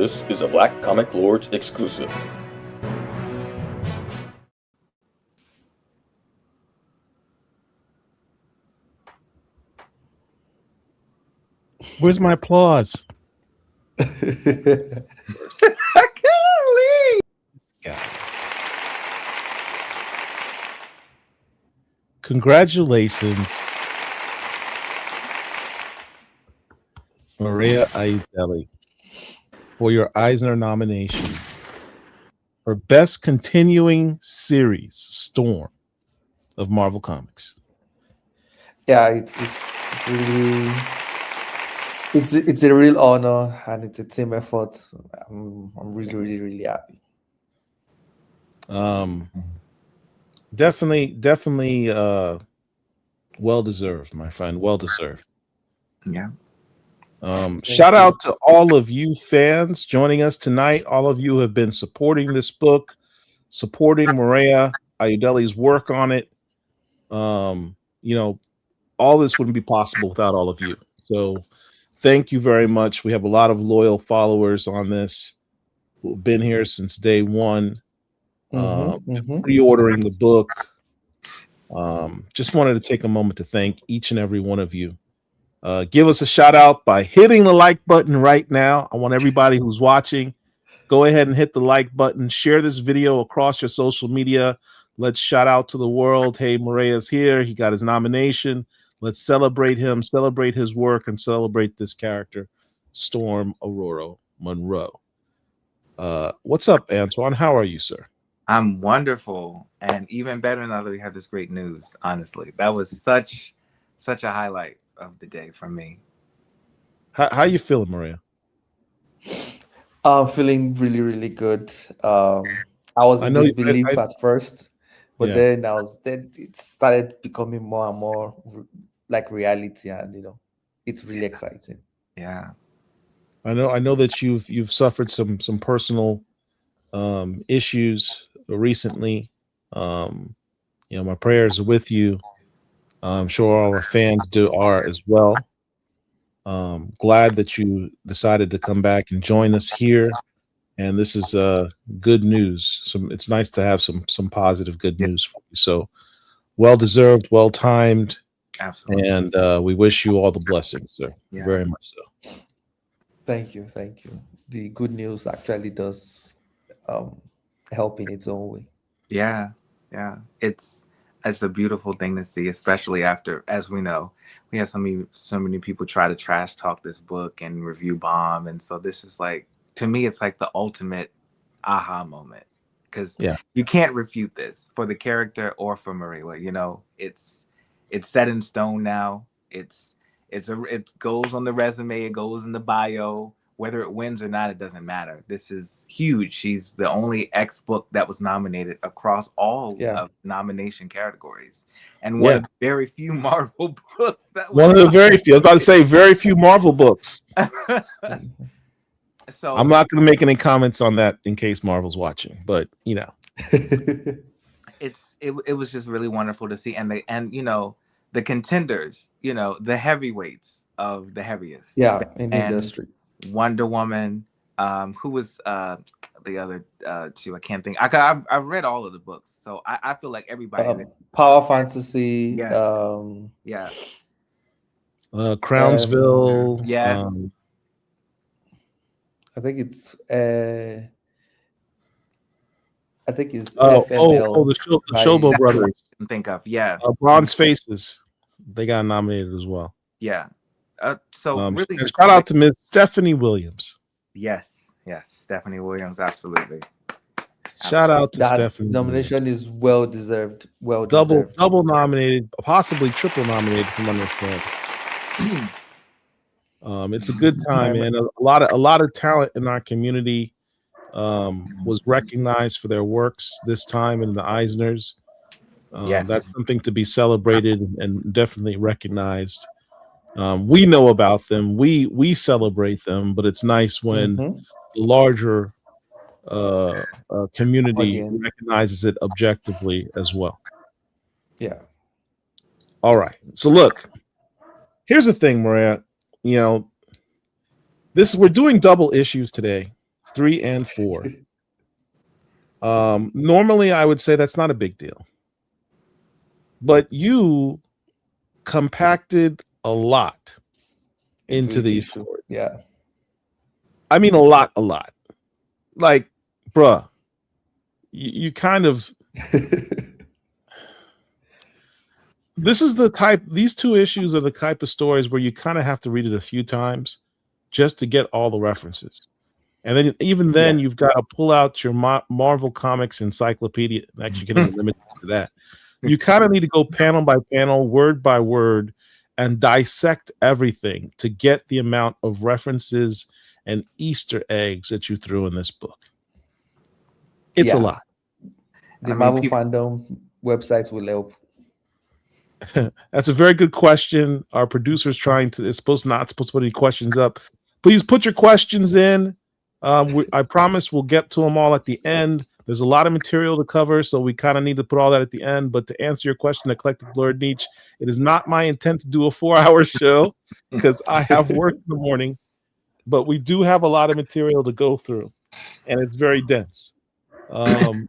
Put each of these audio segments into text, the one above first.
This is a Black Comic Lords exclusive. Where's my applause? I can't believe This guy. Congratulations, Murewa Ayodele, for your Eisner nomination for Best Continuing Series Storm of Marvel Comics. Yeah, it's really it's a real honor and it's a team effort. I'm really happy. Definitely well deserved, my friend. Well deserved. Yeah. Shout out to all of you fans joining us tonight. All of you have been supporting this book, supporting Murewa Ayodele's work on it. You know, all this wouldn't be possible without all of you. So thank you very much. We have a lot of loyal followers on this who've been here since day one, pre-ordering the book. Just wanted to take a moment to thank each and every one of you. Give us a shout out by hitting the like button right now. I want everybody who's watching, go ahead and hit the like button. Share this video across your social media. Let's shout out to the world. Hey, Murewa's here. He got his nomination. Let's celebrate him, celebrate his work, and celebrate this character, Storm ORORO Monroe. What's up, Antoine? How are you, sir? I'm wonderful, and even better now that we have this great news. Honestly, that was such a highlight of the day for me. How you feeling, Murewa? I'm feeling really good. I was in disbelief at first, but then it started becoming more and more like reality, and it's really exciting. Yeah, I know that you've suffered some personal issues recently. My prayers are with you. I'm sure all our fans are as well. Glad that you decided to come back and join us here, and this is good news. It's nice to have some positive good news for you. So well deserved, well timed. Absolutely. And we wish you all the blessings, sir. Yeah. Very much so. Thank you. The good news actually does help in its own way. Yeah. It's a beautiful thing to see, especially after, as we know, we have so many people try to trash talk this book and review bomb, and so this is like, to me, it's like the ultimate aha moment, because you can't refute this for the character or for Murewa. It's set in stone now. It goes on the resume, it goes in the bio. Whether it wins or not, it doesn't matter. This is huge. She's the only X book that was nominated across all of nomination categories, and one of the very few Marvel books. One of the very few. I was about to say very few Marvel books. So I'm not going to make any comments on that in case Marvel's watching, but it was just really wonderful to see, and the contenders, the heavyweights of the heaviest, in the industry. Wonder Woman, who was the other two? I can't think. I've read all of the books, so I feel like everybody. Power Fantasy. Yes. Crownsville. I think it's FML. The Showbo Brothers. I can think of Bronze Faces. They got nominated as well. Yeah. So really, shout out to Miss Stephanie Williams. Yes, Stephanie Williams, absolutely. Shout out to Stephanie. Nomination is well deserved. Double nominated, possibly triple nominated from understand. It's a good time, man. A lot of talent in our community was recognized for their works this time in the Eisners. That's something to be celebrated and definitely recognized. We know about them. We celebrate them, but it's nice when the larger community recognizes it objectively as well. Yeah. All right. So look, here's the thing, Murewa. We're doing double issues today. 3 and 4. Normally, I would say that's not a big deal. But you compacted a lot into these stories. Yeah. I mean, a lot. Like, bruh, you kind of... These 2 issues are the type of stories where you kind of have to read it a few times just to get all the references. And then even then, you've got to pull out your Marvel Comics encyclopedia. Actually, you can even limit it to that. You kind of need to go panel by panel, word by word, and dissect everything to get the amount of references and Easter eggs that you threw in this book. It's a lot. The Marvel fandom websites will help. That's a very good question. Our producer's not supposed to put any questions up. Please put your questions in. I promise we'll get to them all at the end. There's a lot of material to cover, so we kind of need to put all that at the end. But to answer your question, Eclectic Lord Nietzsche, it is not my intent to do a 4-hour show because I have work in the morning. But we do have a lot of material to go through, and it's very dense. To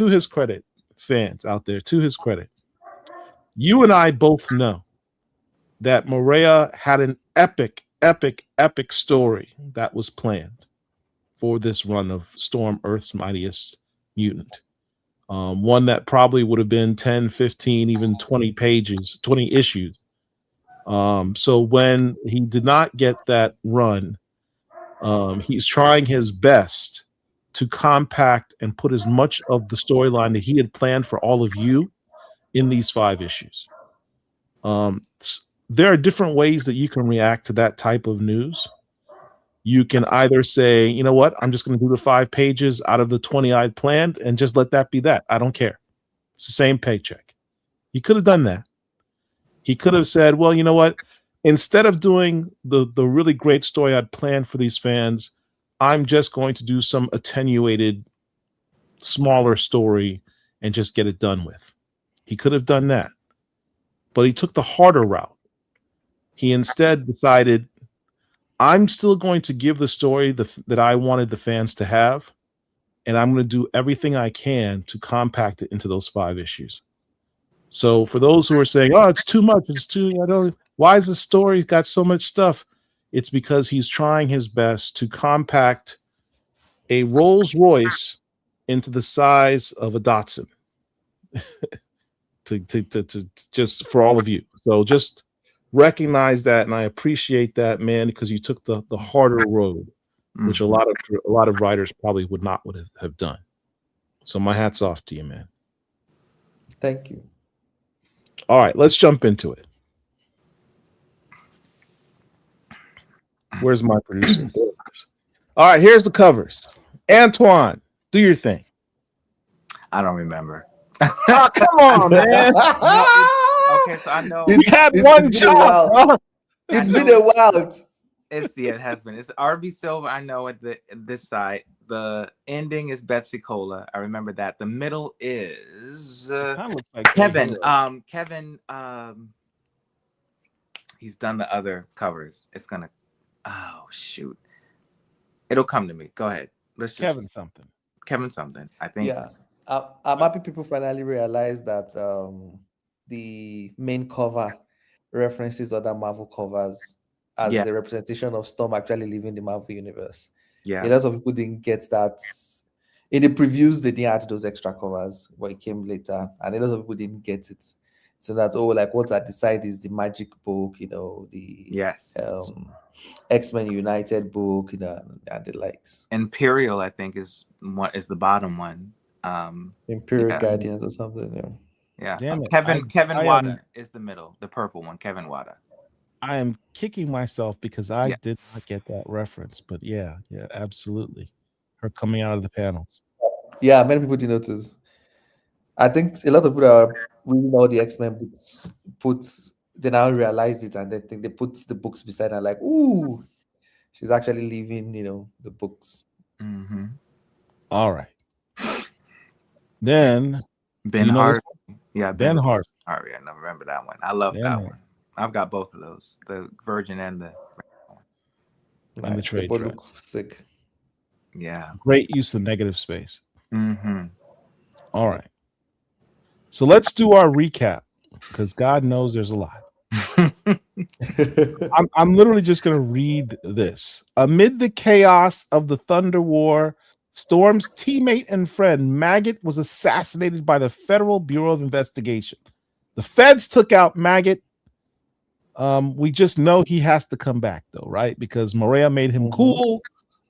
his credit, fans out there, to his credit, you and I both know that Murewa had an epic story that was planned for this run of Storm, Earth's Mightiest Mutant. One that probably would have been 10, 15, even 20 pages, 20 issues. So when he did not get that run, he's trying his best to compact and put as much of the storyline that he had planned for all of you in these 5 issues. There are different ways that you can react to that type of news. You can either say, you know what, I'm just going to do the 5 pages out of the 20 I'd planned and just let that be that. I don't care. It's the same paycheck. He could have done that. He could have said, well, you know what, instead of doing the really great story I'd planned for these fans, I'm just going to do some attenuated, smaller story and just get it done with. He could have done that. But he took the harder route. He instead decided, I'm still going to give the story that I wanted the fans to have, and I'm going to do everything I can to compact it into those 5 issues. So for those who are saying, oh, it's too much, why is the story got so much stuff? It's because he's trying his best to compact a Rolls Royce into the size of a Datsun. to just for all of you. So just recognize that, and I appreciate that, man, because you took the harder road, which a lot of writers probably would have done. So my hat's off to you, man. Thank you. All right, let's jump into it. Where's my producer? All right, here's the covers. Antoine, do your thing. I don't remember. Oh, come on, man. Okay, so I know we had one job. It's been a while. It has been. It's RB Silver. I know at this side. The ending is Betsy Cola. I remember that. The middle is like Kevin. Kevin. He's done the other covers. It's gonna. Oh shoot! It'll come to me. Go ahead. Let's just Kevin something. I think. Yeah. I'm happy people finally realized that the main cover references other Marvel covers as a representation of Storm actually leaving the Marvel universe. Yeah. A lot of people didn't get that. In the previews, they didn't add those extra covers, but it came later. And a lot of people didn't get it. So that's like what's at the side is the Magic book, the X-Men United book, and the likes. Imperial, I think, is the bottom one. Imperial Guardians or something. Yeah. Damn it. Kevin Wada is the middle, the purple one, Kevin Wada. I am kicking myself because I did not get that reference, but yeah, absolutely. Her coming out of the panels. Yeah, many people did notice. I think a lot of people are reading all the X-Men books, they now realize it, and they think they put the books beside her like, ooh, she's actually leaving, the books. Mm-hmm. All right. Then Ben Hart. Yeah, Ben Hart. I remember that one. I love that one. I've got both of those, the Virgin and the the trade. They both look sick. Yeah. Great use of negative space. Mm-hmm. All right. So let's do our recap because God knows there's a lot. I'm literally just going to read this. Amid the chaos of the Thunder War, Storm's teammate and friend Maggot was assassinated by the Federal Bureau of Investigation. The feds took out Maggot. We just know he has to come back, though, right? Because Murewa made him cool.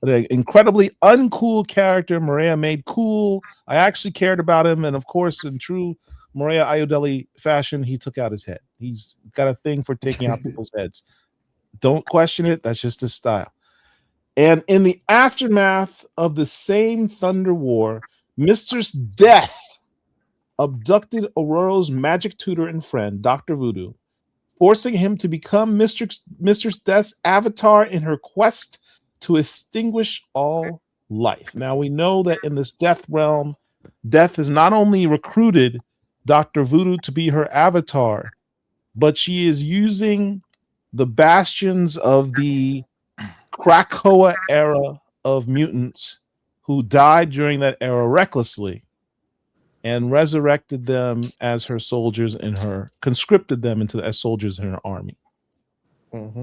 An incredibly uncool character, Murewa made cool. I actually cared about him, and of course, in true Murewa Ayodele fashion, he took out his head. He's got a thing for taking out people's heads. Don't question it. That's just his style. And in the aftermath of the same Thunder War, Mistress Death abducted ORORO's magic tutor and friend, Dr. Voodoo, forcing him to become Mistress Death's avatar in her quest to extinguish all life. Now, we know that in this Death realm, Death has not only recruited Dr. Voodoo to be her avatar, but she is using the bastions of the Krakoa era of mutants who died during that era recklessly and resurrected them as her soldiers in her, conscripted them as soldiers in her army.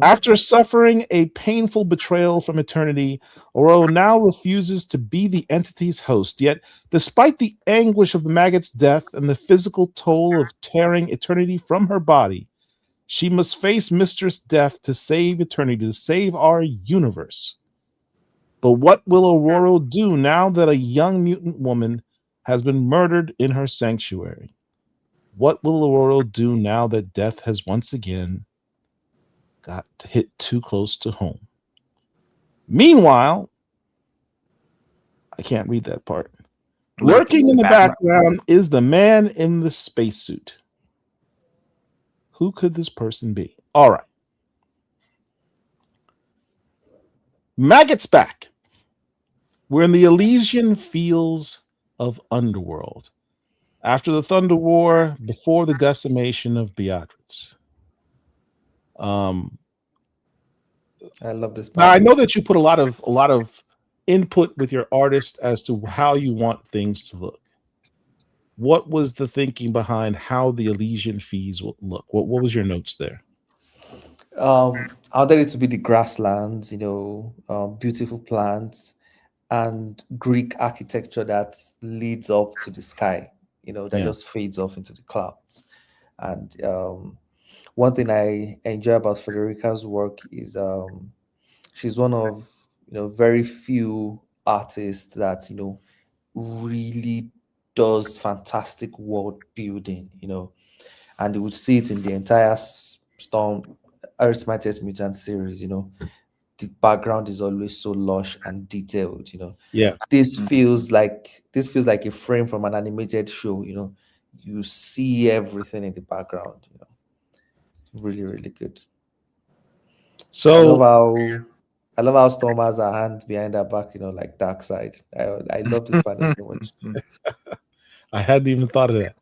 After suffering a painful betrayal from eternity, ORORO now refuses to be the entity's host. Yet, despite the anguish of the Maggot's death and the physical toll of tearing eternity from her body, she must face Mistress Death to save eternity, to save our universe. But what will ORORO do now that a young mutant woman has been murdered in her sanctuary? What will ORORO do now that Death has once again got hit too close to home? Meanwhile, I can't read that part. Lurking in the background is the man in the spacesuit. Who could this person be? All right. Maggot's back. We're in the Elysian fields of Underworld. After the Thunder War, before the decimation of Beatrice. I love this. Now I know that you put a lot of input with your artist as to how you want things to look. What was the thinking behind how the Elysian Fields will look? What was your notes there? I wanted it to be the grasslands, beautiful plants and Greek architecture that leads up to the sky, that just fades off into the clouds. And one thing I enjoy about Federica's work is she's one of very few artists that really does fantastic world building, and you would see it in the entire Storm Earth's Mightiest Mutant series. The background is always so lush and detailed. Yeah, this feels like a frame from an animated show. You see everything in the background. Really, really good. So I love how Storm has her hand behind her back, like Dark Side. I love this panel so much. I hadn't even thought of that.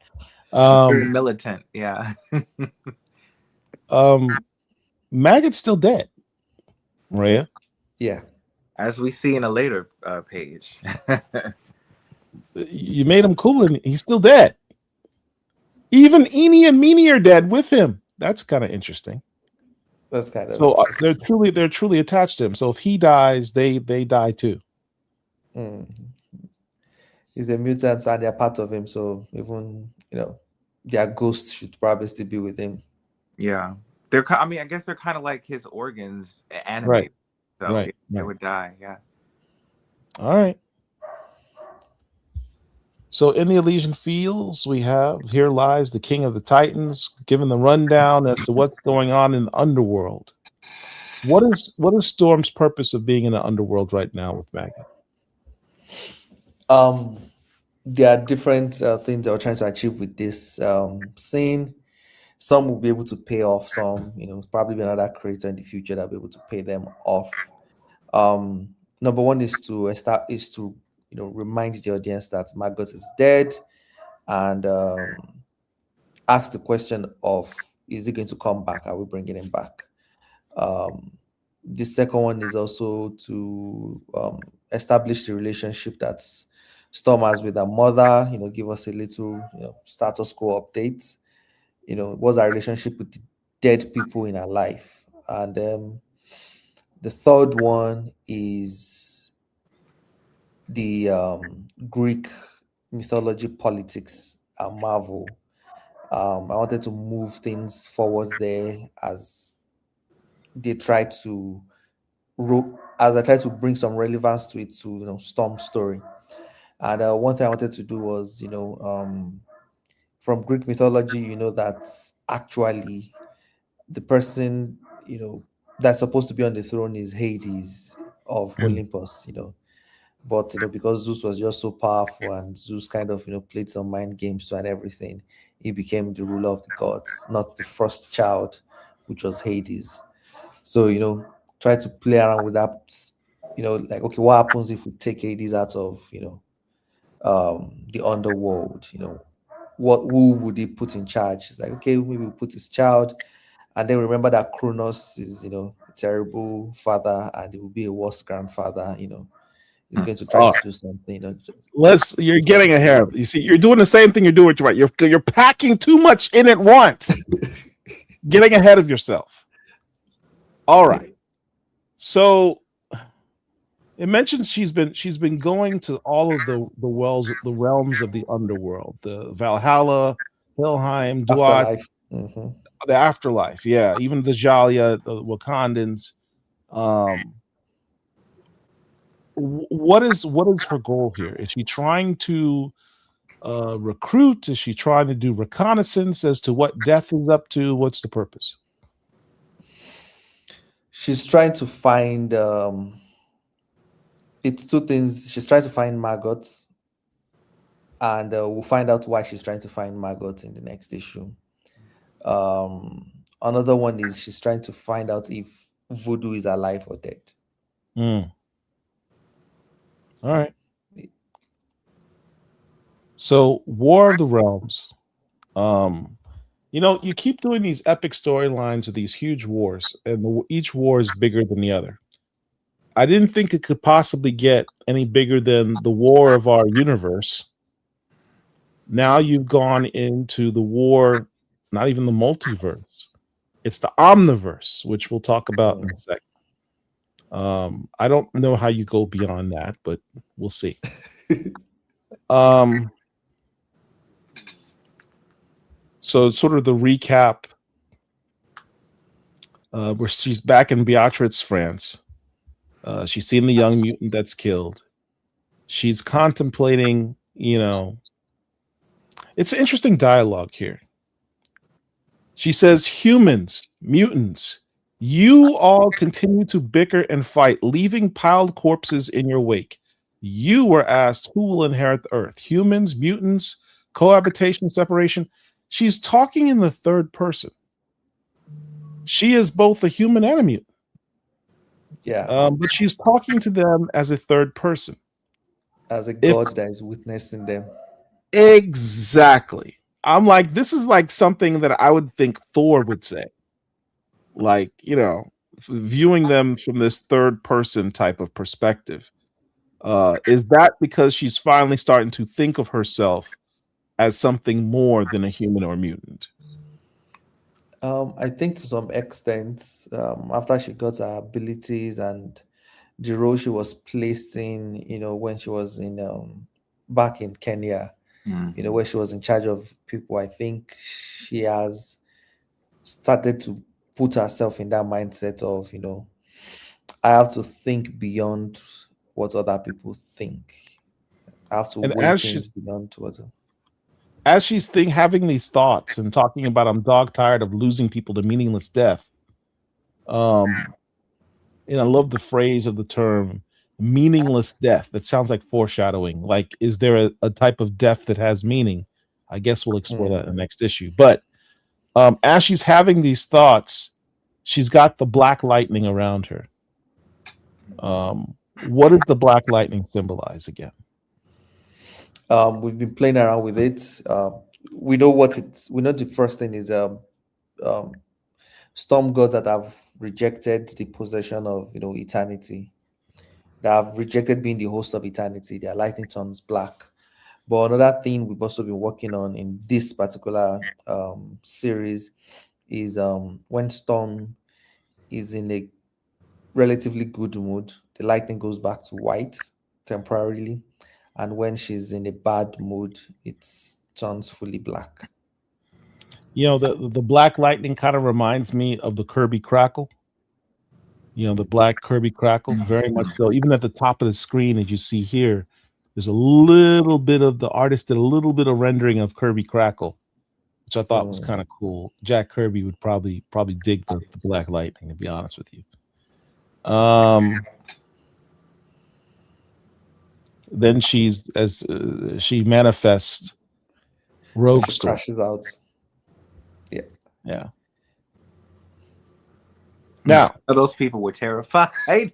Very militant, yeah. Maggot's still dead, Murewa. Yeah. As we see in a later page. You made him cool and he's still dead. Even Eenie and Meanie are dead with him. That's kind of interesting. That's kind of so they're truly attached to him. So if he dies, they die too. He's a mutant and they're part of him. So even their ghosts should probably still be with him. Yeah, I guess they're kind of like his organs animated. Right. So they would die. Yeah. All right. So in the Elysian Fields, we have Here Lies the King of the Titans, giving the rundown as to what's going on in the underworld. What is Storm's purpose of being in the underworld right now with Maggot? There are different things that we're trying to achieve with this scene. Some will be able to pay off. Some, probably be another creator in the future that'll be able to pay them off. Number one is to remind the audience that Maggot is dead, and ask the question of, is he going to come back? Are we bringing him back? The second one is also to establish the relationship that Storm has with her mother. Give us a little status quo update. What's our relationship with the dead people in her life? And the third one is the Greek mythology, politics, and Marvel. I wanted to move things forward there as they try to as I try to bring some relevance to it, to Storm's story. And one thing I wanted to do was from Greek mythology, that actually the person that's supposed to be on the throne is Hades of Olympus. But because Zeus was just so powerful, and Zeus kind of played some mind games and everything, he became the ruler of the gods, not the first child, which was Hades. So try to play around with that. Like, okay, what happens if we take Hades out of the underworld? Who would he put in charge? It's like, okay, maybe we put his child, and then remember that Kronos is a terrible father, and he will be a worse grandfather. He's going to try to do something. You're getting ahead. You see, you're doing the same thing you're doing right. You're packing too much in at once. Getting ahead of yourself. All right. So it mentions she's been going to all of the realms of the underworld, the Valhalla, Helheim, Duat, the afterlife. Yeah, even the Jalia, the Wakandans. What is her goal here? Is she trying to recruit? Is she trying to do reconnaissance as to what Death is up to? What's the purpose? She's trying to find it's two things. She's trying to find Margot, and we'll find out why she's trying to find Margot in the next issue. Another one is she's trying to find out if Voodoo is alive or dead. All right. So, War of the Realms. You keep doing these epic storylines of these huge wars, and each war is bigger than the other. I didn't think it could possibly get any bigger than the war of our universe. Now you've gone into the war, not even the multiverse. It's the omniverse, which we'll talk about in a second. I don't know how you go beyond that, but we'll see. So sort of the recap, where she's back in Beatrice, France. She's seen the young mutant that's killed. She's contemplating, it's an interesting dialogue here. She says, humans, mutants, you all continue to bicker and fight, leaving piled corpses in your wake. You were asked who will inherit the earth, humans, mutants, cohabitation, separation. She's talking in the third person. She is both a human and a mutant. Yeah. But she's talking to them as a third person. As a god that is witnessing them. Exactly. I'm like, this is like something that I would think Thor would say. Like, viewing them from this third person type of perspective. Is that because she's finally starting to think of herself as something more than a human or mutant? I think to some extent, after she got her abilities and the role she was placed in, when she was in back in Kenya, where she was in charge of people, I think she has started to put herself in that mindset of, I have to think beyond what other people think. I have to weigh things beyond what. As she's having these thoughts and talking about, I'm dog tired of losing people to meaningless death. And I love the phrase of the term meaningless death. That sounds like foreshadowing. Like, is there a type of death that has meaning? I guess we'll explore that in the next issue. But as she's having these thoughts, she's got the black lightning around her. What does the black lightning symbolize again? We've been playing around with it. We know what it's. We know the first thing is storm gods that have rejected the possession of eternity. that have rejected being the host of eternity. Their lightning turns black. But another thing we've also been working on in this particular series is when Storm is in a relatively good mood, the lightning goes back to white temporarily, and when she's in a bad mood, it turns fully black. You know, the black lightning kind of reminds me of the Kirby Crackle. You know, the black Kirby Crackle, very much so. Even at the top of the screen, as you see here, there's a little bit of the artist did a little bit of rendering of Kirby Crackle, which I thought was kind of cool. Jack Kirby would probably dig the black lightning, to be honest with you. Then she's as she manifests Rogue Storm. Crashes out. Yeah. Now those people were terrified. I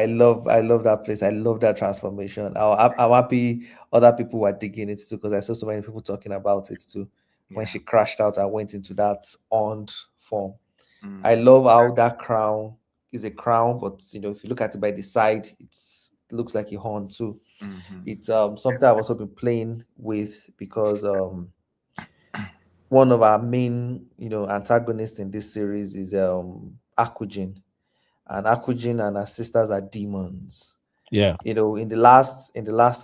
love that place. I love that transformation. I'm happy other people were digging it too, because I saw so many people talking about it too. When she crashed out and went into that owned form. I love how that crown is a crown, but you know, if you look at it by the side, it looks like a horn too. It's something I've also been playing with, because one of our main, you know, antagonists in this series is Akujin. And Akujin and her sisters are demons. Yeah. You know, in the last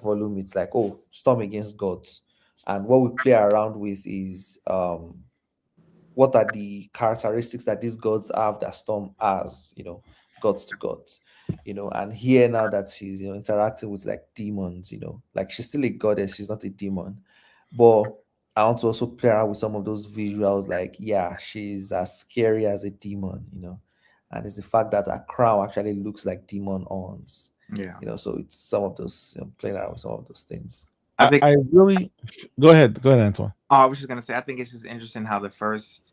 volume, it's like, oh, Storm against gods. And what we play around with is what are the characteristics that these gods have that Storm has, you know, gods to gods. You know, and here now that she's, you know, interacting with like demons, you know, like she's still a goddess, she's not a demon. But I want to also play around with some of those visuals, like, yeah, she's as scary as a demon, you know. And it's the fact that her crown actually looks like demon horns. Yeah. You know, so it's some of those, you know, playing around with some of those things. I think I really go ahead, Antoine. Oh, I was just gonna say, I think it's just interesting how the first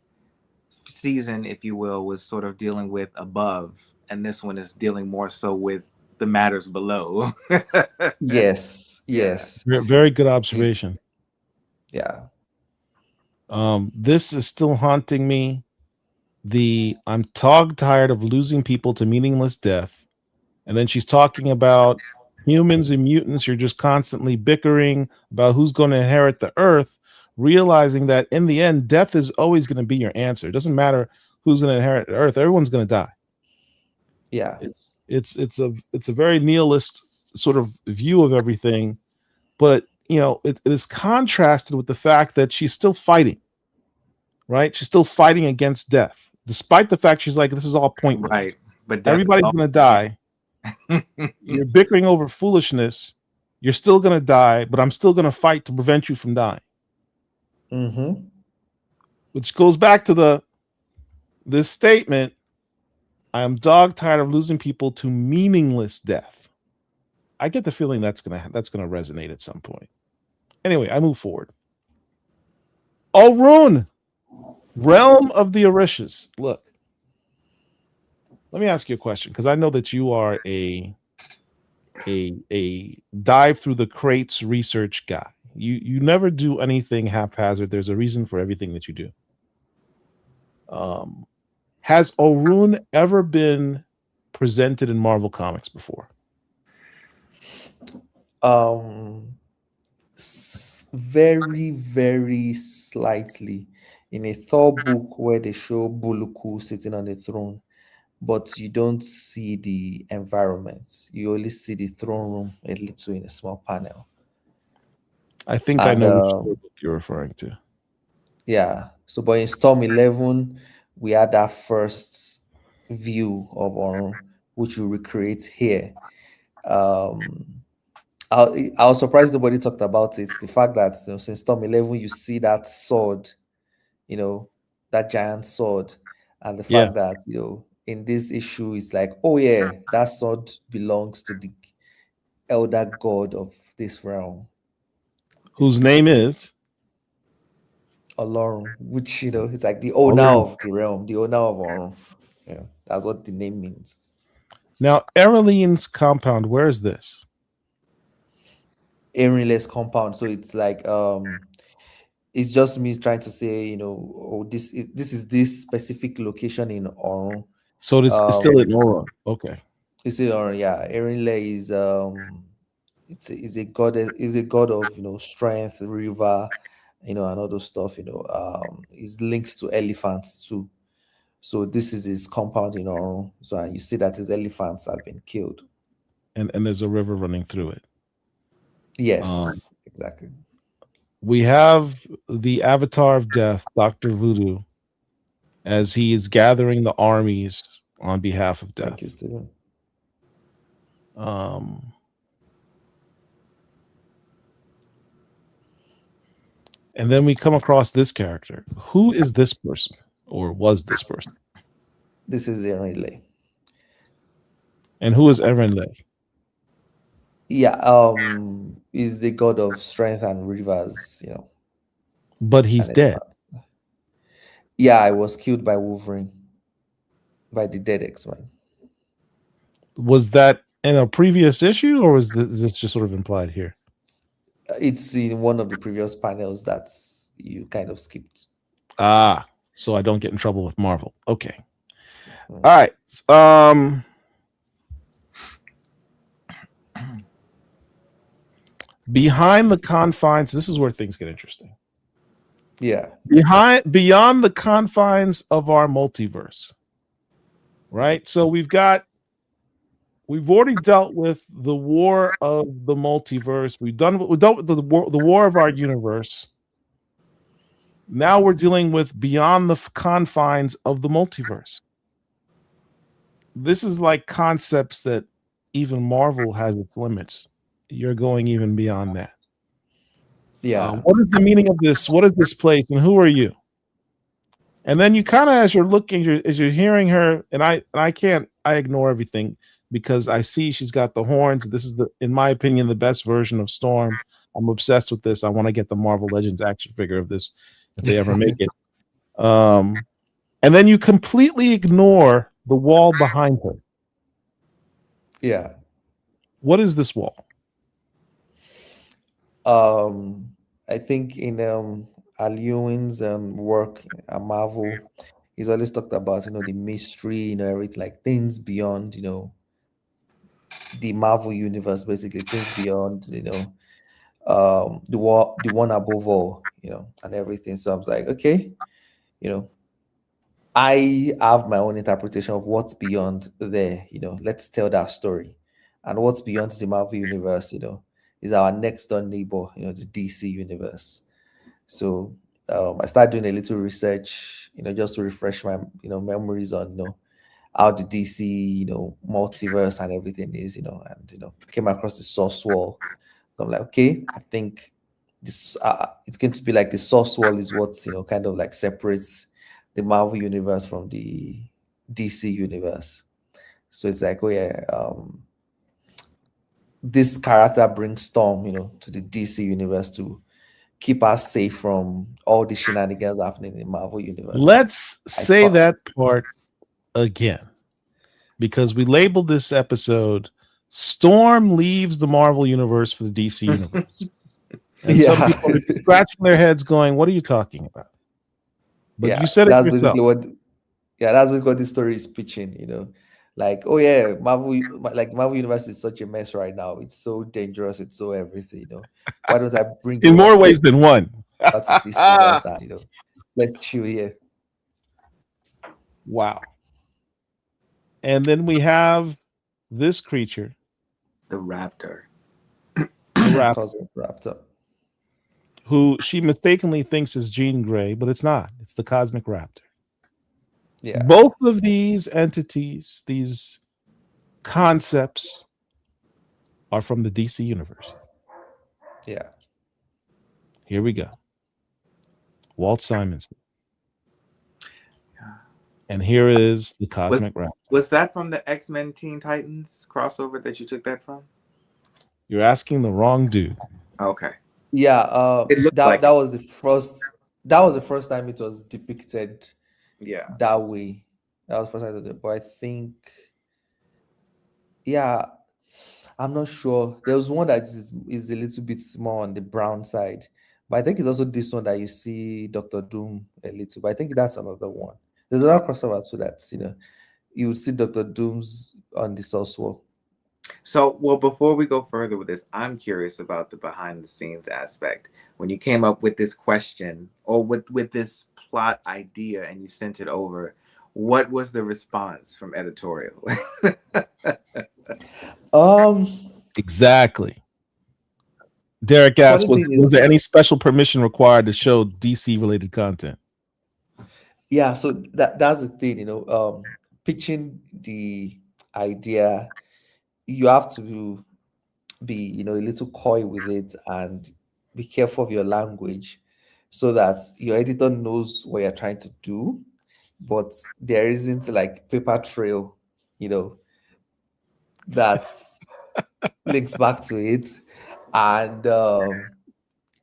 season, if you will, was sort of dealing with above, and this one is dealing more so with the matters below. Yes. Very good observation. Yeah. This is still haunting me. I'm tired of losing people to meaningless death. And then she's talking about humans and mutants. You're just constantly bickering about who's going to inherit the earth, realizing that in the end, death is always going to be your answer. It doesn't matter who's going to inherit the earth. Everyone's going to die. Yeah. It's a very nihilist sort of view of everything. But, you know, it is contrasted with the fact that she's still fighting, right? She's still fighting against death, despite the fact she's like, this is all pointless. Right. But everybody's going to die. You're bickering over foolishness. You're still going to die, but I'm still going to fight to prevent you from dying. Which goes back to this statement. I am dog tired of losing people to meaningless death. I get the feeling that's gonna resonate at some point. Anyway, I move forward. Orun, Realm of the Orishas. Look, let me ask you a question, because I know that you are a dive through the crates research guy. You never do anything haphazard. There's a reason for everything that you do. Has Orun ever been presented in Marvel Comics before? Very, very slightly, in a Thor book where they show Buluku sitting on the throne, but you don't see the environment. You only see the throne room a little in a small panel. I think I know which book you're referring to. Yeah. So, but in Storm 11, we had that first view of Orun, which we recreate here. I was surprised nobody talked about it. The fact that, you know, since Storm 11, you see that sword, you know, that giant sword, and the fact that, you know, in this issue, it's like, oh yeah, that sword belongs to the elder god of this realm, whose name is Olorun, which, you know, it's like the owner of the realm, the owner of Orun. Yeah, that's what the name means. Now, Ereline's compound, where is this? Erinle's compound. So it's like it's just me trying to say, you know, oh, this is this specific location in Orun, So it's still in Aura. Okay. You see, or yeah, Erinle is it's a god, is a god of strength, river, and all those stuff. Is linked to elephants too. So this is his compound in Oro. So you see that his elephants have been killed. And there's a river running through it. Yes, exactly. We have the avatar of death, Dr. Voodoo, as he is gathering the armies on behalf of death. Thank you, Stephen. And then we come across this character. Who is this person, or was this person? This is Erinle. And who is Erinle? Yeah, is the god of strength and rivers, But he's dead. Yeah, I was killed by Wolverine, by the dead X-Men. Was that in a previous issue, or is this just sort of implied here? It's in one of the previous panels that you kind of skipped. Ah, so I don't get in trouble with Marvel. Okay. All right. Behind the confines, this is where things get interesting. Yeah. Beyond the confines of our multiverse. Right? So we've already dealt with the war of the multiverse. We've dealt with the war of our universe. Now we're dealing with beyond the confines of the multiverse. This is like concepts that even Marvel has its limits. You're going even beyond that. Yeah. What is the meaning of this? What is this place, and who are you? And then you kind of, as you're looking, as you're hearing her, and I ignore everything because I see she's got the horns. This is in my opinion, the best version of Storm. I'm obsessed with this. I want to get the Marvel Legends action figure of this if they ever make it. And then you completely ignore the wall behind her. Yeah. What is this wall? I think in Al Ewing's work at Marvel, he's always talked about the mystery, everything, like things beyond the Marvel universe, basically things beyond the one above all, and everything. So I was like, okay, I have my own interpretation of what's beyond there. Let's tell that story. And what's beyond the Marvel universe, is our next door neighbor, the DC universe. So I started doing a little research, just to refresh my, memories on, how the DC, multiverse and everything is, and came across the source wall. So I'm like, okay, I think this it's going to be like the source wall is what kind of like separates the Marvel universe from the DC universe. So it's like, oh yeah, this character brings Storm, to the DC universe to keep us safe from all the shenanigans happening in the Marvel universe. Let's say that part again, because we labeled this episode Storm leaves the Marvel universe for the DC universe. And some people are scratching their heads going, what are you talking about? But you said it yourself. Basically that's basically what this story is pitching, like, oh yeah, Marvel universe is such a mess right now. It's so dangerous, it's so everything, Why don't I bring in more ways than one? Let's chill here. Wow. And then we have this creature, the raptor. Raptor, who she mistakenly thinks is Jean Grey, but it's not. It's the Cosmic Raptor. Yeah. Both of these entities, these concepts, are from the DC universe. Yeah. Here we go. Walt Simonson. And here is the Cosmic Raptor. Was that from the X-Men Teen Titans crossover that you took that from? You're asking the wrong dude. Okay. Yeah, that was the first time it was depicted. Yeah, that way. That was the first time I did it. But I think, yeah, I'm not sure. There was one that is a little bit more on the brown side, but I think it's also this one that you see Dr. Doom a little. But I think that's another one. There's another crossover too that you would see Dr. Doom's on the source wall. So, well, before we go further with this, I'm curious about the behind the scenes aspect. When you came up with this question or with this plot idea and you sent it over, what was the response from editorial? Exactly. Derek asked, was there any special permission required to show DC related content? Yeah, so that's the thing, pitching the idea, you have to be, a little coy with it and be careful of your language so that your editor knows what you're trying to do, but there isn't like paper trail, that links back to it. And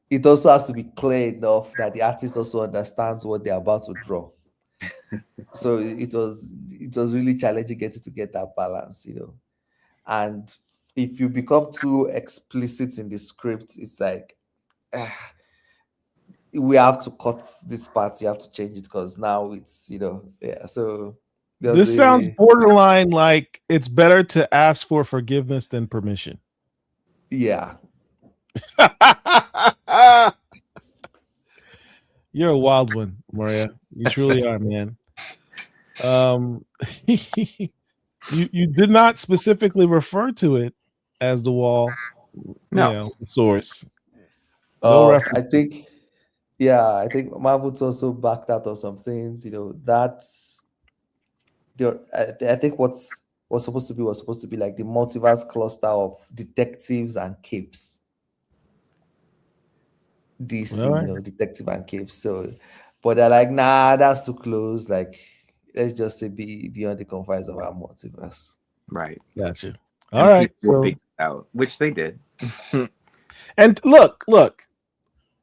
it also has to be clear enough that the artist also understands what they're about to draw. So it was really challenging getting to get that balance, And if you become too explicit in the script, it's like we have to cut this part. You have to change it because now it's yeah. So this sounds borderline like it's better to ask for forgiveness than permission. Yeah. You're a wild one, Murewa. You truly are, man. You did not specifically refer to it as the wall, source. No reference. I think Marvel's also backed out on some things. That's I think what's supposed to be like the multiverse cluster of detectives and capes. DC, detective and capes. So, but they're like, nah, that's too close. Like, let's just say be beyond the confines of our multiverse. Right. Gotcha. All right. So, out, which they did. And look,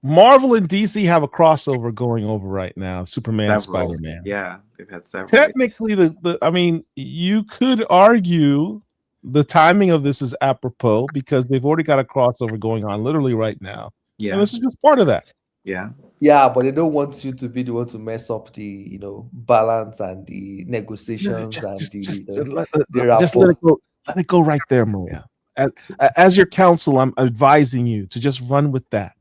Marvel and DC have a crossover going over right now. Superman, Spider-Man. Yeah, they've had several. Technically, I mean, you could argue the timing of this is apropos because they've already got a crossover going on literally right now. Yeah, and this is just part of that. Yeah, but they don't want you to be the one to mess up the balance and the negotiations just let it go. Let it go right there, Murewa. As your counsel, I'm advising you to just run with that.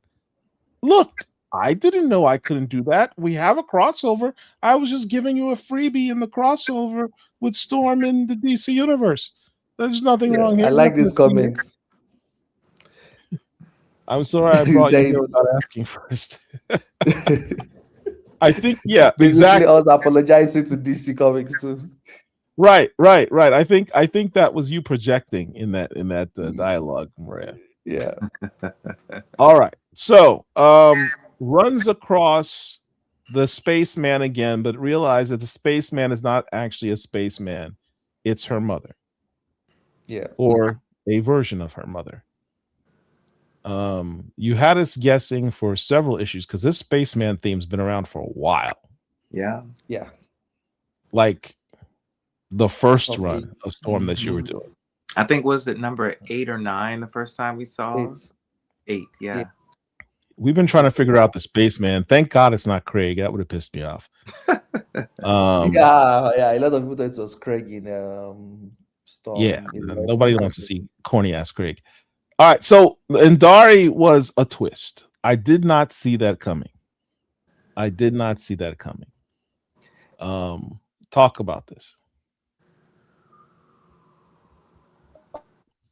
Look, I didn't know I couldn't do that. We have a crossover. I was just giving you a freebie in the crossover with Storm in the DC universe. There's nothing wrong here. I like these comments. I'm sorry I brought you here without asking first. I think, exactly. I was apologizing to DC Comics too. Right. I think that was you projecting in that dialogue, Murewa. Yeah. All right. So, runs across the spaceman again, but realize that the spaceman is not actually a spaceman. It's her mother. Yeah. Or a version of her mother. You had us guessing for several issues because this spaceman theme's been around for a while. Yeah. Like the first run of Storm that you were doing. I think was it number 8 or 9 the first time we saw 8. Yeah. We've been trying to figure out the spaceman. Thank God it's not Craig. That would have pissed me off. A lot of people thought it was Craig in Storm. Yeah, nobody wants to see corny ass Craig. All right, so Indari was a twist. I did not see that coming. Talk about this.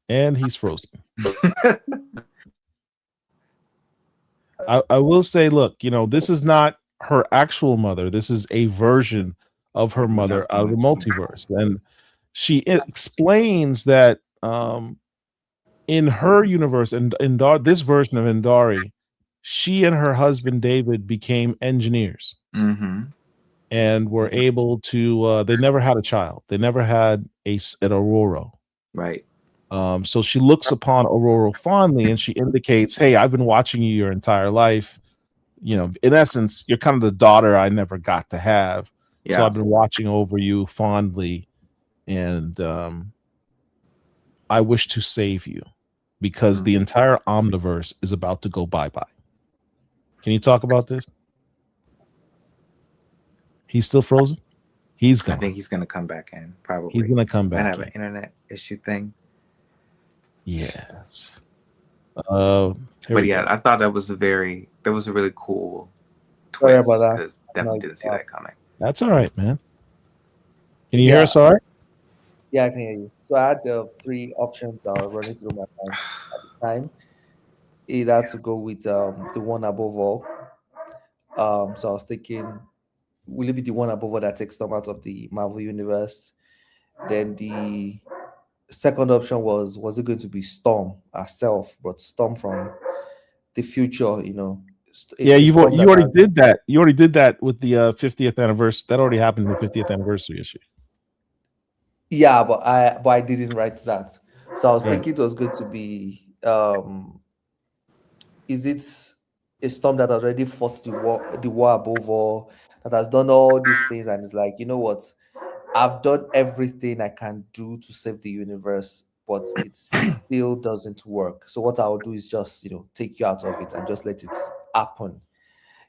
And he's frozen. I will say, look, this is not her actual mother. This is a version of her mother out of the multiverse. And she explains that in her universe, and in this version of Indari, she and her husband David became engineers. Mm-hmm. And were able to, they never had a child. They never had an ORORO. Right. So she looks upon ORORO fondly and she indicates, hey, I've been watching you your entire life. In essence, you're kind of the daughter I never got to have. Yeah. So I've been watching over you fondly. And I wish to save you because the entire Omniverse is about to go bye-bye. Can you talk about this? He's still frozen? He's I gone. think he's gonna come back in. Probably. He's gonna come Might back have in. an internet issue thing. Yes. Here But we yeah, go. I thought that was a really cool Sorry about twist that. because definitely didn't see that coming. That's all right, man. Can you hear Yeah. us all right? Yeah, I can hear you. So I had the three options that were running through my mind at the time. Either to go with the one above all. So I was thinking, will it be the one above all that takes Storm out of the Marvel universe? Then the second option was it going to be Storm herself, but Storm from the future, you know? Yeah, A you Storm that already has, did that. You already did that with the 50th anniversary. That already happened in the 50th anniversary issue. yeah, but I didn't write that. So I was Right. thinking it was going to be is it a Storm that has already fought the war above all, that has done all these things, and it's like, you know what, I've done everything I can do to save the universe, but it still doesn't work. So what I'll do is just, you know, take you out of it and just let it happen,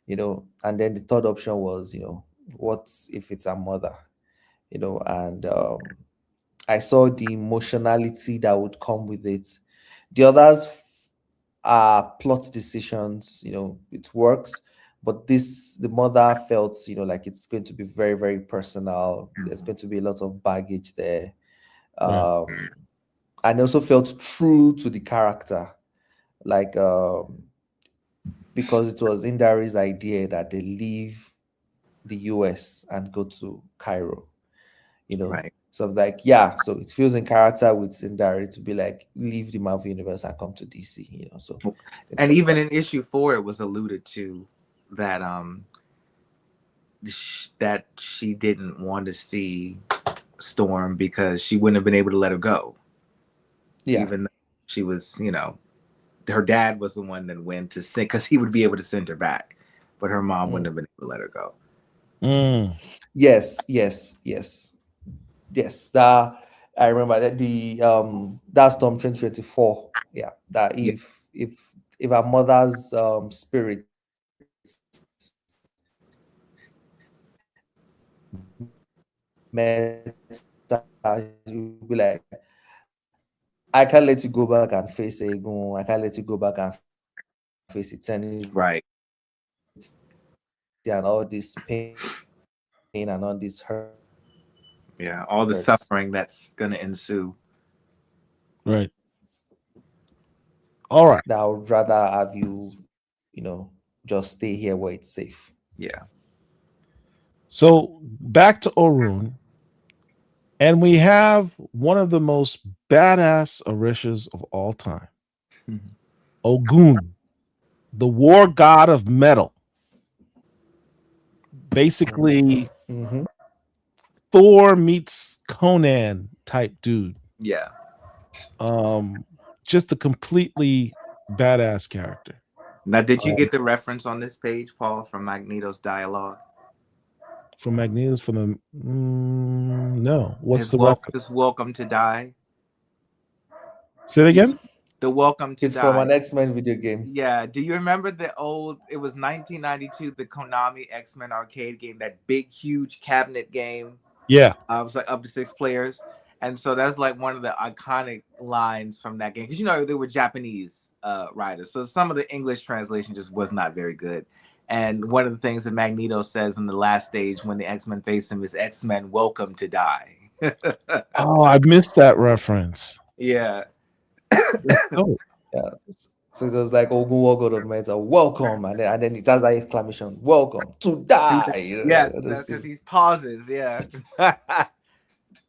you know. And then the third option was, you know, what if it's a mother, you know, and I saw the emotionality that would come with it. The others are plot decisions, you know, it works. But this, the mother felt, you know, like it's going to be very, very personal. There's going to be a lot of baggage there. Right. And also felt true to the character, like because it was Indari's idea that they leave the US and go to Cairo, you know. Right. So I'm like, yeah, so it feels in character with Indari to be like, leave the Marvel universe and come to DC, you know. So And even in issue 4, it was alluded to that that she didn't want to see Storm because she wouldn't have been able to let her go. yeah, Even though she was, you know, her dad was the one that went to send, because he would be able to send her back, but her mom wouldn't have been able to let her go. yes. That I remember that the that Storm 2024. Yeah, that Yeah. if our mother's spirit met her, you'll be like, I can't let you go back and face Egon. I can't let you go back and face eternity. Right. And all this pain and all this hurt. Yeah, all the suffering that's going to ensue. Right. All right. That I would rather have you, you know, just stay here where it's safe. Yeah. So back to Orun. And we have one of the most badass Orishas of all time. Ogun, the war god of metal. Basically, Thor meets Conan type dude. Yeah. Just a completely badass character. Now, did you get the reference on this page, Paul, from Magneto's dialogue? From Magneto's, from the no. What's the reference? His welcome to die. Say it again. The welcome to it's die. From an X-Men video game. Yeah. Do you remember the old? It was 1992, the Konami X-Men arcade game, that big, huge cabinet game. Yeah. It was like up to 6 players. And so that's like one of the iconic lines from that game, because you know they were Japanese writers, so some of the English translation just was not very good. And one of the things that Magneto says in the last stage when the X-Men face him is "X-Men, welcome to die." Oh, I missed that reference. Yeah. Yeah. So it was like Ogun, war god of metal, welcome, and then it has that exclamation, welcome to die. Yes, that's because he pauses. Yeah.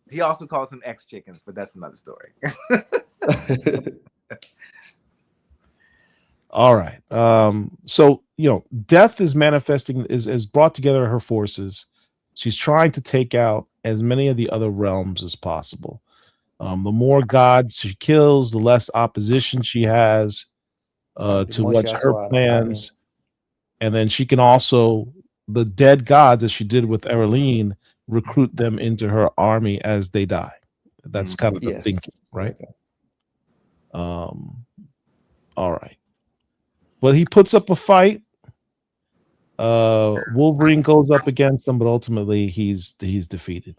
He also calls them X chickens, but that's another story. All right. So, you know, Death is manifesting, is brought together her forces. She's trying to take out as many of the other realms as possible. The more gods she kills, the less opposition she has to what her plans. And then she can also, the dead gods, as she did with Ereline, recruit them into her army as they die. That's kind of the thinking, right? All right. But he puts up a fight. Wolverine goes up against him, but ultimately he's defeated.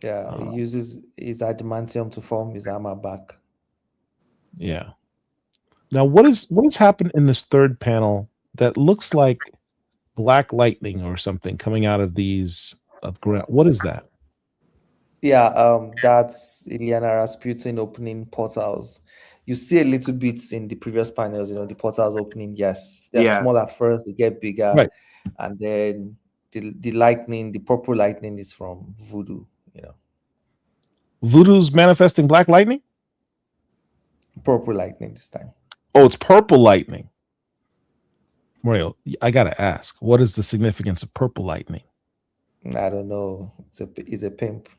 Yeah, he uses his adamantium to form his armor back. Yeah. Now, what is happened in this third panel that looks like black lightning or something coming out of these ground? What is that? Yeah, that's Ilyana Rasputin opening portals. You see a little bit in the previous panels, the portals opening. Yes, they're small at first, they get bigger, right. And then the lightning, the purple lightning is from Voodoo. Voodoo's manifesting black lightning? Purple lightning this time. Oh, it's purple lightning. Mario, I gotta ask, what is the significance of purple lightning? I don't know. It's a pimp.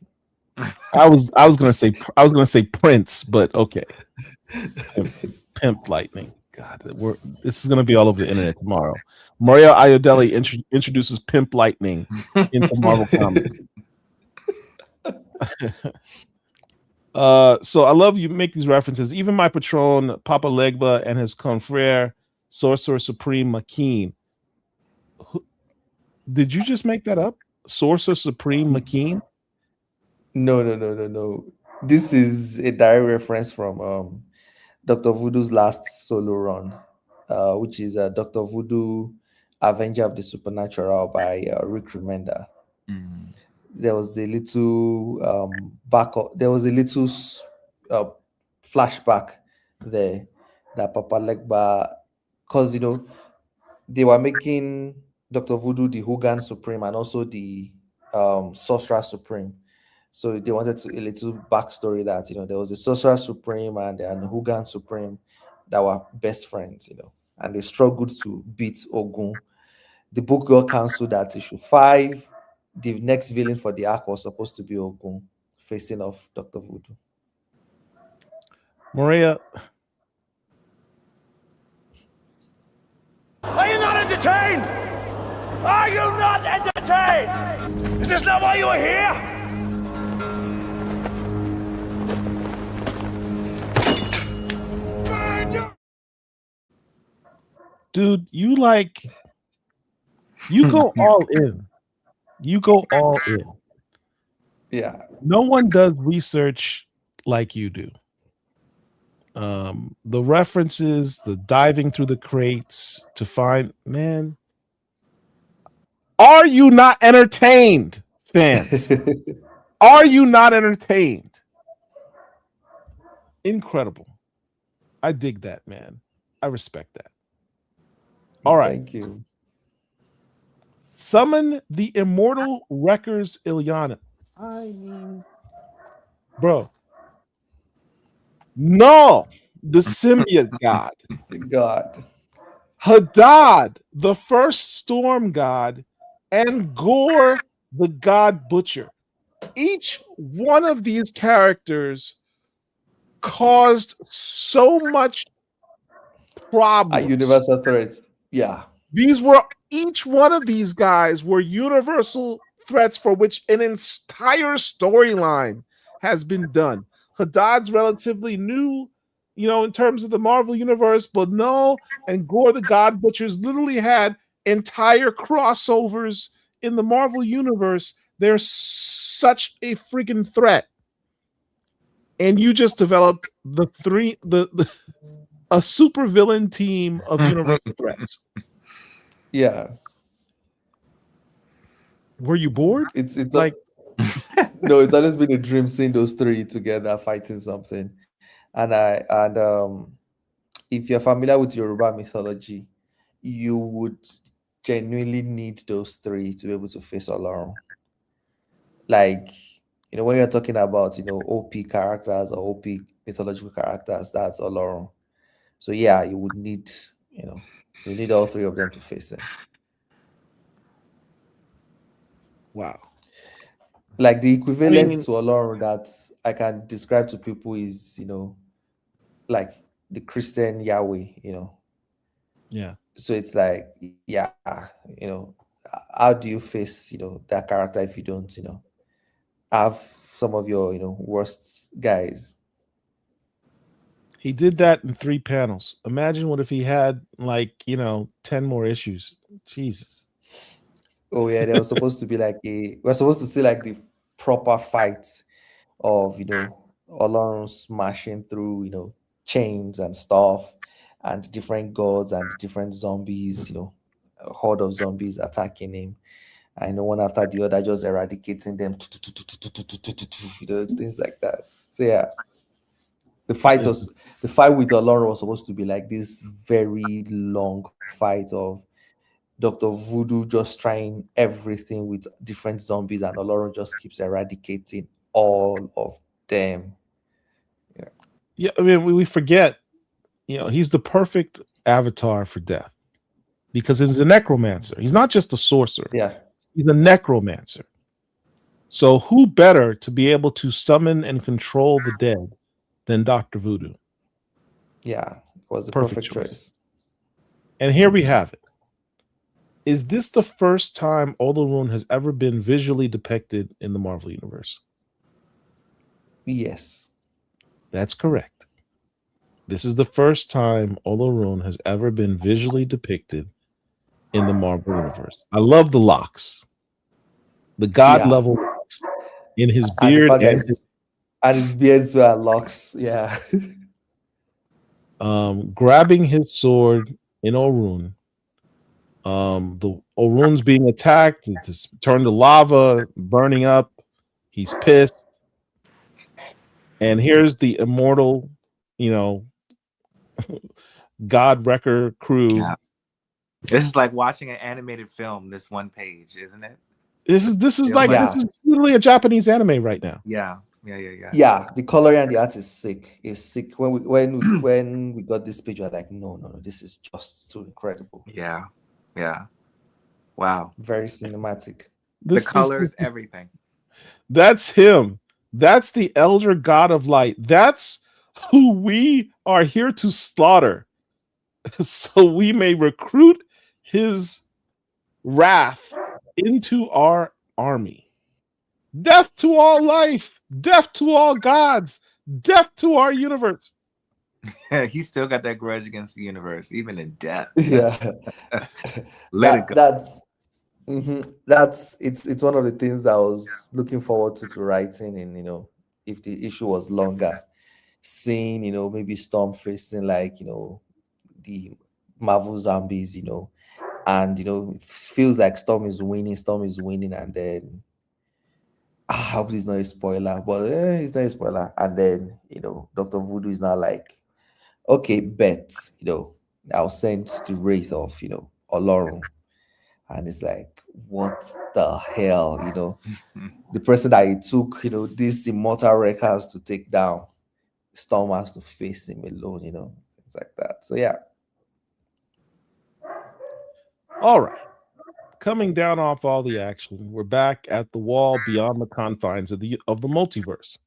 I was gonna say Prince, but okay. Pimp lightning. God, this is gonna be all over the internet tomorrow. Murewa Ayodele introduces pimp lightning into Marvel Comics. So I love you make these references. Even my patron, Papa Legba, and his confrere, Sorcerer Supreme Makeen. Did you just make that up? Sorcerer Supreme Makeen? No. This is a direct reference from Dr. Voodoo's last solo run, which is Dr. Voodoo, Avenger of the Supernatural by Rick Remender. There was a little flashback there that Papa Legba, because they were making Dr. Voodoo the Hogan Supreme and also the Sorcerer Supreme. So they wanted a little backstory that there was a Sorcerer Supreme and an Hogan Supreme that were best friends, and they struggled to beat Ogun. The book got cancelled at issue 5. The next villain for the arc was supposed to be Ogun, facing off Dr. Voodoo. Maria, are you not entertained? Are you not entertained? Is this not why you are here? dude, you go all in. You go all in. Yeah. No one does research like you do. The references, the diving through the crates to find, man. Are you not entertained, fans? Are you not entertained? Incredible. I dig that, man. I respect that. All right. Thank you. Summon the immortal Wreckers Ilyana. I mean, bro. No, the symbiote god. God. Hadad, the first storm god, and Gore, the god butcher. Each one of these characters caused so much problems. Universal threats. Yeah. Each one of these guys were universal threats for which an entire storyline has been done. Hadad's relatively new, in terms of the Marvel universe, but no, and Gore the God Butchers literally had entire crossovers in the Marvel universe. They're such a freaking threat. And you just developed a super villain team of universal threats. Yeah. Were you bored? It's like no, it's always been a dream seeing those three together fighting something. And if you're familiar with Yoruba mythology, you would genuinely need those three to be able to face Olorun. Like, when you're talking about OP characters or OP mythological characters, that's Olorun. So yeah, you would need you need all three of them to face him. Wow. Like the equivalent to Olorun that I can describe to people is, like the Christian Yahweh, Yeah. So it's like, yeah, how do you face, that character if you don't, have some of your, worst guys? He did that in 3 panels. Imagine what if he had like 10 more issues. Jesus. Oh yeah, there was supposed to be like we're supposed to see like the proper fight of Olorun smashing through chains and stuff, and different gods and different zombies, a horde of zombies attacking him. I know one after the other, just eradicating them, things like that. So yeah, the fight with Olorun was supposed to be like this very long fight of Dr. Voodoo just trying everything with different zombies, and Olorun just keeps eradicating all of them. Yeah, I mean, we forget, he's the perfect avatar for death because he's a necromancer. He's not just a sorcerer. Yeah. He's a necromancer. So who better to be able to summon and control the dead than Dr. Voodoo? Yeah, it was the perfect choice. And here we have it. Is this the first time Olorun has ever been visually depicted in the Marvel Universe? Yes. That's correct. This is the first time Olorun has ever been visually depicted in the Marvel Universe. I love the locks. The god level locks in his beard and his beard as well locks. Yeah. Grabbing his sword in Orun. The Orun's being attacked. It's turned to lava, burning up. He's pissed. And here's the immortal, God Wrecker crew. Yeah. This is like watching an animated film. This one page, isn't it? This is this is literally a Japanese anime right now. Yeah. Yeah, the coloring and the art is sick. It's sick. When we got this page, we were like, no, this is just too incredible. Yeah. Wow. Very cinematic. The colors, everything. That's him. That's the elder god of light. That's who we are here to slaughter, so we may recruit his wrath into our army. Death to all life, death to all gods, death to our universe. He still got that grudge against the universe, even in death. Yeah. Let it go. That's it's one of the things I was looking forward to writing. And if the issue was longer, seeing maybe Storm facing like the Marvel zombies, and it feels like Storm is winning, and then I hope it's not a spoiler, but it's not a spoiler. And then Dr. Voodoo is now like, okay, bet I'll send the wraith of Olorun. And it's like, what the hell, the person that he took, these immortal wreckers to take down, Storm has to face him alone, things like that. So yeah. All right. Coming down off all the action, we're back at the wall beyond the confines of the multiverse.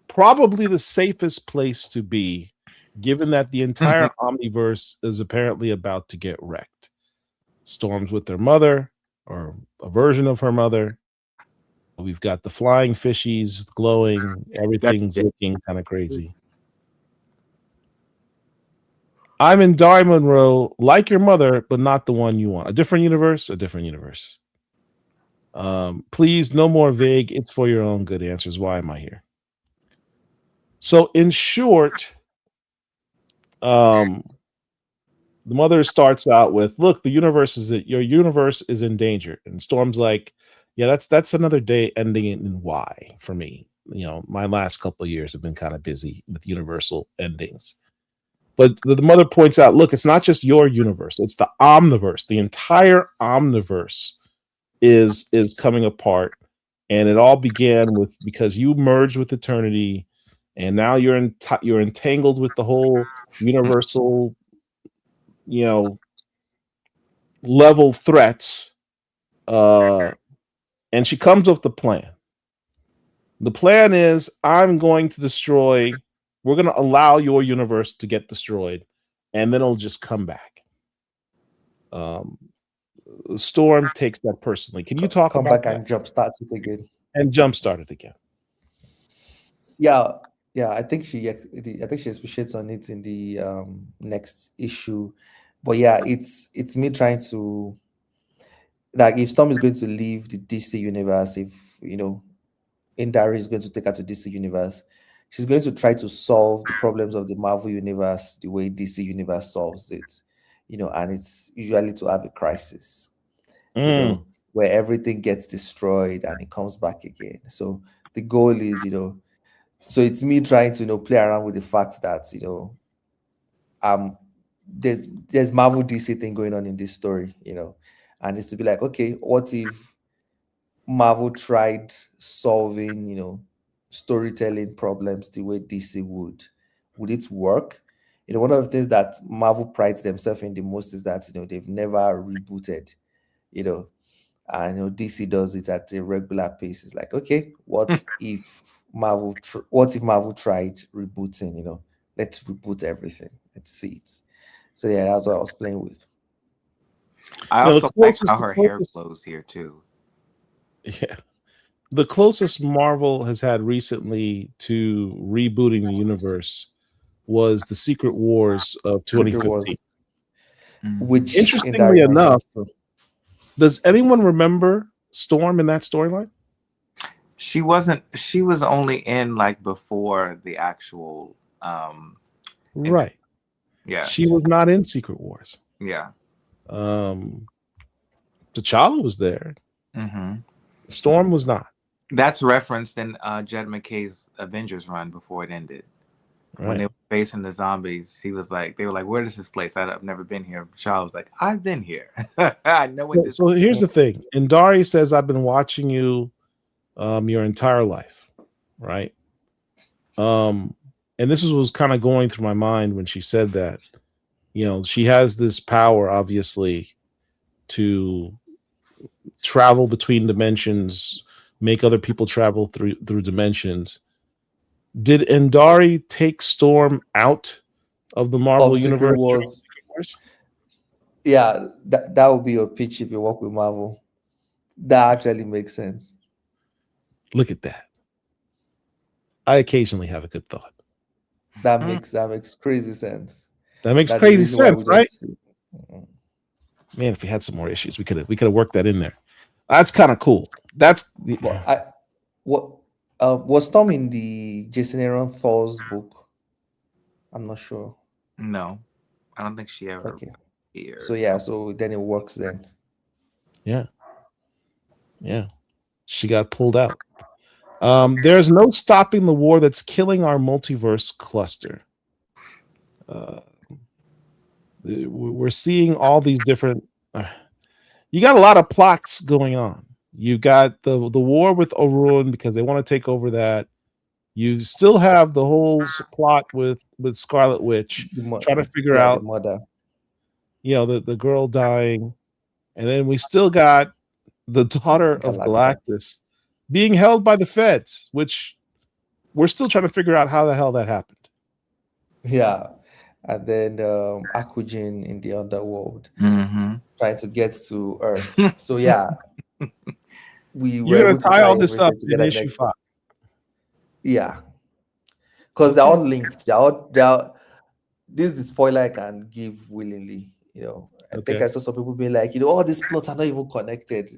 Probably the safest place to be, given that the entire omniverse is apparently about to get wrecked. Storm's with their mother, or a version of her mother. We've got the flying fishies glowing. Everything's looking kind of crazy. I'm in Diamond Row, like your mother, but not the one you want. A different universe, a different universe. Please, no more vague. It's for your own good answers. Why am I here? So, in short, the mother starts out with, look, your universe is in danger. And Storm's like, yeah, that's another day ending in Y for me. My last couple of years have been kind of busy with universal endings. But the mother points out, look, it's not just your universe, it's the omniverse. The entire omniverse is coming apart. And it all began because you merged with eternity, and now you're entangled with the whole universal level threats, and she comes up with the plan. The plan is, we're going to allow your universe to get destroyed, and then it'll just come back. Storm takes that personally. Can you come back and jumpstart it again? And jumpstart it again. Yeah, Yeah, I think she appreciates on it in the next issue. But yeah, it's me trying to, like, if Storm is going to leave the DC universe, if Indari is going to take her to DC universe, she's going to try to solve the problems of the Marvel universe the way DC universe solves it. And it's usually to have a crisis, where everything gets destroyed and it comes back again. So the goal is, so it's me trying to play around with the fact that um there's Marvel DC thing going on in this story, and it's to be like, okay, what if Marvel tried solving storytelling problems the way DC would it work? One of the things that Marvel prides themselves in the most is that they've never rebooted, and DC does it at a regular pace. It's like, okay, what if Marvel tried rebooting? Let's reboot everything. Let's see it. So yeah, that's what I was playing with. I also like how her hair flows here too. Yeah. The closest Marvel has had recently to rebooting the universe was the Secret Wars of 2015. Which, interestingly enough, does anyone remember Storm in that storyline? She wasn't. She was only in like before the actual. Right. Yeah. She was not in Secret Wars. Yeah. T'Challa was there. Storm was not. That's referenced in Jed McKay's Avengers run before it ended. Right. When they were facing the zombies, they were like, "Where is this place? I've never been here." T'Challa was like, "I've been here. I know what this." So here's the thing. Indari says, "I've been watching you your entire life," right? And this was kind of going through my mind when she said that. She has this power, obviously, to travel between dimensions, make other people travel through dimensions. Did Indari take Storm out of the Marvel universe? Yeah, that would be your pitch if you work with Marvel. That actually makes sense. Look at that. I occasionally have a good thought. That makes crazy sense. That makes crazy sense, right? Man, if we had some more issues, we could have worked that in there. That's kind of cool. That's was Storm in the Jason Aaron Thor's book? I'm not sure. No, I don't think she ever. Okay. So yeah, so then it works then. Yeah. She got pulled out. There's no stopping the war that's killing our multiverse cluster. We're seeing all these different. You got a lot of plots going on. You've got the war with ORORO because they want to take over that. You still have the whole plot with Scarlet Witch, trying to figure out the mother. The girl dying, and then we still got the daughter of Galactus being held by the feds, which we're still trying to figure out how the hell that happened. Yeah. And then Akujin in the underworld, trying to get to Earth. So yeah, you're gonna tie all this up in issue 5. Yeah, because they're all linked. They're all. This is the spoiler I can give willingly. I think I saw some people being like, all these plots are not even connected.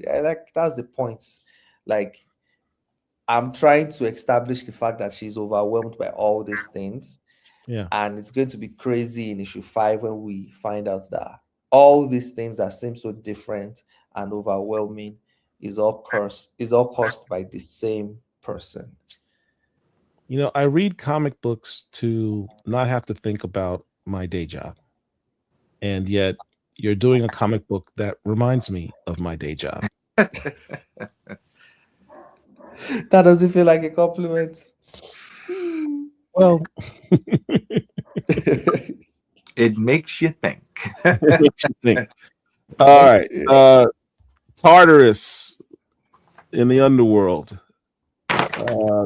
That's the point. Like, I'm trying to establish the fact that she's overwhelmed by all these things. Yeah, and it's going to be crazy in issue 5 when we find out that all these things that seem so different and overwhelming is all caused by the same person. I read comic books to not have to think about my day job, and yet you're doing a comic book that reminds me of my day job. That doesn't feel like a compliment. Well, it makes you think. All right. Tartarus in the underworld.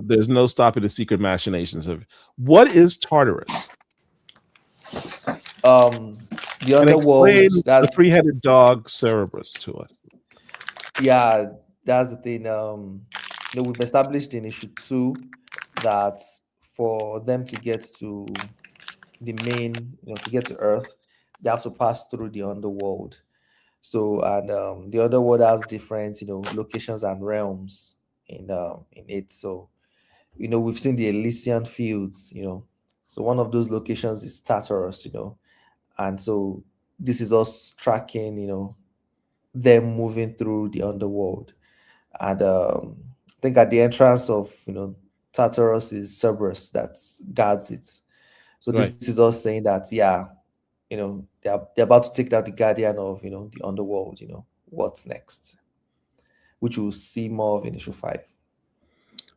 There's no stopping the secret machinations of what is Tartarus? The underworld. That's the 3-headed dog Cerberus to us. Yeah, that's the thing. We've established in issue 2 that for them to get to the main, to get to Earth, they have to pass through the underworld. So, and the underworld has different, locations and realms in it. So, we've seen the Elysian fields, so one of those locations is Tartarus, and so this is us tracking, them moving through the underworld. And I think at the entrance of, Tartarus is Cerberus that guards it. So this is us saying that, yeah, they're about to take down the guardian of, the underworld. What's next, which we'll see more of in issue 5.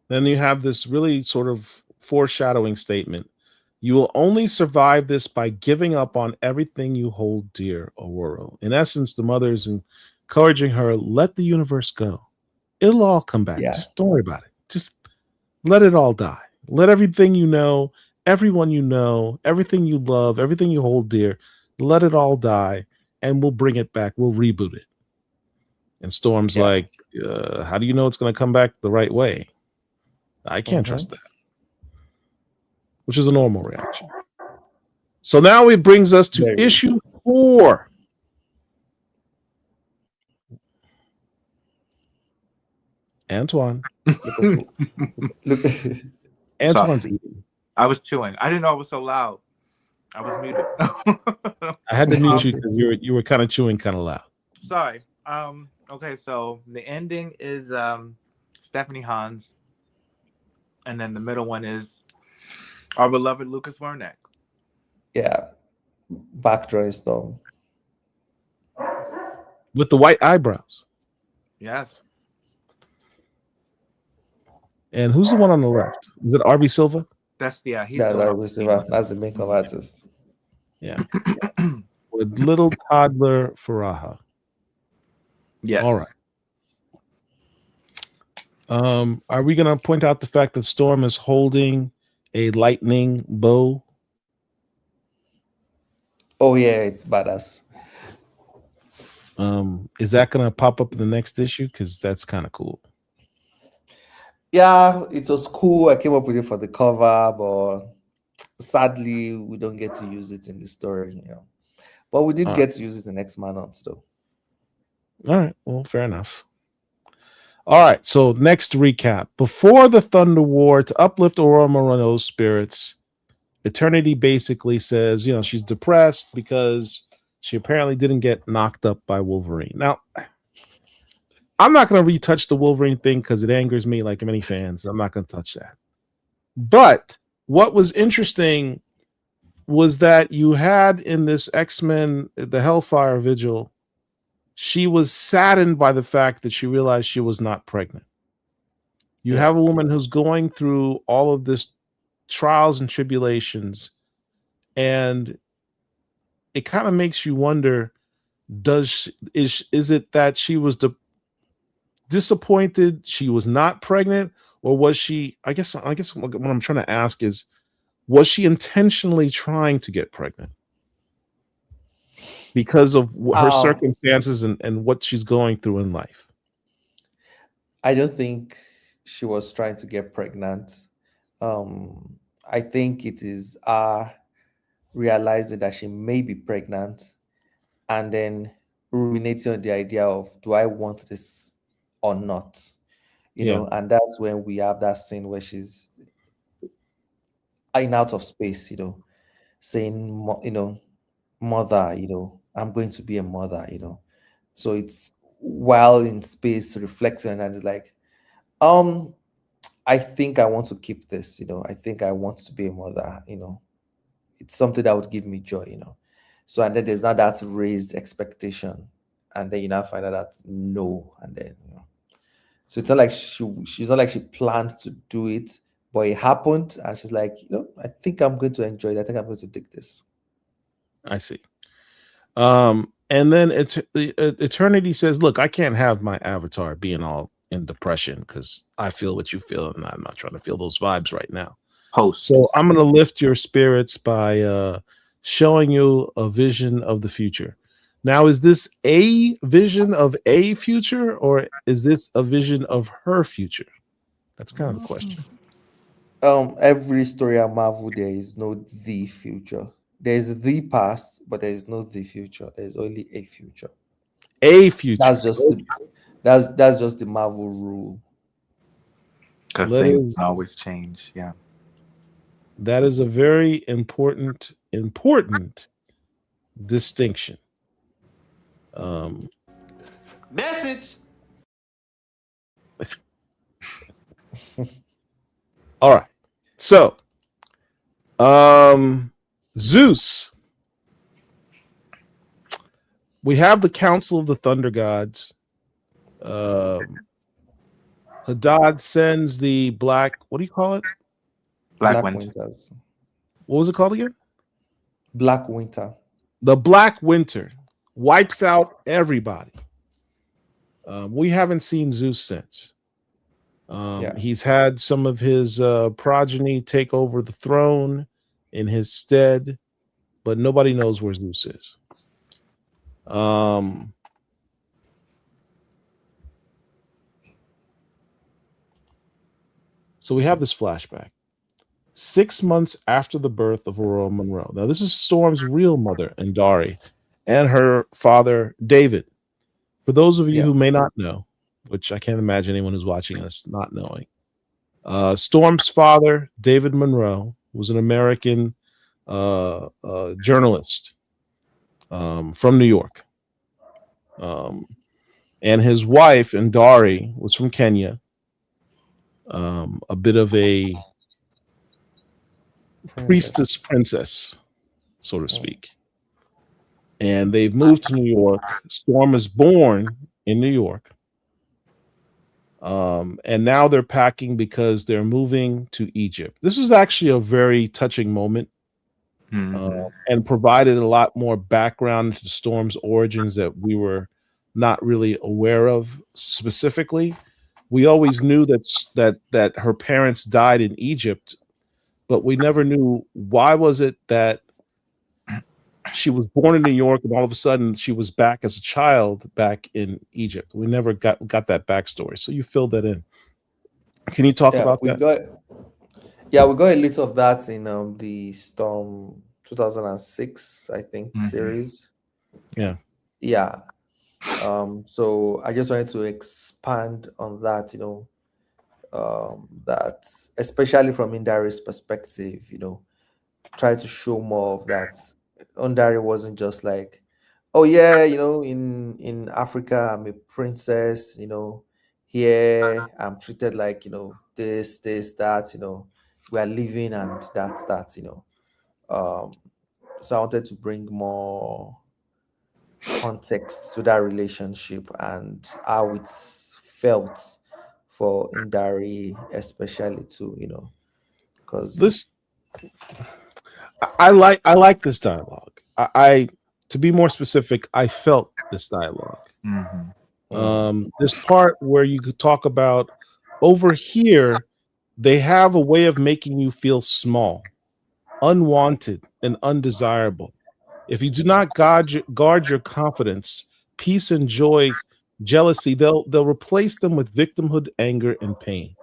Then you have this really sort of foreshadowing statement. You will only survive this by giving up on everything you hold dear, ORORO. In essence, the mother is encouraging her, let the universe go. It'll all come back. Yeah. Just don't worry about it. Just let it all die. Let everything you know, everyone you know, everything you love, everything you hold dear, let it all die, and we'll bring it back. We'll reboot it. And Storm's like, how do you know it's going to come back the right way? I can't trust that. Which is a normal reaction. So now it brings us to issue 4. Antoine. Look. Antoine's eating. I was chewing. I didn't know I was so loud. I was muted. I had to mute you because you were kind of chewing kind of loud. Sorry. Okay, so the ending is Stephanie Hans. And then the middle one is our beloved Lucas Werneck. Yeah. Back drawing Storm. With the white eyebrows. Yes. And who's the one on the left? Is it RB Silva? That's he's RB Silva. That's the main cover artist. Yeah. With little toddler FURAHA. Yes. All right. Are we going to point out the fact that Storm is holding a lightning bow? Oh yeah, it's badass. Is that going to pop up in the next issue? Because that's kind of cool. Yeah, it was cool. I came up with it for the cover, but sadly, we don't get to use it in the story. But we did get to use it in X-Man Hunt, though. All right. Well, fair enough. All right, so next recap. Before the Thunder War, to uplift Aurora Moreno's spirits, Eternity basically says, she's depressed because she apparently didn't get knocked up by Wolverine. Now, I'm not going to retouch the Wolverine thing because it angers me like many fans. I'm not going to touch that. But what was interesting was that you had in this X-Men, the Hellfire Vigil, she was saddened by the fact that she realized she was not pregnant. You have a woman who's going through all of this trials and tribulations, and it kind of makes you wonder, is it that she was disappointed she was not pregnant, or was she, I guess what I'm trying to ask is, was she intentionally trying to get pregnant? Because of her circumstances and what she's going through in life. I don't think she was trying to get pregnant. I think it is realizing that she may be pregnant and then ruminating on the idea of, do I want this or not? And that's when we have that scene where she's in out of space, saying, mother, I'm going to be a mother, So it's while in space reflecting, and it's like, I think I want to keep this, I think I want to be a mother, it's something that would give me joy, So, and then there's not that raised expectation, and then find out that no, and then so it's not like she's not like she planned to do it, but it happened, and she's like, I think I'm going to enjoy it. I think I'm going to dig this. I see. And then Eternity says, look, I can't have my avatar being all in depression because I feel what you feel, and I'm not trying to feel those vibes right now. So I'm going to lift your spirits by showing you a vision of the future. Now, is this a vision of a future, or is this a vision of her future? That's kind of the question. Every story at Marvel, there is no the future. There is the past, but there is no the future. There is only a future. A future. That's just the, that's just the Marvel rule. Because Let things us- can always change. Yeah. That is a very important distinction. Message. All right. So, Zeus. We have the Council of the Thunder Gods. Hadad sends the black, what do you call it? Black Black Winter. Winters. What was it called again? Black Winter. The Black Winter wipes out everybody. We haven't seen Zeus since. He's had some of his progeny take over the throne in his stead, but nobody knows where Zeus is. So we have this flashback. 6 months after the birth of Aurora Monroe. Now, this is Storm's real mother, Indari, and her father, David. For those of you who may not know, which I can't imagine anyone who's watching us not knowing, Storm's father, David Monroe, was an American journalist from New York. And his wife, Indari, was from Kenya. A bit of a princess, so to speak. And they've moved to New York. Storm is born in New York. And now they're packing because they're moving to Egypt. This was actually a very touching moment, and provided a lot more background to Storm's origins that we were not really aware of specifically. We always knew that her parents died in Egypt, but we never knew why was it that she was born in New York and all of a sudden she was back as a child back in Egypt. We never got that backstory. So you filled that in. Can you talk about that? We got a little of that in the Storm 2006, I think, series. Yeah. So I just wanted to expand on that, that especially from Indari's perspective, try to show more of that. Indari wasn't just like, oh yeah, in Africa I'm a princess, here I'm treated like, this, that, we are living and that. So I wanted to bring more context to that relationship and how it's felt for Indari, especially too, because this I like this dialogue. I to be more specific, I felt this dialogue. This part where you could talk about over here, they have a way of making you feel small, unwanted, and undesirable. If you do not guard your confidence, peace, and joy, jealousy, they'll replace them with victimhood, anger, and pain.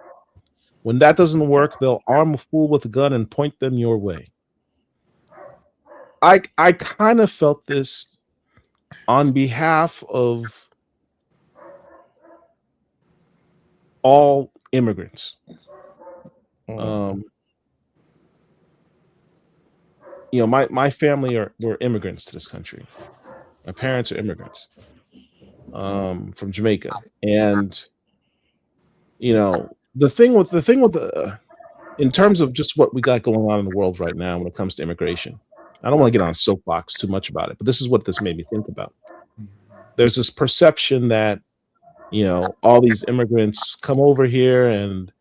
When that doesn't work, they'll arm a fool with a gun and point them your way. I kind of felt this on behalf of all immigrants. My family were immigrants to this country. My parents are immigrants from Jamaica, and the thing with in terms of just what we got going on in the world right now when it comes to immigration. I don't want to get on a soapbox too much about it, but this is what this made me think about. There's this perception that all these immigrants come over here and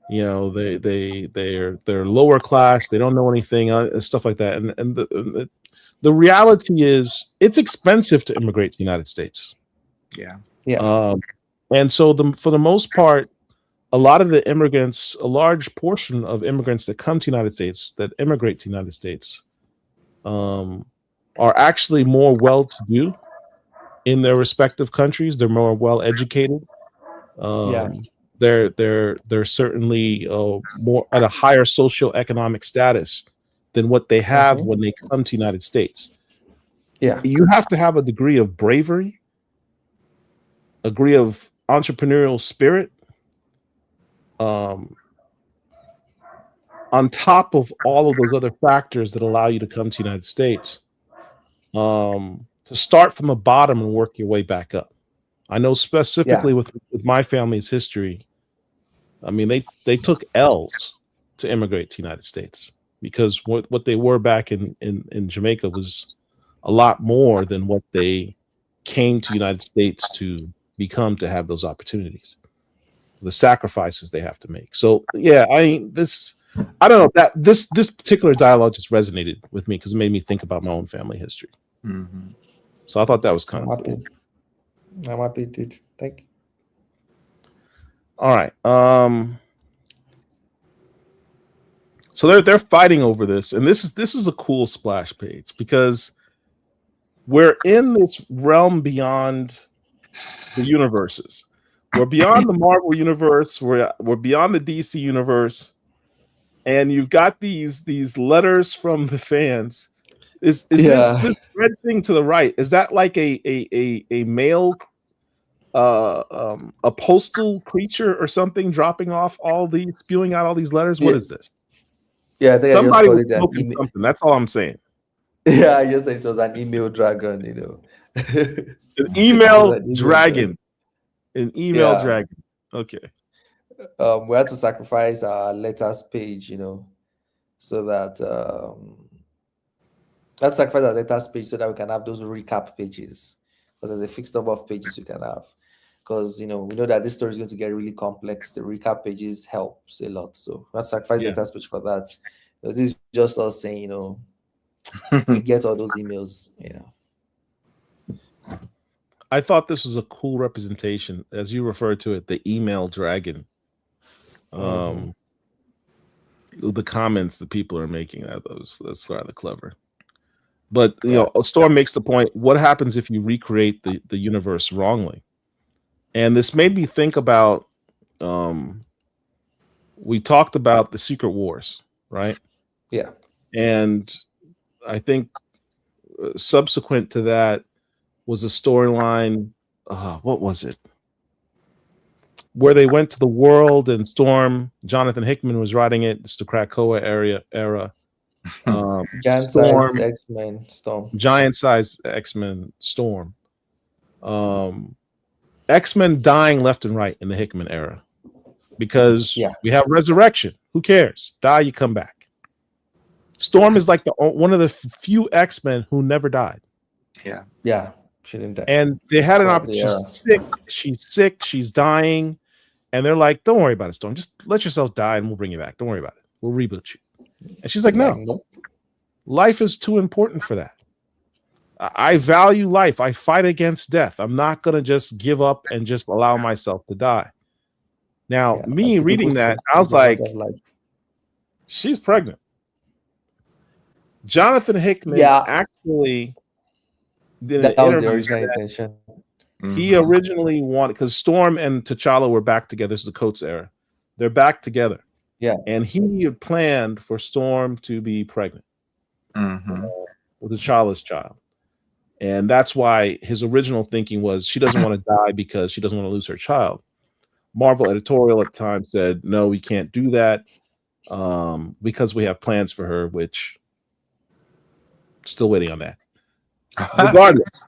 they're lower class, they don't know anything, stuff like that. And the reality is it's expensive to immigrate to the United States. And so for the most part, a lot of the immigrants, a large portion of immigrants that come to the United States, that immigrate to the United States, are actually more well-to-do in their respective countries. They're more well-educated. they're certainly more at a higher socioeconomic status than what they have when they come to the United States. Yeah, you have to have a degree of bravery, a degree of entrepreneurial spirit, on top of all of those other factors that allow you to come to the United States, to start from the bottom and work your way back up. I know specifically with my family's history, I mean, they took L's to immigrate to the United States, because what they were back in Jamaica was a lot more than what they came to the United States to become, to have those opportunities, the sacrifices they have to make. So yeah, I don't know, that this particular dialogue just resonated with me because it made me think about my own family history. So I thought that was kind of cool. I'm happy it did. Thank you. All right. So they're fighting over this, and this is a cool splash page, because we're in this realm beyond the universes. We're beyond the Marvel universe. We're beyond the DC universe, and you've got these letters from the fans. Is this red thing to the right? Is that like a mail, a postal creature or something, dropping off all these, spewing out all these letters? What is this? Yeah, I think somebody I was just called it smoking something. That's all I'm saying. Yeah, I just said it was an email dragon, An email dragon. An email dragon. Okay. We had to sacrifice our letters page, so that let's sacrifice our letters page so that we can have those recap pages, because there's a fixed number of pages we can have. Because we know that this story is going to get really complex. The recap pages helps a lot, so let's sacrifice the letters page for that. This is just us saying, we get all those emails. I thought this was a cool representation, as you referred to it, the email dragon. The comments that people are making, that's rather clever. But Storm makes the point: what happens if you recreate the universe wrongly? And this made me think about, we talked about the Secret Wars, right? Yeah. And I think subsequent to that was a storyline, what was it? Where they went to the world, and Jonathan Hickman was writing it. It's the Krakoa era. Giant size X-Men Storm. Giant size X-Men Storm. X-Men dying left and right in the Hickman era, because we have resurrection. Who cares? Die, you come back. Storm is like one of the few X-Men who never died. Yeah, she didn't die. And they had an opportunity. She's sick. She's dying, and they're like, "Don't worry about it, Storm. Just let yourself die, and we'll bring you back. Don't worry about it. We'll reboot you." And she's like, "No, life is too important for that. I value life. I fight against death. I'm not going to just give up and just allow myself to die." Now, me reading that, I was like, she's pregnant. Jonathan Hickman actually did that was the original intention. He originally wanted, because Storm and T'Challa were back together. This is the Coates era. They're back together. Yeah. And he had planned for Storm to be pregnant with T'Challa's child. And that's why his original thinking was she doesn't want to die because she doesn't want to lose her child. Marvel editorial at the time said, no, we can't do that because we have plans for her, which still waiting on that. Regardless,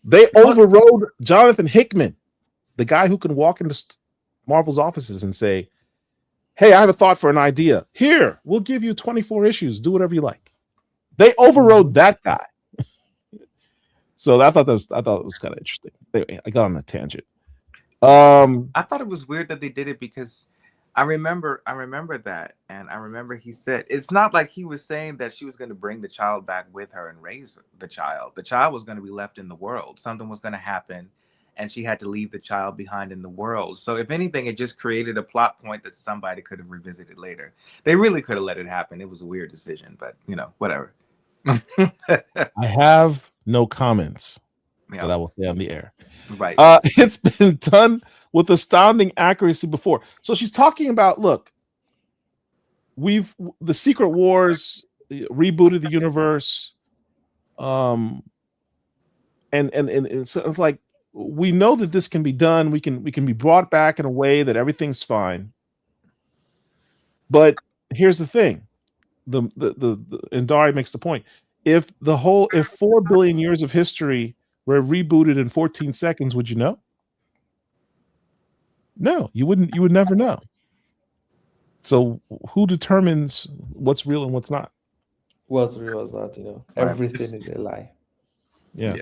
they overrode Jonathan Hickman, the guy who can walk into Marvel's offices and say, "Hey, I have a thought for an idea. Here, we'll give you 24 issues. Do whatever you like." They overrode that guy. So I thought it was kind of interesting. Anyway, I got on a tangent. I thought it was weird that they did it, because I remember that, and I remember he said it's not like he was saying that she was going to bring the child back with her and raise the child. The child was going to be left in the world. Something was going to happen, and she had to leave the child behind in the world. So if anything, it just created a plot point that somebody could have revisited later. They really could have let it happen. It was a weird decision, but whatever. I have no comments. that I will say on the air. Right. It's been done with astounding accuracy before. So she's talking about, look, the Secret Wars rebooted the universe. And it's like, we know that this can be done. We can be brought back in a way that everything's fine. But here's the thing. And Dari makes the point. If 4 billion years of history were rebooted in 14 seconds, would you know? No, you wouldn't. You would never know. So who determines what's real and what's not? What's real is not, everything is a lie. Yeah.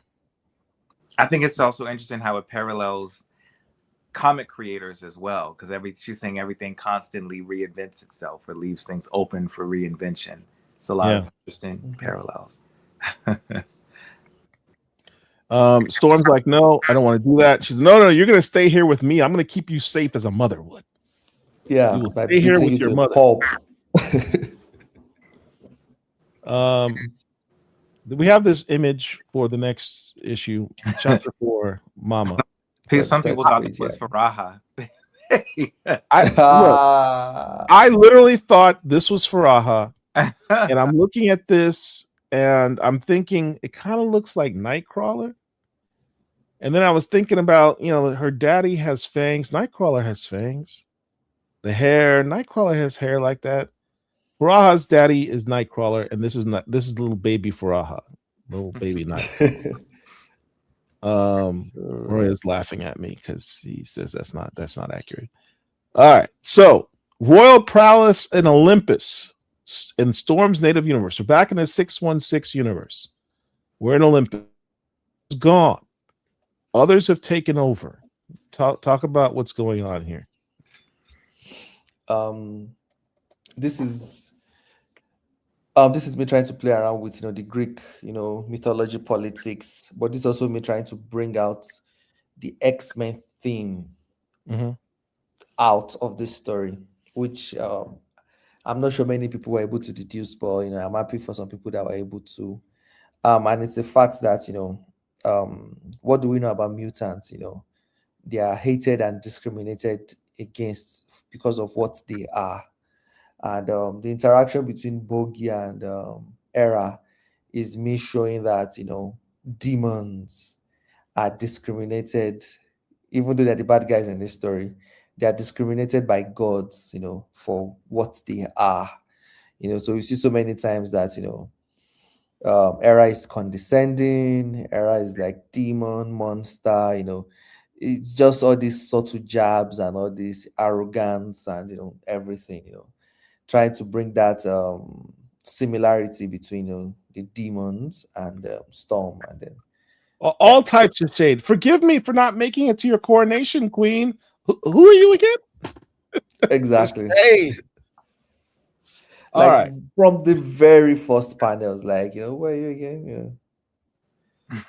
I think it's also interesting how it parallels comic creators as well, because she's saying everything constantly reinvents itself or leaves things open for reinvention. It's a lot of interesting parallels. Storm's like, no, I don't want to do that. She's no, you're gonna stay here with me. I'm gonna keep you safe as a mother would. Yeah, you will stay here with your mother. We have this image for the next issue, chapter 4, Mama. Some people thought it was FURAHA. I literally thought this was FURAHA, and I'm looking at this and I'm thinking it kind of looks like Nightcrawler. And then I was thinking about, her daddy has fangs. Nightcrawler has fangs. The hair, Nightcrawler has hair like that. FURAHA's daddy is Nightcrawler, and this is little baby FURAHA, little baby Nightcrawler. Roy is laughing at me because he says that's not accurate. All right, so royal prowess in Olympus in Storm's native universe. We're back in the 616 universe. We're in Olympus. It's gone. Others have taken over. Talk about what's going on here. This is me trying to play around with the Greek mythology, politics, but this is also me trying to bring out the X-Men theme out of this story, which I'm not sure many people were able to deduce, but I'm happy for some people that were able to. And it's the fact that what do we know about mutants? They are hated and discriminated against because of what they are. And the interaction between Bogey and Era is me showing that demons are discriminated, even though they're the bad guys in this story. They are discriminated by gods, for what they are. So we see so many times that Era is condescending. Era is like demon, monster. It's just all these subtle jabs and all this arrogance and everything. Trying to bring that similarity between the demons and Storm, and then all types of shade. Forgive me for not making it to your coronation, Queen. Who are you again? Exactly. Hey. All right. From the very first panels, like, where are you again?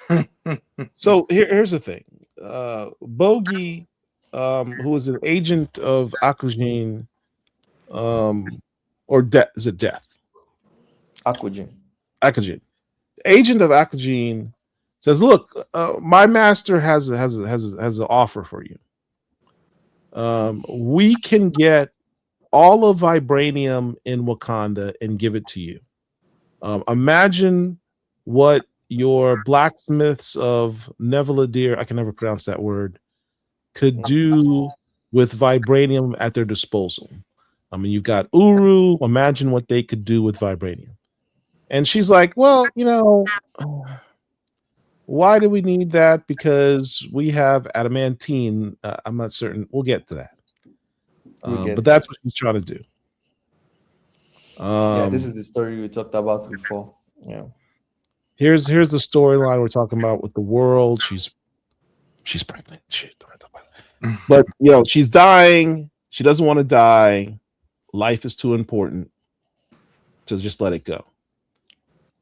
Yeah. So here's the thing. Bogey, who is an agent of Akujin, or is it Death? Akujin. Agent of Akujin says, "Look, my master has an offer for you. We can get all of vibranium in Wakanda and give it to you. Imagine what your blacksmiths of Neveladir, I can never pronounce that word, could do with vibranium at their disposal. I mean, you've got Uru. Imagine what they could do with vibranium." And she's like, well, why do we need that? Because we have adamantine. I'm not certain. We'll get to that. But that's what she's trying to do. This is the story we talked about before. Yeah. Here's the storyline we're talking about with the world. She's pregnant. Shit, don't talk about that. But she's dying. She doesn't want to die. Life is too important to just let it go.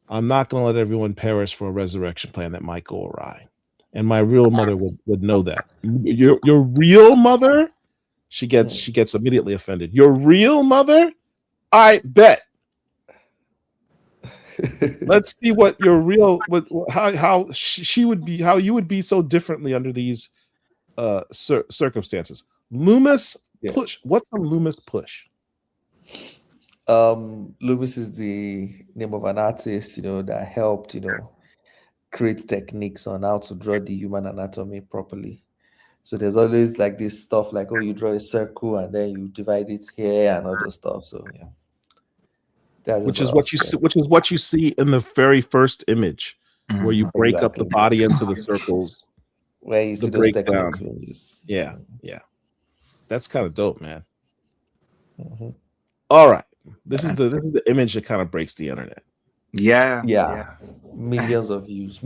I'm not going to let everyone perish for a resurrection plan that might go awry. And my real mother would know that. Your real mother? She gets immediately offended. Your real mother? I bet. Let's see what your real how she would be, how you would be so differently under these circumstances. Loomis push. What's a Loomis push? Loomis is the name of an artist, that helped, create techniques on how to draw the human anatomy properly. So there's always like this stuff like, oh, you draw a circle and then you divide it here and all those stuff. So yeah. Which is what you see in the very first image, where you break up the body into the circles. Where you see those techniques being used. Yeah. That's kind of dope, man. All right. This is the image that kind of breaks the internet. Yeah. Millions of views.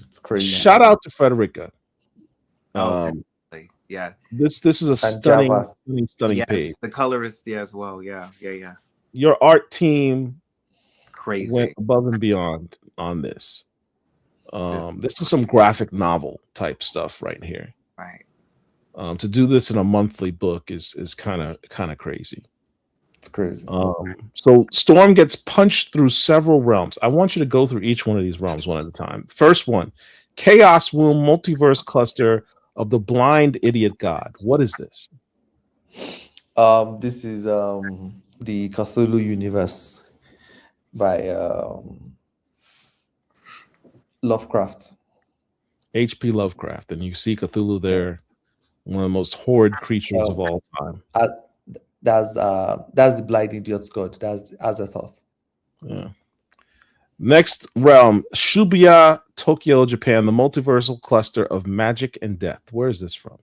It's crazy. Shout out to Frederica. Yeah. This is a stunning page. The colorist, as well. Yeah. Your art team crazy went above and beyond on this. This is some graphic novel type stuff right here. Right. To do this in a monthly book is kind of crazy. It's crazy. So Storm gets punched through several realms. I want you to go through each one of these realms one at a time. First one, Chaos Womb Multiverse Cluster of the Blind Idiot God. What is this? This is the Cthulhu universe by Lovecraft. H.P. Lovecraft, and you see Cthulhu there, one of the most horrid creatures of all time. That's the blind idiot's god. That's Azathoth. Yeah. Next realm, Shibuya, Tokyo, Japan, the multiversal cluster of magic and death. Where is this from?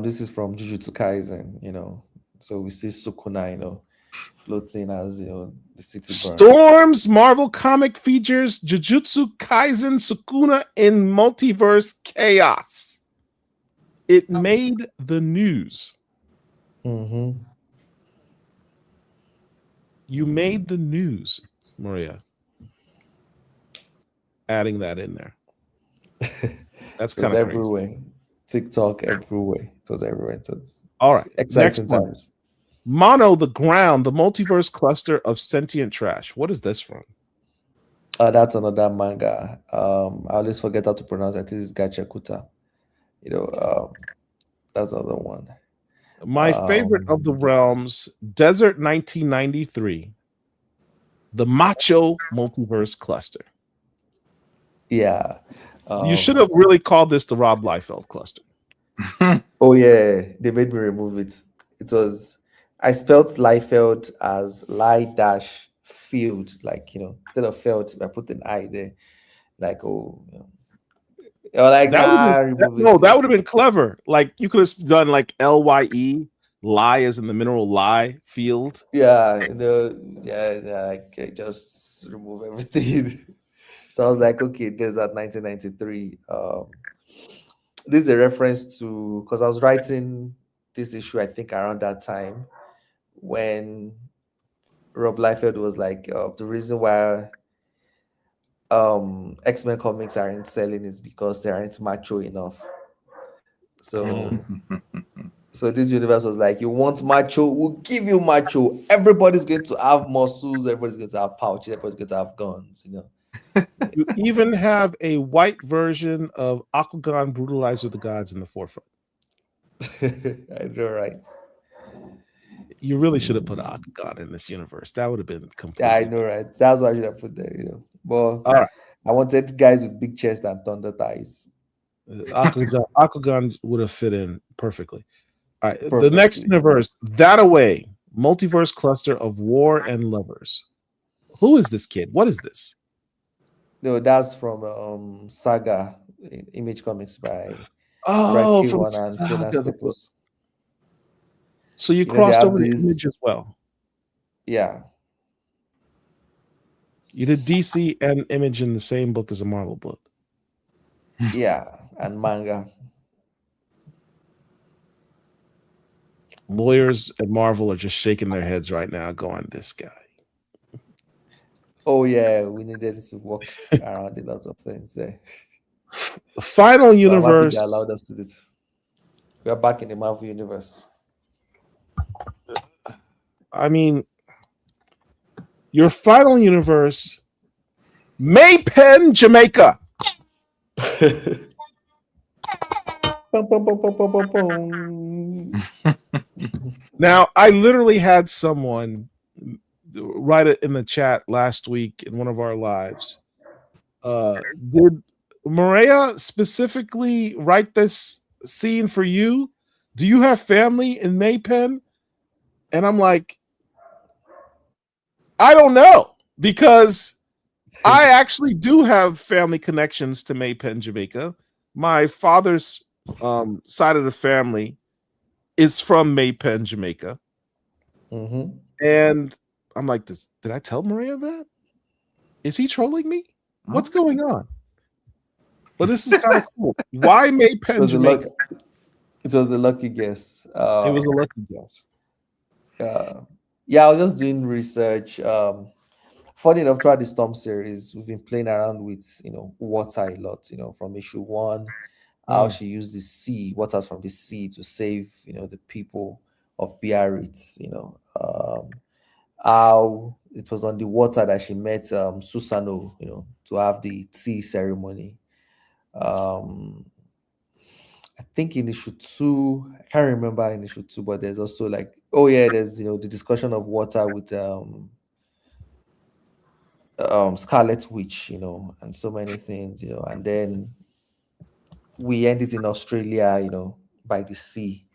This is from Jujutsu Kaisen, So we see Sukuna, floating as the city burns. Storm's Marvel comic features Jujutsu Kaisen Sukuna in multiverse chaos. It made the news. Mm-hmm. You made the news, Maria. Adding that in there. That's kind of everywhere. TikTok everywhere. It was everywhere. All right. Exciting times. Mono the Ground, the multiverse cluster of sentient trash. What is this from? That's another manga. I always forget how to pronounce it. This is Gachakuta. That's another one. My favorite of the realms, Desert 1993, the Macho Multiverse Cluster. Yeah. You should have really called this the Rob Liefeld Cluster. Oh, yeah. They made me remove it. I spelled Liefeld as lie-field. Like, instead of felt, I put an I there. Like, that would have been clever. Like you could have done like LYE, lie as in the mineral lie field. Yeah, like just remove everything. So I was like, okay, there's that 1993. This is a reference to, because I was writing this issue, I think around that time when Rob Liefeld was like, the reason why X-Men comics aren't selling is because they aren't macho enough. So this universe was like, you want macho, we'll give you macho. Everybody's going to have muscles, everybody's going to have pouches, everybody's going to have guns, You even have a white version of Akugan Brutalizer the Gods in the forefront. I know, right? You really should have put Akugan in this universe. That would have been completely. Yeah, I know, right? That's why I should have put there, But all right. I wanted guys with big chest and thunder thighs. Akugan would have fit in perfectly. All right. The next universe, That Away, multiverse cluster of war and lovers. Who is this kid? What is this? No, that's from Saga, Image Comics by from Saga. So you crossed over the Image as well. Yeah. You did DC and Image in the same book as a Marvel book. Yeah, and manga. Lawyers at Marvel are just shaking their heads right now, going, "This guy." Oh yeah, we needed to walk around a lot of things there. The final universe. They allowed us to do it. We are back in the Marvel universe. I mean, your final universe, Maypen, Jamaica. Now, I literally had someone write it in the chat last week in one of our lives. Did Murewa specifically write this scene for you? Do you have family in Maypen? And I'm like, I don't know, because I actually do have family connections to Maypen, Jamaica. My father's side of the family is from Maypen, Jamaica. Mm-hmm. And I'm like, did I tell Murewa that? Is he trolling me? What's going on? But this is kind of cool. Why Maypen, Jamaica? It was a lucky guess. It was a lucky guess. Yeah, I was just doing research. Funny enough, throughout the Storm series, we've been playing around with water a lot. From issue 1, how she used the sea, waters from the sea, to save the people of Biarritz. How it was on the water that she met Susano, to have the tea ceremony. I think in issue 2, I can't remember in issue 2, but there's also there's the discussion of water with Scarlet Witch, and so many things, and then we end it in Australia, by the sea.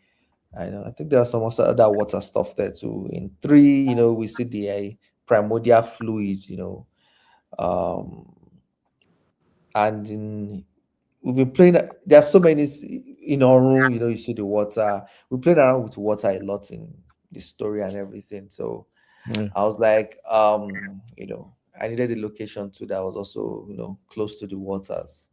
I think there are some also other water stuff there too. In 3, we see the primordial fluid, and we've been playing. There are so many in our room, you see the water. We played around with water a lot in the story and everything. So I was like, I needed a location too that was also, close to the waters.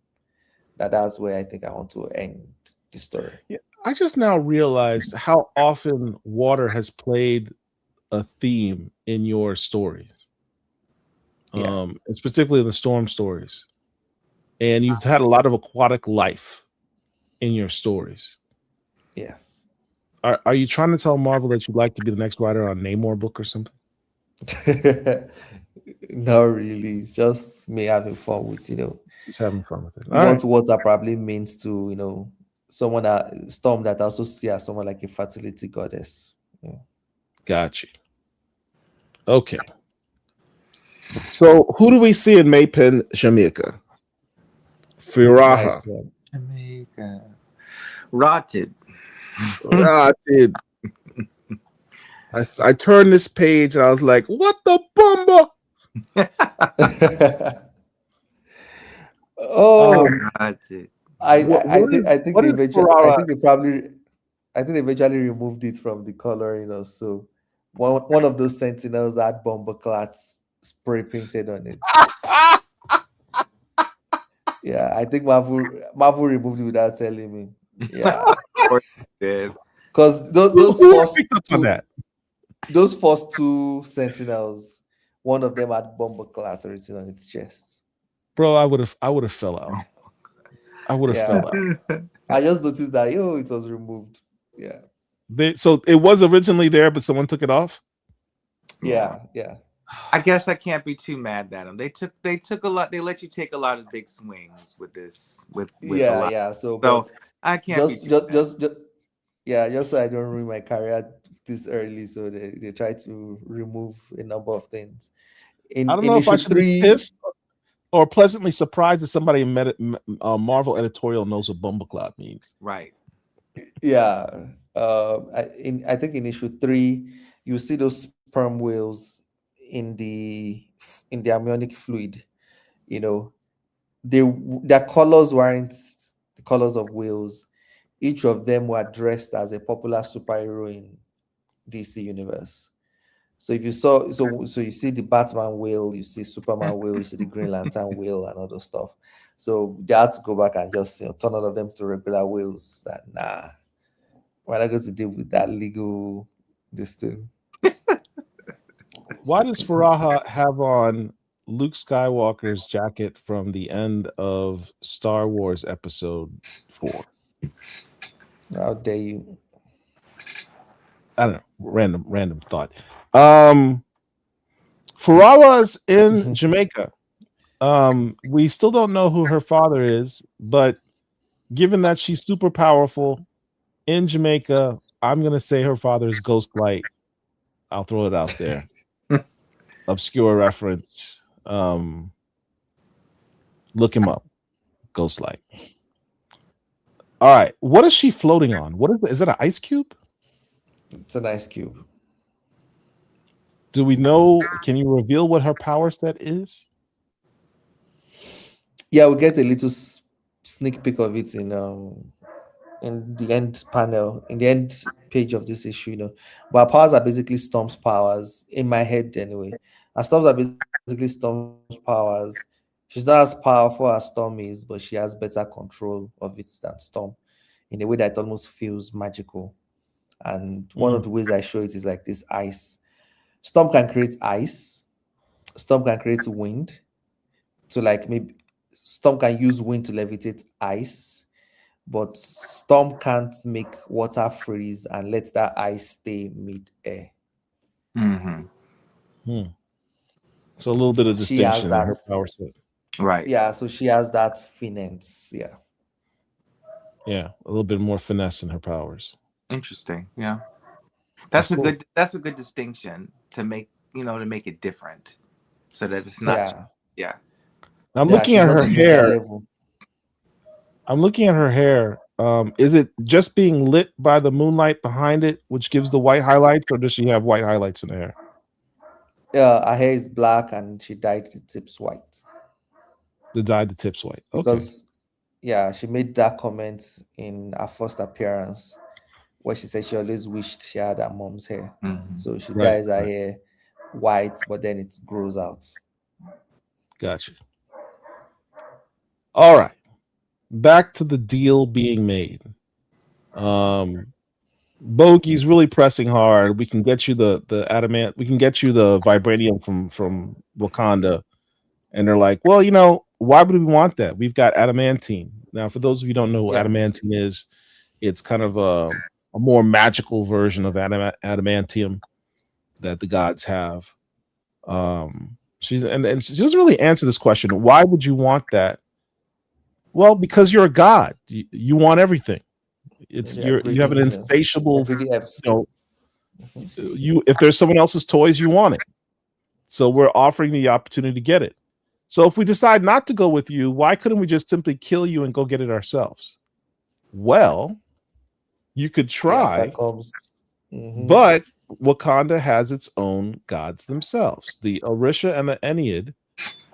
That's where I think I want to end the story. Yeah, I just now realized how often water has played a theme in your stories, and specifically in the Storm stories. And you've had a lot of aquatic life in your stories. Yes. Are you trying to tell Marvel that you'd like to be the next writer on Namor book or something? Not really. It's just me having fun with, just having fun with it. What water probably means to, someone Storm that also see as someone like a fertility goddess. Yeah. Got you. Okay. So who do we see in Maypen, Jamaica? FURAHA. Nice, Jamaica. Rotted. I turned this page and I was like, what the bumba? Rotted. I think they eventually removed it from the color, so one of those sentinels had bomber clats spray painted on it. Yeah, I think Marvel removed it without telling me. Yeah, because those first two sentinels, one of them had bomber clat written on its chest. Bro, I would have fell out. I would have fell out. I just noticed that it was removed. Yeah. So it was originally there, but someone took it off. Yeah. I guess I can't be too mad at them. They took a lot. They let you take a lot of big swings with this. So I can't just so I don't ruin my career this early. So they try to remove a number of things. I don't know if I should be pissed or pleasantly surprised that somebody in Marvel editorial knows what Bumbleclad means. Right. Yeah. I think in issue 3, you see those sperm whales in the amniotic fluid. Their colors weren't the colors of whales. Each of them were dressed as a popular superhero in DC universe. So if you saw, so you see the Batman whale, you see Superman whale, you see the Green Lantern whale, and other stuff. So they had to go back and just turn all of them to regular whales. That we're not going to deal with that legal this thing. Why does FURAHA have on Luke Skywalker's jacket from the end of Star Wars Episode 4? How dare you? I don't know. Random thought. FURAHA's in Jamaica. We still don't know who her father is, but given that she's super powerful in Jamaica, I'm gonna say her father is Ghost Light. I'll throw it out there. Obscure reference. Look him up. Ghost Light. All right. What is she floating on? What is that, an ice cube? It's an ice cube. Do we know? Can you reveal what her power set is? Yeah, we get a little sneak peek of it in the end panel, in the end page of this issue, But our powers are basically Storm's powers, in my head anyway. Our Storms are basically Storm's powers. She's not as powerful as Storm is, but she has better control of it than Storm, in a way that almost feels magical. And one of the ways I show it is like this ice. Storm can create ice. Storm can create wind. So like maybe Storm can use wind to levitate ice. But Storm can't make water freeze and let that ice stay mid-air. So a little bit of distinction in her power set. Right. Yeah, so she has that finesse. Yeah. Yeah, a little bit more finesse in her powers. Interesting. Yeah. That's a good distinction to make, to make it different. So that it's not I'm looking at her hair. I'm looking at her hair. Is it just being lit by the moonlight behind it, which gives the white highlights, or does she have white highlights in her hair? Yeah, her hair is black and she dyed the tips white. Dyed the tips white. Okay. Because, she made that comment in her first appearance where she said she always wished she had her mom's hair. So she dyes her hair white, but then it grows out. Gotcha. All right. Back to the deal being made. Bogey's really pressing hard. We can get you the adamant. We can get you the vibranium from Wakanda. And they're like, well, why would we want that? We've got adamantine. Now, for those of you who don't know what adamantine is, it's kind of a more magical version of adamantium that the gods have. She doesn't really answer this question. Why would you want that? Well, because you're a god. You want everything. You have an insatiable. If there's someone else's toys, you want it. So we're offering the opportunity to get it. So if we decide not to go with you, why couldn't we just simply kill you and go get it ourselves? Well, you could try, but Wakanda has its own gods themselves. The Orisha and the Ennead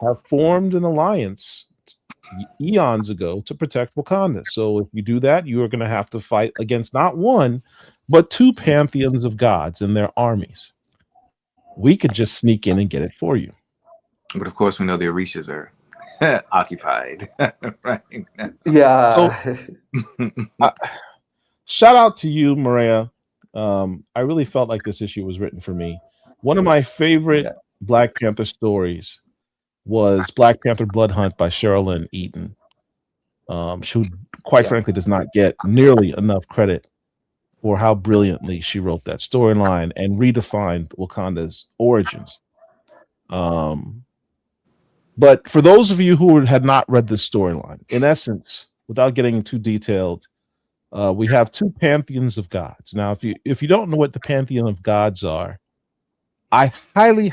have formed an alliance eons ago to protect Wakanda. So if you do that, you are going to have to fight against not one, but two pantheons of gods and their armies. We could just sneak in and get it for you. But of course, we know the Orishas are occupied. Right? Yeah. So, shout out to you, Murewa. I really felt like this issue was written for me. One of my favorite Black Panther stories was Black Panther Blood Hunt by Sherilyn Eaton. She, quite frankly, does not get nearly enough credit for how brilliantly she wrote that storyline and redefined Wakanda's origins. But for those of you who had not read this storyline, in essence, without getting too detailed, we have two pantheons of gods. Now, if you don't know what the pantheon of gods are, I highly,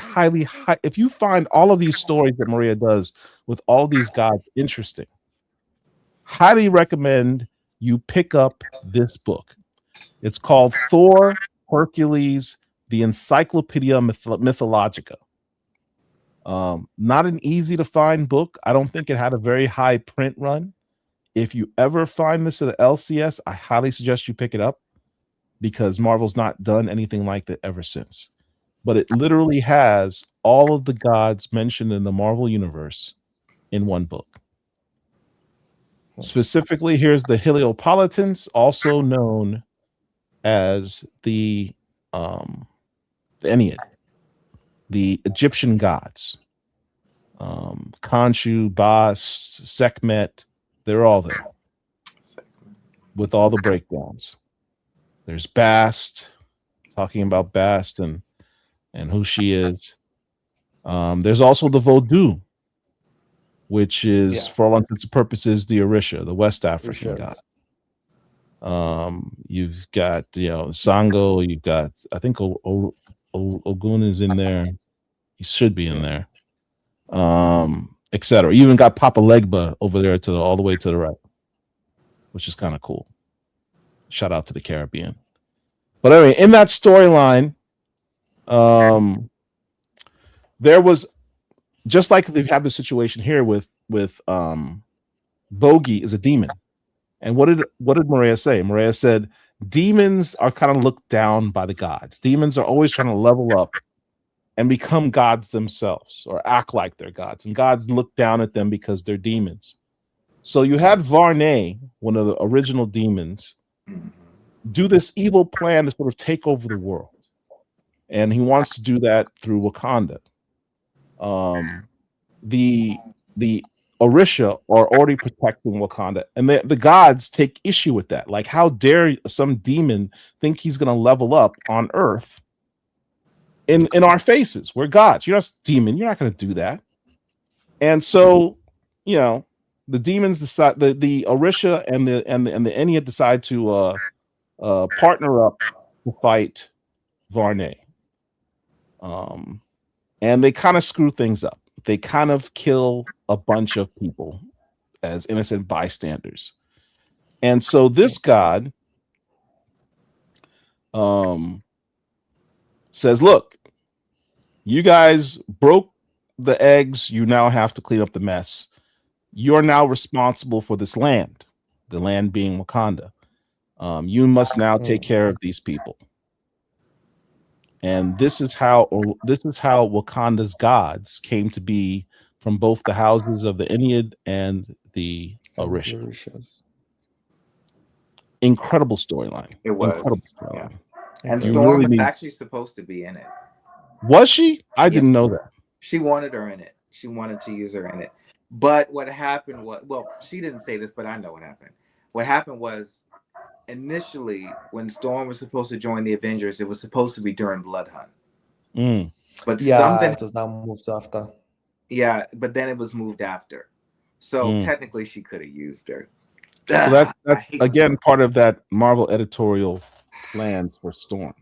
if you find all of these stories that Murewa does with all these gods interesting, highly recommend you pick up this book. It's called Thor, Hercules, the Encyclopedia Mythologica. Not an easy to find book. I don't think it had a very high print run. If you ever find this at an LCS, I highly suggest you pick it up because Marvel's not done anything like that ever since. But it literally has all of the gods mentioned in the Marvel universe in one book. Specifically, here's the Heliopolitans, also known as the Ennead, the Egyptian gods. Khonshu, Bast, Sekhmet, they're all there with all the breakdowns. There's Bast, talking about Bast and who she is. There's also the Vodou, which is, for all intents and purposes, the Orisha, the West African god. You've got, Sango. You've got, I think, Ogun is in there. He should be in there. Etc. You even got Papa Legba over there all the way to the right, which is kind of cool. Shout out to the Caribbean. But anyway, in that storyline, there was, just like they have the situation here with Bogey is a demon. And what did Murewa say? Murewa said demons are kind of looked down by the gods. Demons are always trying to level up and become gods themselves, or act like they're gods. And gods look down at them because they're demons. So you had Varney, one of the original demons, do this evil plan to sort of take over the world. And he wants to do that through Wakanda. The Orisha are already protecting Wakanda, and the gods take issue with that. Like, how dare some demon think he's going to level up on Earth in our faces? We're gods. You're not a demon. You're not going to do that. And so, the demons decide, the Orisha and the Enya decide to partner up to fight Varney. And they kind of screw things up. They kind of kill a bunch of people as innocent bystanders. And so this god says, look, you guys broke the eggs. You now have to clean up the mess. You're now responsible for this land, the land being Wakanda. You must now take care of these people. And this is how Wakanda's gods came to be, from both the houses of the Ennead and the Orisha. Incredible storyline. It was. Incredible storyline. Yeah. And Storm was actually supposed to be in it. Was she? I didn't know that. She wanted her in it. She wanted to use her in it. But what happened was, well, she didn't say this, but I know what happened. What happened was, initially, when Storm was supposed to join the Avengers, it was supposed to be during Blood Hunt. But something, it was now moved after. Yeah, but then it was moved after. So technically, she could have used her. So that's again part of that Marvel editorial plans for Storm.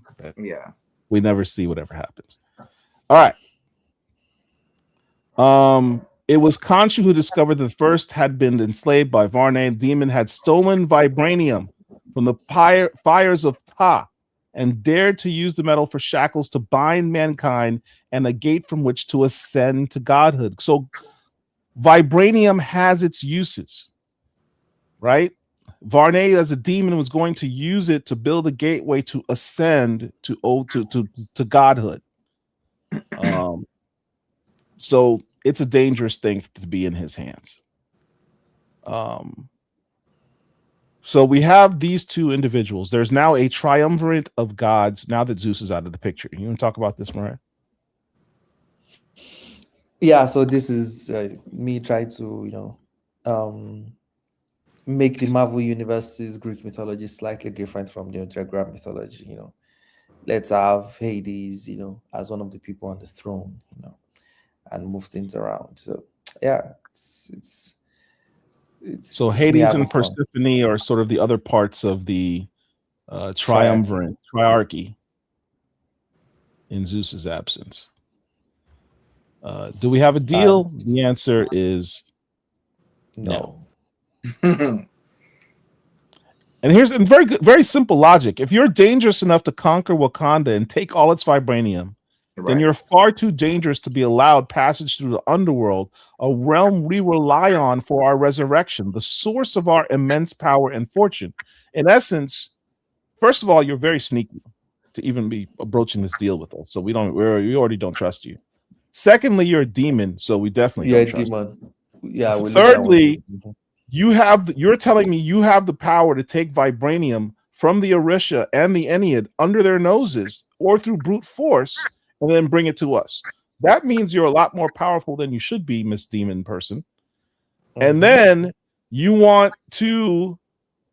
We never see whatever happens. All right. It was Khonshu who discovered that the first had been enslaved by Varney. Demon had stolen vibranium from the fires of Ta and dared to use the metal for shackles to bind mankind and a gate from which to ascend to godhood. So vibranium has its uses, right? Varney as a demon was going to use it to build a gateway to ascend to godhood. So it's a dangerous thing to be in his hands. So we have these two individuals. There's now a triumvirate of gods now that Zeus is out of the picture. You want to talk about this, Murewa? Yeah, so this is me trying to, make the Marvel Universe's Greek mythology slightly different from the Greek mythology. Let's have Hades, as one of the people on the throne, and move things around. So yeah, it's so Hades and Persephone are sort of the other parts of the triarchy in Zeus's absence. Do we have a deal? The answer is no. And here's very simple logic. If you're dangerous enough to conquer Wakanda and take all its vibranium, then you're far too dangerous to be allowed passage through the underworld, a realm we rely on for our resurrection, the source of our immense power and fortune. In essence, first of all, you're very sneaky to even be broaching this deal with us. So we already don't trust you. Secondly, you're a demon, so we definitely don't trust you. Yeah. Thirdly, you're telling me you have the power to take vibranium from the Orisha and the Ennead under their noses or through brute force and then bring it to us. That means you're a lot more powerful than you should be, Miss Demon person. And then you want to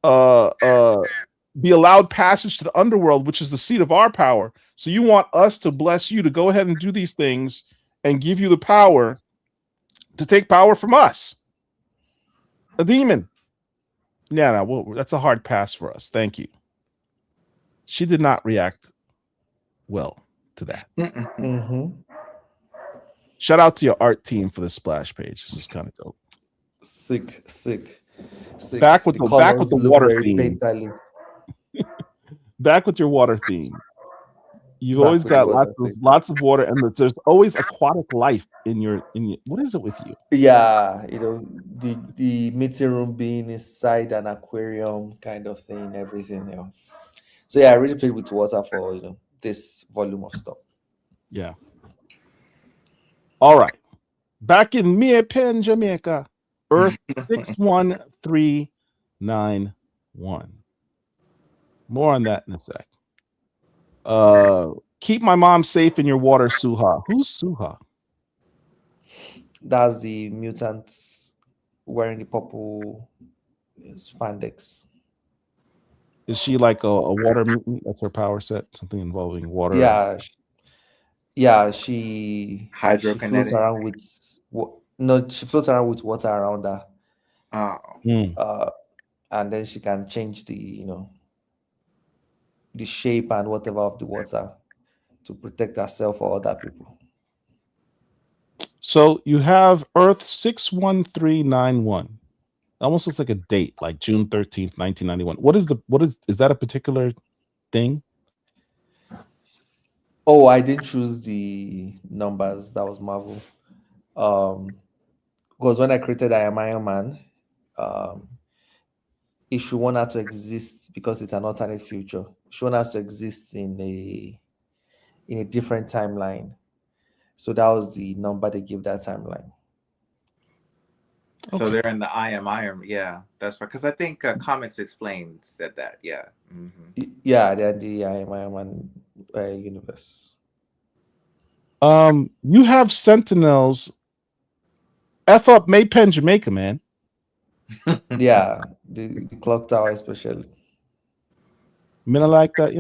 be allowed passage to the underworld, which is the seat of our power. So you want us to bless you to go ahead and do these things and give you the power to take power from us. A demon. Yeah, no, well, that's a hard pass for us. Thank you. She did not react well to that. Mm-hmm. Shout out to your art team for the splash page. This is kind of dope. Sick. Back with the colors look water very theme. painterly. Back with your water theme. You've Back always with got the water theme. lots of water, and there's always aquatic life in your. What is it with you? Yeah, the meeting room being inside an aquarium kind of thing, everything. So yeah, I really played with water for this volume of stuff. Yeah. All right. Back in Pen, Jamaica, Earth 61391. More on that in a sec. Keep my mom safe in your water, Suha. Who's Suha? That's the mutants wearing the purple spandex. Is she like a water mutant? That's her power set. Something involving water. Yeah. She floats around with she floats around with water around her. And then she can change the the shape and whatever of the water to protect herself or other people. So you have Earth 61391. Almost looks like a date, like June 13th, 1991. Is that a particular thing? Oh, I didn't choose the numbers. That was Marvel. Because when I created I Am Iron Man, issue 1 had to exist because it's an alternate future. Issue 1 has to exist in a different timeline. So that was the number they give that timeline. So they're in the I Am Iron. Yeah, that's right. Because I think Comics Explained said that. Yeah. Mm-hmm. Yeah, they're the I Am Iron Man universe. You have Sentinels. F up Maypen, Jamaica, man. Yeah, the clock tower especially. Men are like that,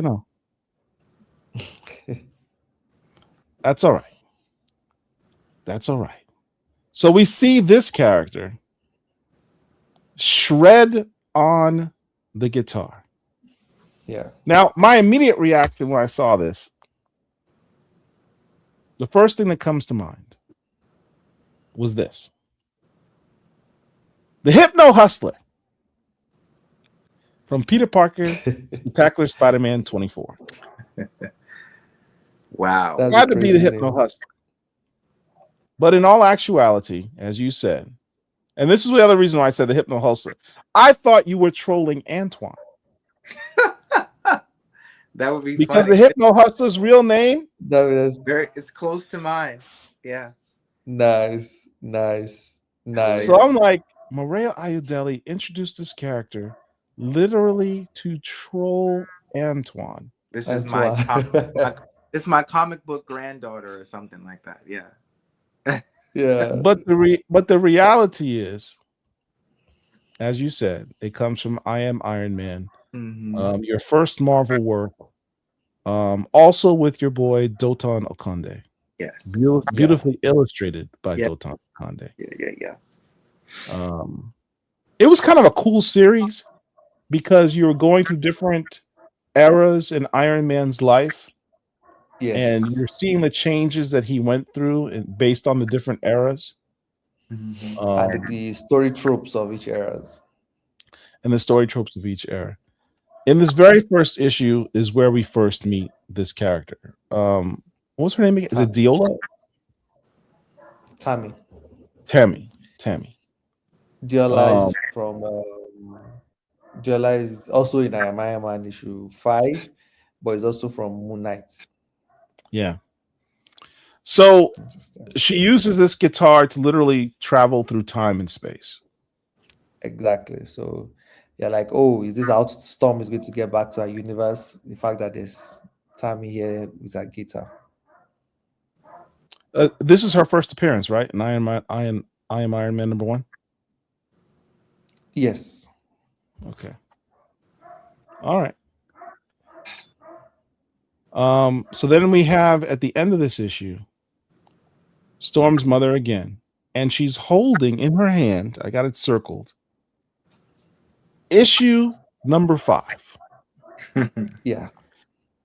That's all right. That's all right. So we see this character shred on the guitar. Yeah. Now, my immediate reaction when I saw this, the first thing that comes to mind was this. The Hypno Hustler from Peter Parker, Spectacular Spider-Man 24. Wow. That's Had to be the Hypno Hustler. But in all actuality, as you said, and this is the other reason why I said the Hypno Hustler, I thought you were trolling Antoine. That would be because funny. the Hypno Hustler's real name it's close to mine. Yeah. Nice. So I'm like, Murewa Ayodele introduced this character literally to troll Antoine. This is my comic book granddaughter or something like that. Yeah. Yeah. But the reality is, as you said, it comes from I Am Iron Man. Mm-hmm. Your first Marvel work, also with your boy Doton Okonde. Yes. Beautifully illustrated by Doton Okonde. Yeah. It was kind of a cool series because you were going through different eras in Iron Man's life. Yes. And you're seeing the changes that he went through based on the different eras. Mm-hmm. And the story tropes of each era. And the story tropes of each era. In this very first issue is where we first meet this character. What was her name again? Is it Diola? Tammy. Diola is from Diola is also in I Am Iron Man issue 5, but it's also from Moon Knight. Yeah. So she uses this guitar to literally travel through time and space. Exactly. So you're like, oh, is this how Storm is going to get back to our universe? The fact that there's Tammy here with her guitar. This is her first appearance, right? In I Am Iron Man #1? Yes. Okay. All right. So then we have at the end of this issue, Storm's mother again, and she's holding in her hand, I got it circled, issue number 5. Yeah.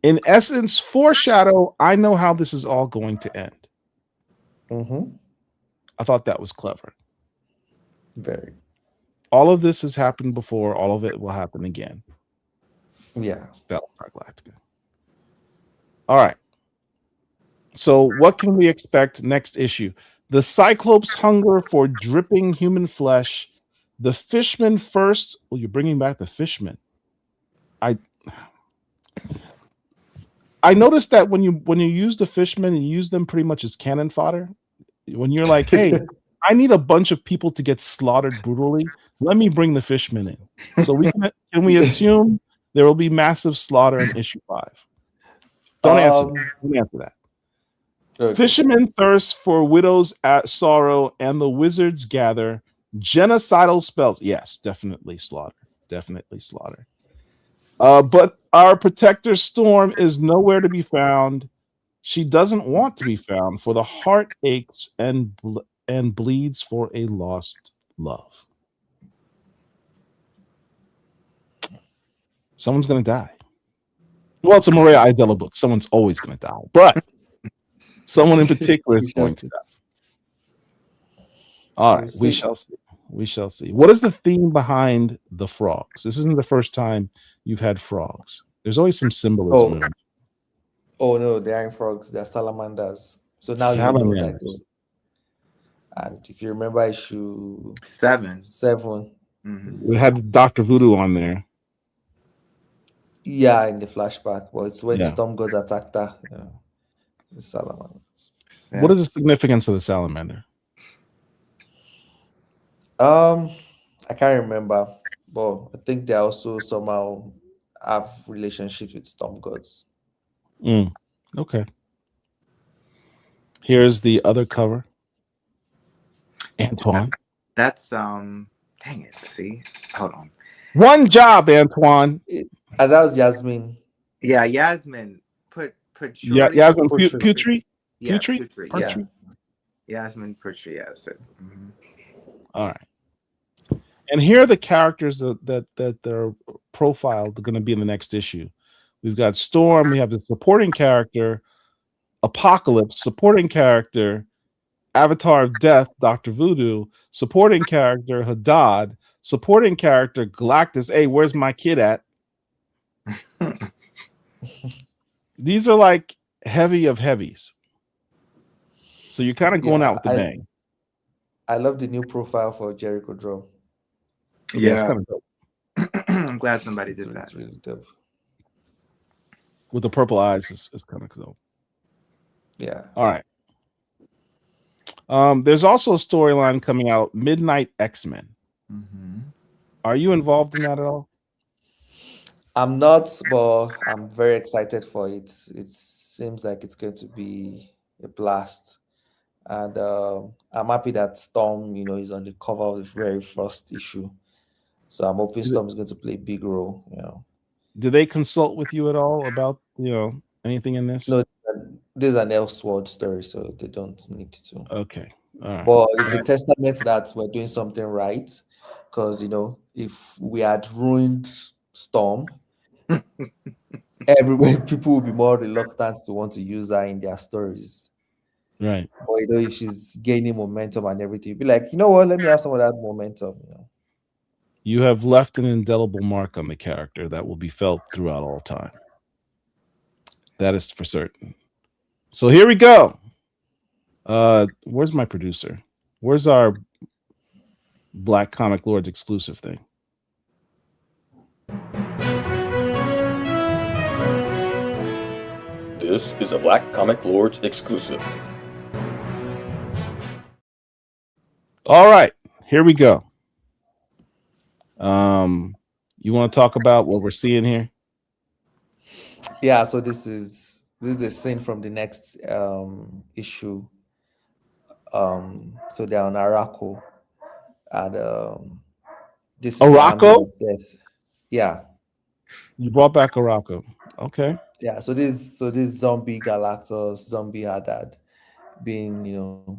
In essence, foreshadow, I know how this is all going to end. Mm-hmm. I thought that was clever. Very. All of this has happened before. All of it will happen again. Yeah. Battlestar Galactica. All right. So what can we expect next issue? The Cyclops' hunger for dripping human flesh. The Fishman first. Well, you're bringing back the Fishman. I noticed that when you use the Fishmen, you use them pretty much as cannon fodder. When you're like, hey, I need a bunch of people to get slaughtered brutally, let me bring the Fishmen in. So can we assume there will be massive slaughter in issue 5? Don't answer that. Okay. Fishermen thirst for widows at sorrow, and the wizards gather genocidal spells. Yes, definitely slaughter. Definitely slaughter. But our protector Storm is nowhere to be found. She doesn't want to be found, for the heart aches and bleeds for a lost love. Someone's going to die. Well, it's a Murewa Ayodele book. Someone's always going to die. But someone in particular is going to die. All right, we shall see. We shall see. What is the theme behind the frogs? This isn't the first time you've had frogs. There's always some symbolism. Oh no, they aren't frogs. They're salamanders. So now salamanders. You know that. And if you remember issue 7, we had Dr. Voodoo on there. Yeah, in the flashback. But it's when the storm gods attacked her. Yeah. The salamanders. What is the significance of the salamander? I can't remember, but I think they also somehow have relationships with storm gods. Okay. Here's the other cover. Antoine. That's dang it. See, hold on. One job, Antoine. And that was Yasmin. Yeah, Yasmin. Put Yasmin Putri. Putri. Yeah. Yasmin Putri. Yeah, that's it. All right. And here are the characters that are profiled are going to be in the next issue. We've got Storm. We have the supporting character, Apocalypse, supporting character, Avatar of Death, Dr. Voodoo, supporting character, Hadad, supporting character, Galactus. Hey, where's my kid at? These are like heavy of heavies. So you're kind of going out with the bang. I love the new profile for Jericho Drum. Yeah, it's kind of dope. I'm glad somebody did that. It's really dope. With the purple eyes, is kind of dope. Yeah. All right. There's also a storyline coming out, Midnight X-Men. Are you involved in that at all? I'm not, but I'm very excited for it. It seems like it's going to be a blast. And I'm happy that Storm, is on the cover of the very first issue. So I'm hoping Storm is going to play a big role. Do they consult with you at all about anything in this? No, this is an Elseworld story, so they don't need to. Okay, all right. But it's a testament that we're doing something right, because if we had ruined Storm, everywhere people will be more reluctant to want to use her in their stories. Right. But if she's gaining momentum and everything, you'll be like, you know what? Let me have some of that momentum. You have left an indelible mark on the character that will be felt throughout all time. That is for certain. So here we go. Where's my producer? Where's our Black Comic Lords exclusive thing? This is a Black Comic Lords exclusive. All right, here we go. You want to talk about what we're seeing here? Yeah, so this is a scene from the next issue. So they're on Araco, and this is Araco? Death. Yeah, you brought back Araco. Okay. Yeah, so this zombie Galactus, zombie Hadad, being,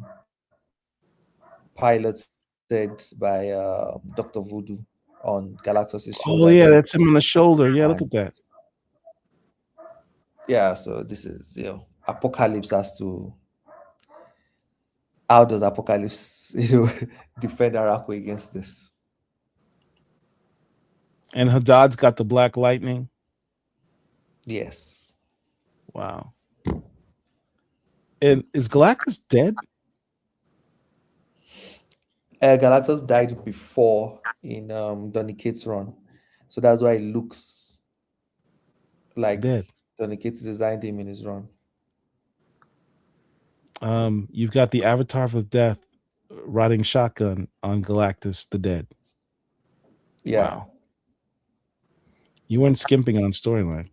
piloted by Dr. Voodoo on Galactus's shoulder. Oh yeah, that's him on the shoulder. Yeah, look And at that. yeah, so this is, Apocalypse has to. How does Apocalypse, defend Araku against this? And Haddad's got the black lightning. Yes. Wow. And is Galactus dead? Galactus died before in Donny Cates' run, so that's why it looks like Dead. Donny Cates designed him in his run. You've got the Avatar of Death riding shotgun on Galactus the Dead. Yeah. Wow. You weren't skimping on storyline.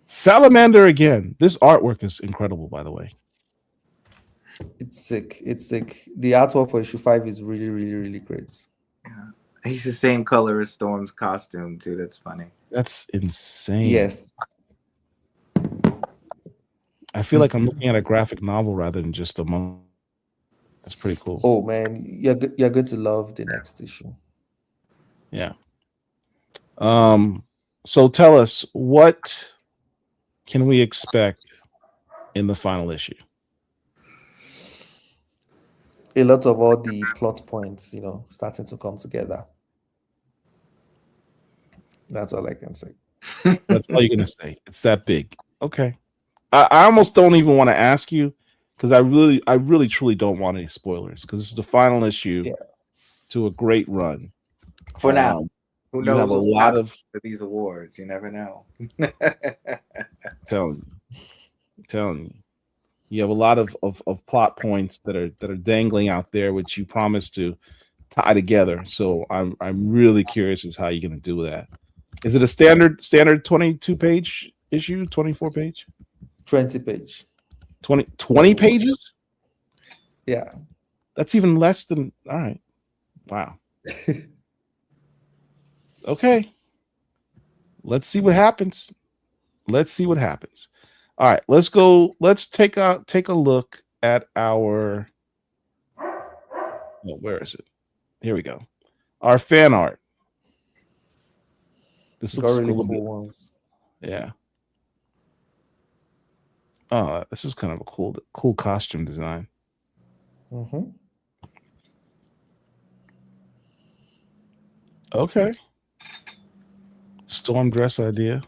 Salamander again. This artwork is incredible, by the way. It's sick. It's sick. The artwork for issue 5 is really, really, really great. Yeah. He's the same color as Storm's costume, too. That's funny. That's insane. Yes. I feel like I'm looking at a graphic novel rather than just a manga. That's pretty cool. Oh man, you're going to love the next issue. Yeah. So tell us, what can we expect in the final issue? A lot of all the plot points, starting to come together. That's all I can say. That's all you're gonna say. It's that big. Okay. I almost don't even want to ask you, because I really truly don't want any spoilers, because this is the final issue to a great run. For now. Who knows? You have a lot of these awards. You never know. telling you. You have a lot of plot points that are dangling out there, which you promised to tie together. So I'm really curious as how you're gonna do that. Is it a standard 22-page issue, 24-page? 20-page. 20 pages? Yeah. That's even less than, all right. Wow. Okay. Let's see what happens. All right, let's go. Let's take a look at our, where is it? Here we go. Our fan art. This looks really a little cool bit. ones. Yeah. Oh, this is kind of a cool costume design. Mm-hmm. Okay. Storm dress idea.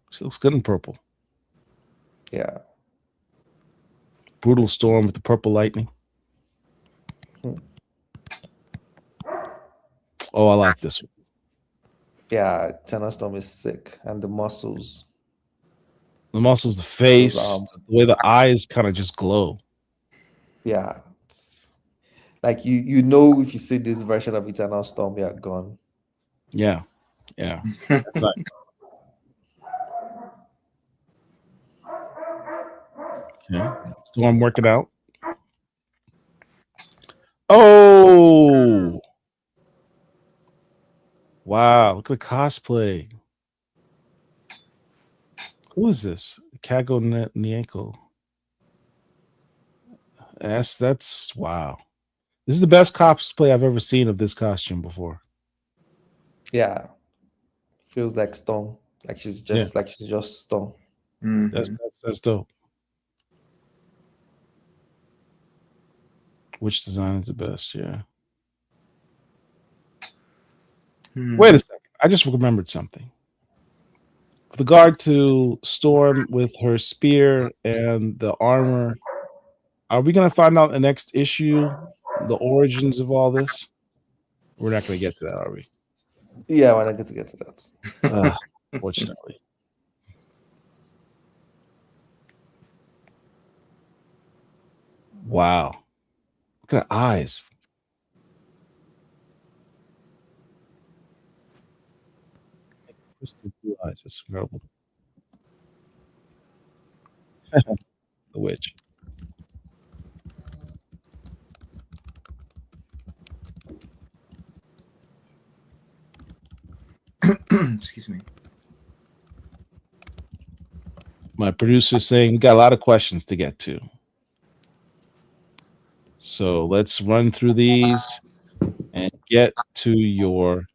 She looks good in purple. Yeah. Brutal Storm with the purple lightning. Oh, I like this one. Yeah, Eternal Storm is sick. And the muscles. The muscles, the face, the way the eyes kind of just glow. Yeah. It's like you know, if you see this version of Eternal Storm, you're gone. Yeah. Yeah. That's nice. Okay. Storm working out. Oh. Wow. Look at the cosplay. Who is this? Kago Nieko. That's wow. This is the best cosplay I've ever seen of this costume before. Yeah. Feels like Storm. Like she's just Storm. Mm-hmm. That's dope. Which design is the best? Yeah. Wait a second. I just remembered something. With regard to Storm with her spear and the armor, are we going to find out in the next issue the origins of all this? We're not going to get to that, are we? Yeah, we're not going to get to that. Unfortunately. Wow. Look at the eyes. Crystal blue eyes. That's incredible. The witch. Excuse me. My producer's saying we got a lot of questions to get to. So let's run through these and get to your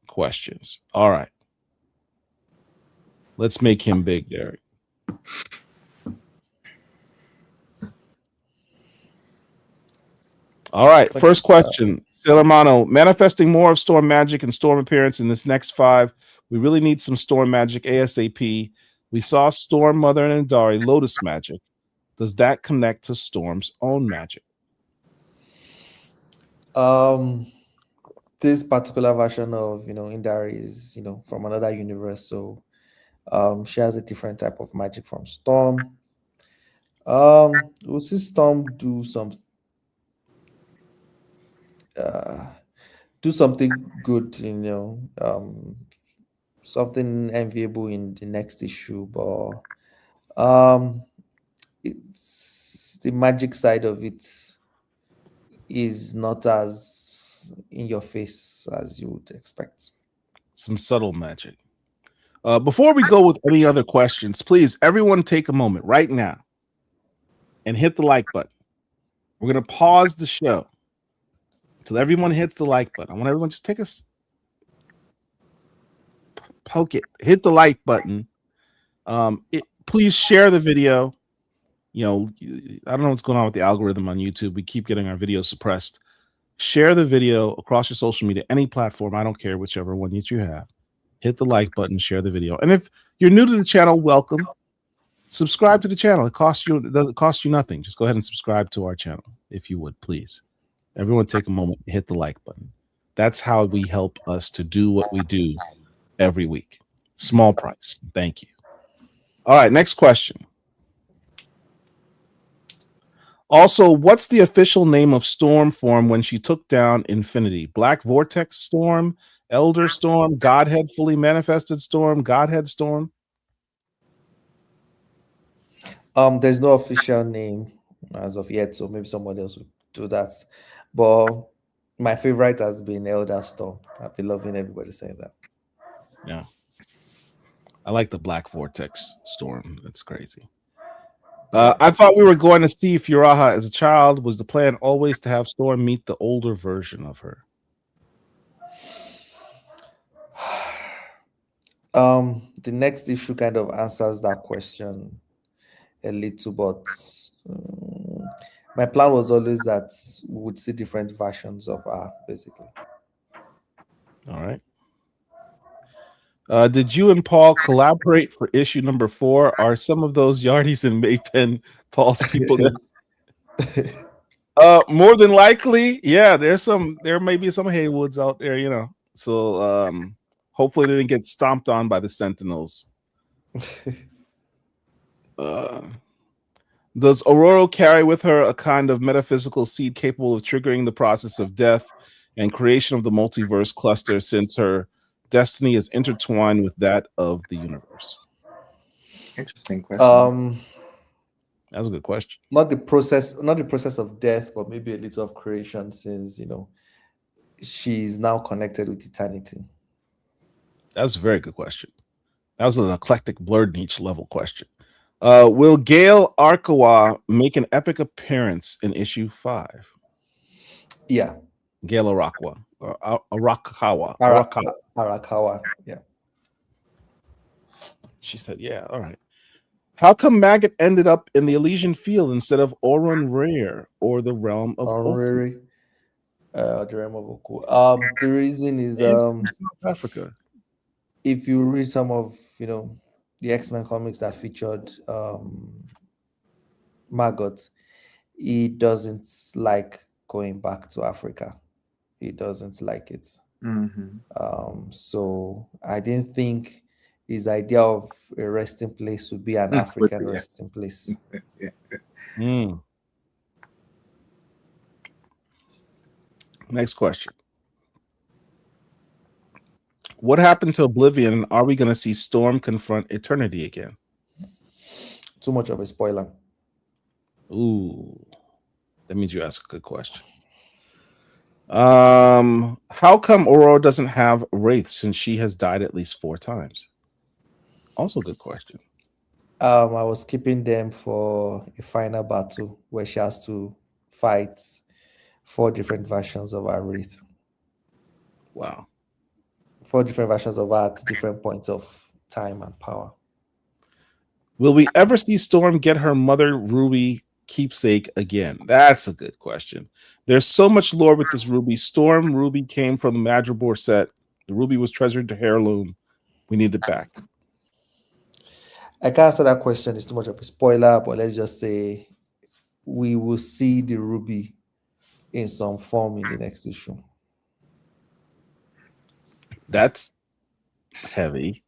questions. All right. Let's make him big, Derek. All right. First question. Sailormano, manifesting more of storm magic and storm appearance in this next 5. We really need some storm magic ASAP. We saw Storm Mother and Andari Lotus magic. Does that connect to Storm's own magic? This particular version of Indari is from another universe, so she has a different type of magic from Storm. We'll see Storm do something good, something enviable in the next issue, but it's the magic side of it is not as in your face as you would expect. Some subtle magic. Before we go with any other questions, please, everyone take a moment right now and hit the like button. We're going to pause the show until everyone hits the like button. I want everyone just take a poke it, hit the like button. Please share the video. I don't know what's going on with the algorithm on YouTube. We keep getting our videos suppressed. Share the video across your social media, any platform. I don't care, whichever one you have. Hit the like button, share the video. And if you're new to the channel, welcome. Subscribe to the channel. It doesn't cost you nothing. Just go ahead and subscribe to our channel, if you would, please. Everyone take a moment, hit the like button. That's how we help us to do what we do every week. Small price. Thank you. All right, next question. Also, what's the official name of Storm form when she took down Infinity? Black Vortex Storm, Elder Storm, Godhead Fully Manifested Storm, Godhead Storm? There's no official name as of yet, so maybe somebody else will do that. But my favorite has been Elder Storm. I've been loving everybody saying that. Yeah. I like the Black Vortex Storm. That's crazy. I thought we were going to see FURAHA as a child. Was the plan always to have Storm meet the older version of her? The next issue kind of answers that question a little, but my plan was always that we would see different versions of her, basically. All right. Did you and Paul collaborate for issue number 4? Are some of those Yardies and Maypen Paul's people? More than likely, yeah. There may be some Haywoods out there, So hopefully they didn't get stomped on by the Sentinels. Does ORORO carry with her a kind of metaphysical seed capable of triggering the process of death and creation of the multiverse cluster, since her destiny is intertwined with that of the universe? Interesting question. That was a good question. Not the process of death, but maybe a little of creation, since she's now connected with eternity. That's a very good question. That was an eclectic, blurred niche level question. Will Gail Arkawa make an epic appearance in issue 5? Yeah. Gail Arakawa. Arakawa. Yeah. She said, yeah, all right. How come Maggot ended up in the Elysian Field instead of Oron Rare or the realm of Oku? The realm of Oku. The reason is South Africa. If you read some of the X-Men comics that featured Maggot, he doesn't like going back to Africa. He doesn't like it. Mm-hmm. So I didn't think his idea of a resting place would be an African resting place. Next question. What happened to Oblivion, and are we going to see Storm confront Eternity again? Too much of a spoiler. Ooh, that means you asked a good question. How come ORORO doesn't have Wraith, since she has died at least 4 times? Also a good question. I was keeping them for a final battle where she has to fight 4 different versions of our wraith. Wow. 4 different versions of her at different points of time and power. Will we ever see Storm get her mother Ruby keepsake again? That's a good question. There's so much lore with this Ruby. Storm Ruby came from the Madripoor set. The Ruby was treasured to heirloom. We need it back. I can't answer that question. It's too much of a spoiler, but let's just say we will see the Ruby in some form in the next issue. That's heavy.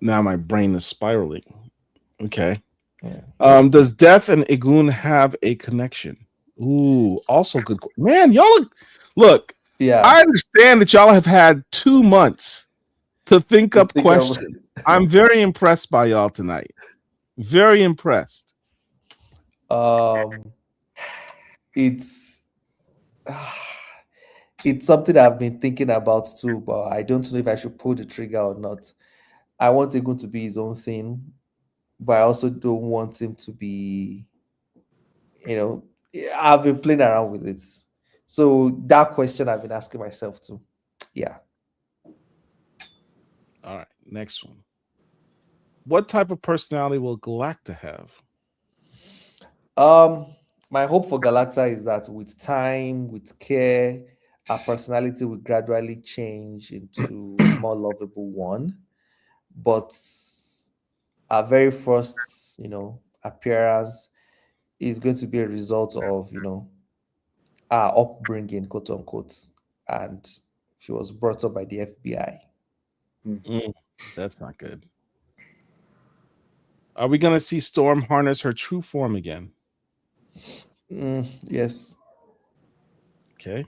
Now my brain is spiraling. Okay. Yeah. Does Death and Igun have a connection? Ooh, also good. Man, y'all look. Yeah. I understand that y'all have had 2 months to think up questions. I'm very impressed by y'all tonight. Very impressed. It's something I've been thinking about too, but I don't know if I should pull the trigger or not. I want Igun to be his own thing, but I also don't want him to be, I've been playing around with it. So that question I've been asking myself too. Yeah. All right, next one. What type of personality will Galacta have? My hope for Galacta is that with time, with care, our personality will gradually change into a more lovable one. But our very first, appearance is going to be a result of, our upbringing, quote unquote. And she was brought up by the FBI. That's not good. Are we going to see Storm harness her true form again? Yes. Okay.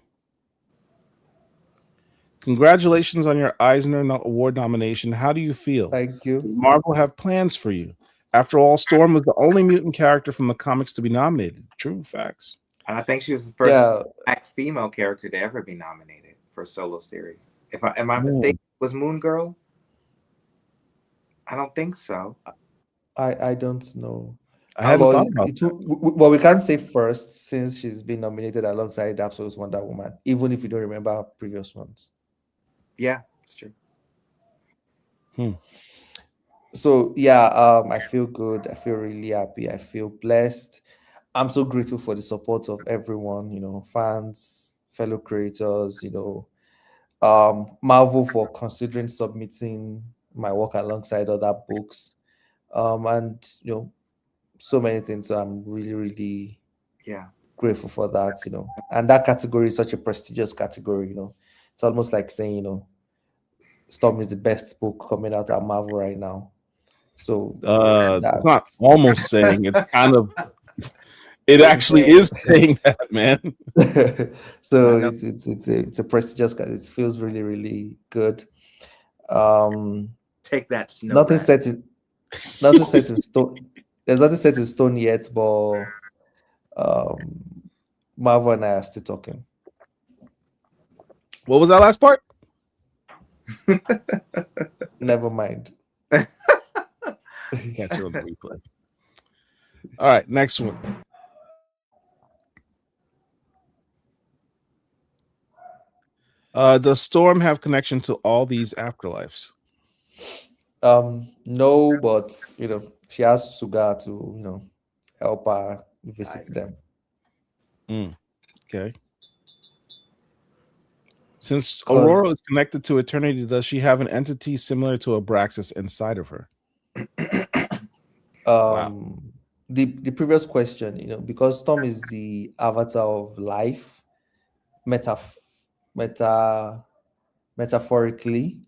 Congratulations on your Eisner Award nomination. How do you feel? Thank you. Does Marvel have plans for you? After all, Storm was the only mutant character from the comics to be nominated. True facts. And I think she was the first black female character to ever be nominated for a solo series. Am I mistaken? Was Moon Girl? I don't think so. I don't know. I hadn't thought about that. Well, we can't say first since she's been nominated alongside Absolute Wonder Woman, even if you don't remember previous ones. Yeah, it's true. So yeah, I feel good. I feel really happy. I feel blessed. I'm so grateful for the support of everyone, fans, fellow creators, Marvel for considering submitting my work alongside other books. And so many things. So I'm really, really grateful for that, And that category is such a prestigious category, It's almost like saying, Storm is the best book coming out at Marvel right now. So it's not almost saying, it's kind of it actually is saying that, man. So it's a prestigious, it feels really, really good. Take that, Snow. Nothing set in stone. There's nothing set in stone yet, but Marvel and I are still talking. What was that last part? Never mind. Catch you on the replay. All right, next one. Does Storm have connection to all these afterlives? No, but she has Sugar to help her visit them. Okay. Since ORORO is connected to Eternity, does she have an entity similar to Abraxas inside of her? Wow. The previous question, because Storm is the avatar of life, metaphorically,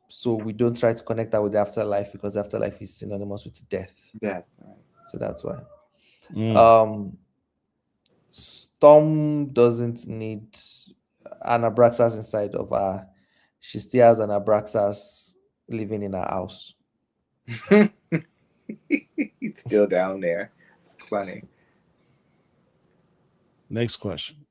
so we don't try to connect that with the afterlife because afterlife is synonymous with death. Right. So that's why. Storm doesn't need an Abraxas inside of her. She still has an Abraxas living in her house. He's still down there. It's funny. Next question.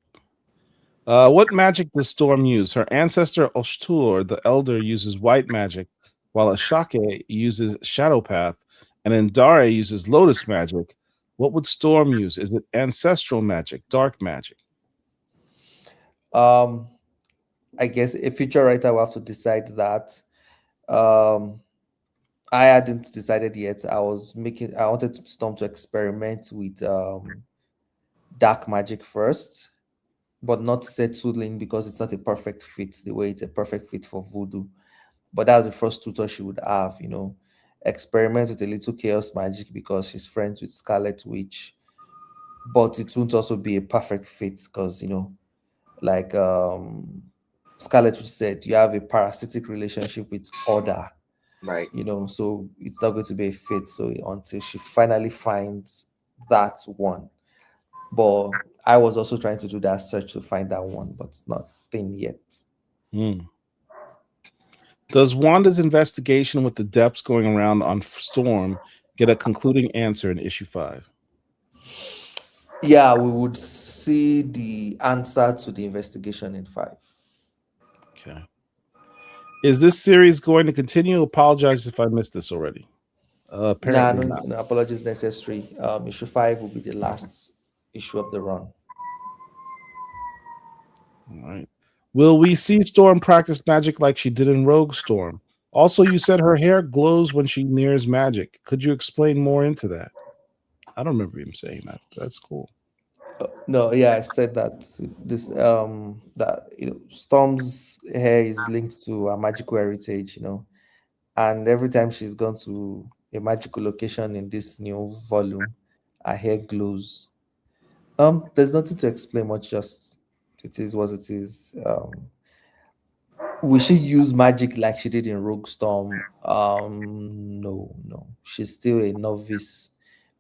What magic does Storm use? Her ancestor Oshtur, the Elder, uses white magic, while Ashake uses Shadow Path, and Indare uses Lotus magic. What would Storm use? Is it ancestral magic, dark magic? I guess a future writer will have to decide that. Um, I hadn't decided yet. I wanted Storm to experiment with dark magic first, but not settling because it's not a perfect fit the way it's a perfect fit for voodoo. But that's the first tutor she would have, experiment with a little chaos magic because she's friends with Scarlet Witch. But it won't also be a perfect fit because, like Scarlet Witch said, you have a parasitic relationship with Order. Right. So it's not going to be a fit. So until she finally finds that one. But I was also trying to do that search to find that one, but nothing yet. Does Wanda's investigation with the depths going around on Storm get a concluding answer in issue 5? Yeah, we would see the answer to the investigation in 5. Okay. Is this series going to continue? Apologize if I missed this already. Apparently not. No apologies necessary. Issue 5 will be the last issue of the run. All right. Will we see Storm practice magic like she did in Rogue Storm? Also, you said her hair glows when she nears magic. Could you explain more into that? I don't remember him saying that. That's cool. No, yeah, I said that Storm's hair is linked to a magical heritage, and every time she's gone to a magical location in this new volume, her hair glows. There's nothing to explain much, just it is what it is. Will she use magic like she did in Rogue Storm? No. She's still a novice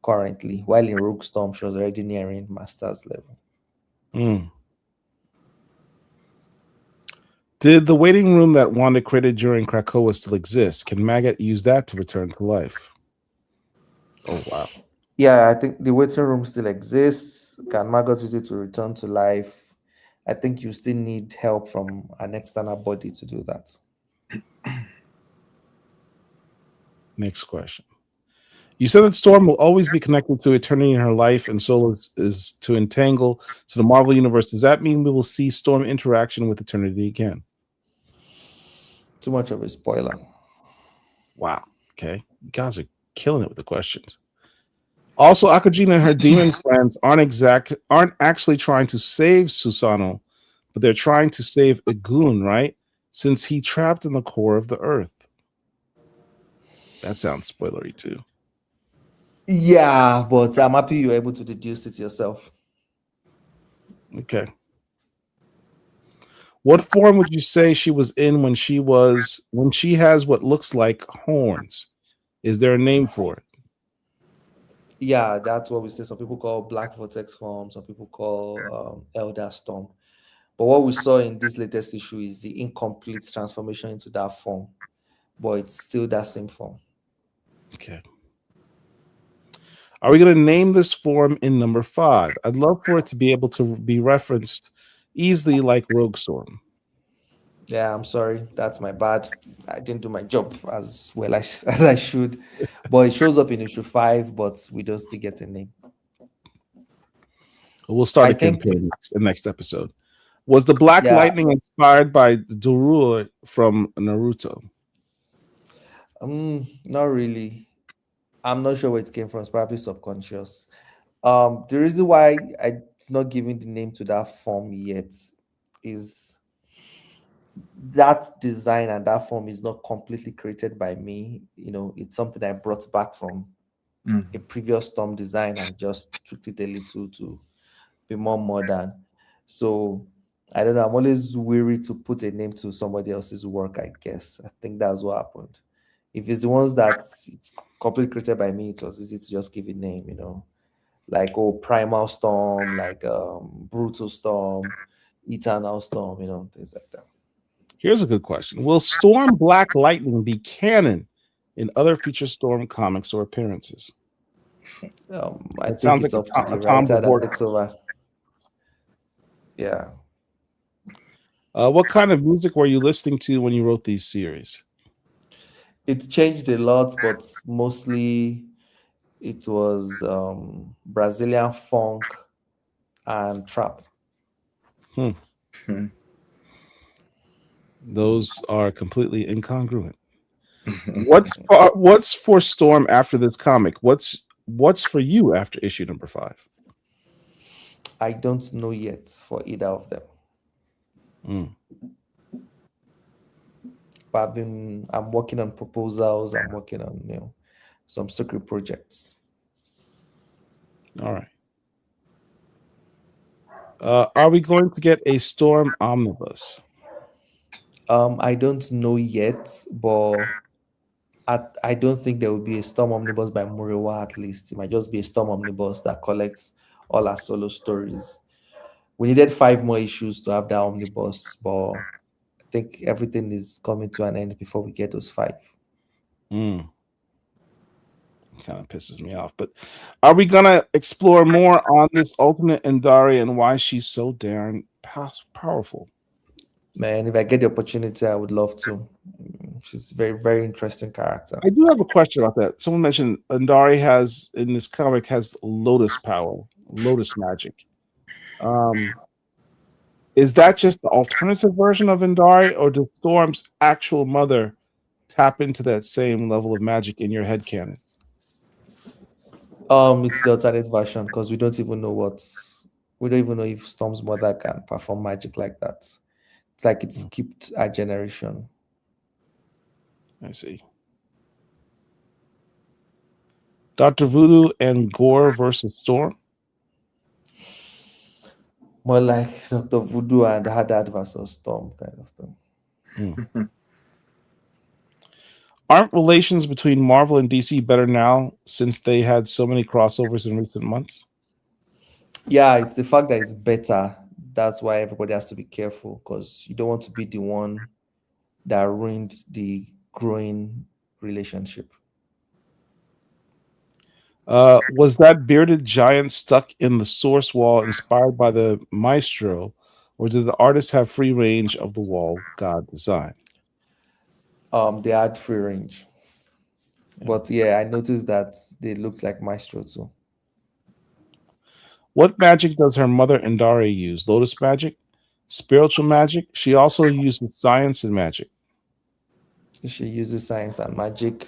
currently, while in Rogue Storm, she was already nearing master's level. Did the waiting room that Wanda created during Krakoa still exist? Can Maggot use that to return to life? Oh, wow. Yeah, I think the waiting room still exists. Can Maggot use it to return to life? I think you still need help from an external body to do that. Next question. You said that Storm will always be connected to eternity in her life, and so is to entangle to the Marvel Universe. Does that mean we will see Storm interaction with eternity again? Too much of a spoiler. Wow. Okay. You guys are killing it with the questions. Also, Akajina and her demon friends aren't actually trying to save Susano, but they're trying to save Egun, right? Since he trapped in the core of the earth. That sounds spoilery too. Yeah, but I'm happy you're able to deduce it yourself. Okay. What form would you say she was in when she has what looks like horns? Is there a name for it? Yeah, that's what we say. Some people call Black Vortex form. Some people call Elder Storm. But what we saw in this latest issue is the incomplete transformation into that form. But it's still that same form. Okay. Are we going to name this form in number 5? I'd love for it to be able to be referenced easily like Rogue Storm. Yeah, I'm sorry. That's my bad. I didn't do my job as well as I should. But it shows up in issue 5, but we don't still get a name. We'll start a campaign in the next episode. Was the Black Lightning inspired by Doruro from Naruto? Not really. I'm not sure where it came from. It's probably subconscious. The reason why I'm not giving the name to that form yet is that design and that form is not completely created by me. It's something I brought back from a previous Storm design and just tweaked it a little to be more modern. So I don't know. I'm always weary to put a name to somebody else's work, I guess. I think that's what happened. If it's the ones that it's completely created by me, it was easy to just give it a name, like Primal Storm, like Brutal Storm, Eternal Storm, things like that. Here's a good question. Will Storm Black Lightning be canon in other future Storm comics or appearances? I think it's up to the writer that takes over. Yeah. What kind of music were you listening to when you wrote these series? It's changed a lot, but mostly It was Brazilian funk and trap. Those are completely incongruent. What's for Storm after this comic? What's for you after issue number 5? I don't know yet for either of them. But I'm working on proposals. I'm working on some secret projects. All right. Are we going to get a Storm omnibus? I don't know yet, but I don't think there will be a Storm omnibus by Murewa. At least it might just be a Storm omnibus that collects all our solo stories. We needed 5 more issues to have that omnibus, but I think everything is coming to an end before we get those 5. Kind of pisses me off. But are we gonna explore more on this alternate Indari and why she's so darn powerful? Man, if I get the opportunity, I would love to. She's a very, very interesting character. I do have a question about that. Someone mentioned Indari has in this comic has lotus power, lotus magic. Is that just the alternative version of Indari, or does Storm's actual mother tap into that same level of magic in your headcanon? It's the alternate version because we don't even know if Storm's mother can perform magic like that. It's like it skipped a generation. I see. Dr. Voodoo and Gore versus Storm? More like Dr. Voodoo and Haddad versus Storm kind of thing. Aren't relations between Marvel and DC better now since they had so many crossovers in recent months? Yeah, it's the fact that it's better. That's why everybody has to be careful because you don't want to be the one that ruined the growing relationship. Was that bearded giant stuck in the source wall inspired by the maestro, or did the artist have free range of the wall God designed? They had free range. Yeah. But yeah, I noticed that they looked like maestro too. What magic does her mother Indari use? Lotus magic? Spiritual magic? She also uses science and magic. She uses science and magic.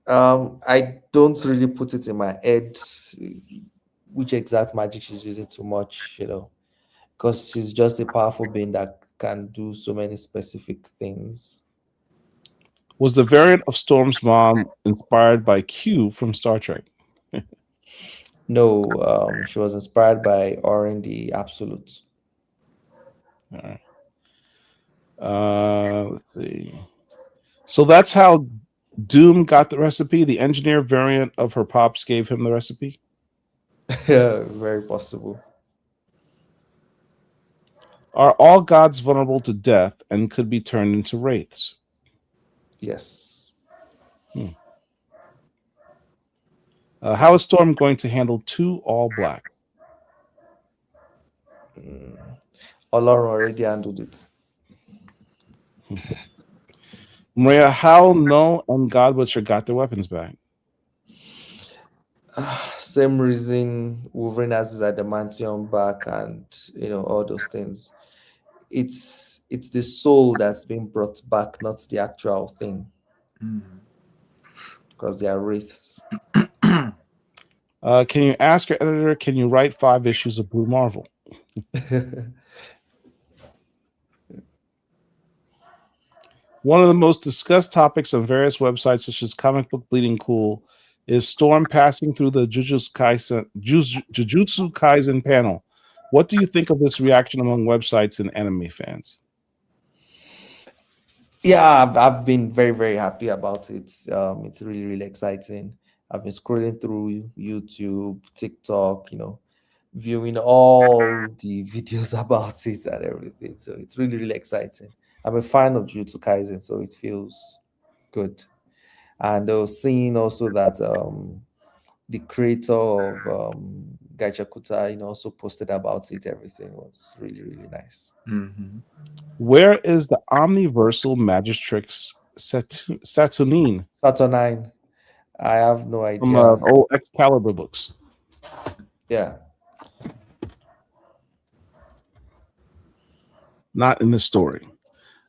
I don't really put it in my head which exact magic she's using too much, because she's just a powerful being that can do so many specific things. Was the variant of Storm's mom inspired by Q from Star Trek? No, she was inspired by Orin the Absolute. All right. Let's see. So that's how Doom got the recipe. The engineer variant of her pops gave him the recipe. Yeah, very possible. Are all gods vulnerable to death and could be turned into wraiths? Yes. How is Storm going to handle 2 all black? ORORO already handled it. Maria, how Null and Godwitcher got their weapons back? Same reason Wolverine has his adamantium back and all those things. It's the soul that's being brought back, not the actual thing. Because they are wraiths. Can you ask your editor, can you write 5 issues of Blue Marvel? One of the most discussed topics on various websites, such as Comic Book Bleeding Cool, is Storm passing through the Jujutsu Kaisen panel. What do you think of this reaction among websites and anime fans? Yeah, I've been very, very happy about it. It's really, really exciting. I've been scrolling through YouTube, TikTok, viewing all the videos about it and everything. So it's really, really exciting. I'm a fan of Jujutsu Kaisen, so it feels good. And seeing also that the creator of Gachakuta, also posted about it. Everything was really, really nice. Where is the Omniversal Magistrix Saturnine? Saturnine. I have no From idea. old Excalibur books. Yeah. Not in the story.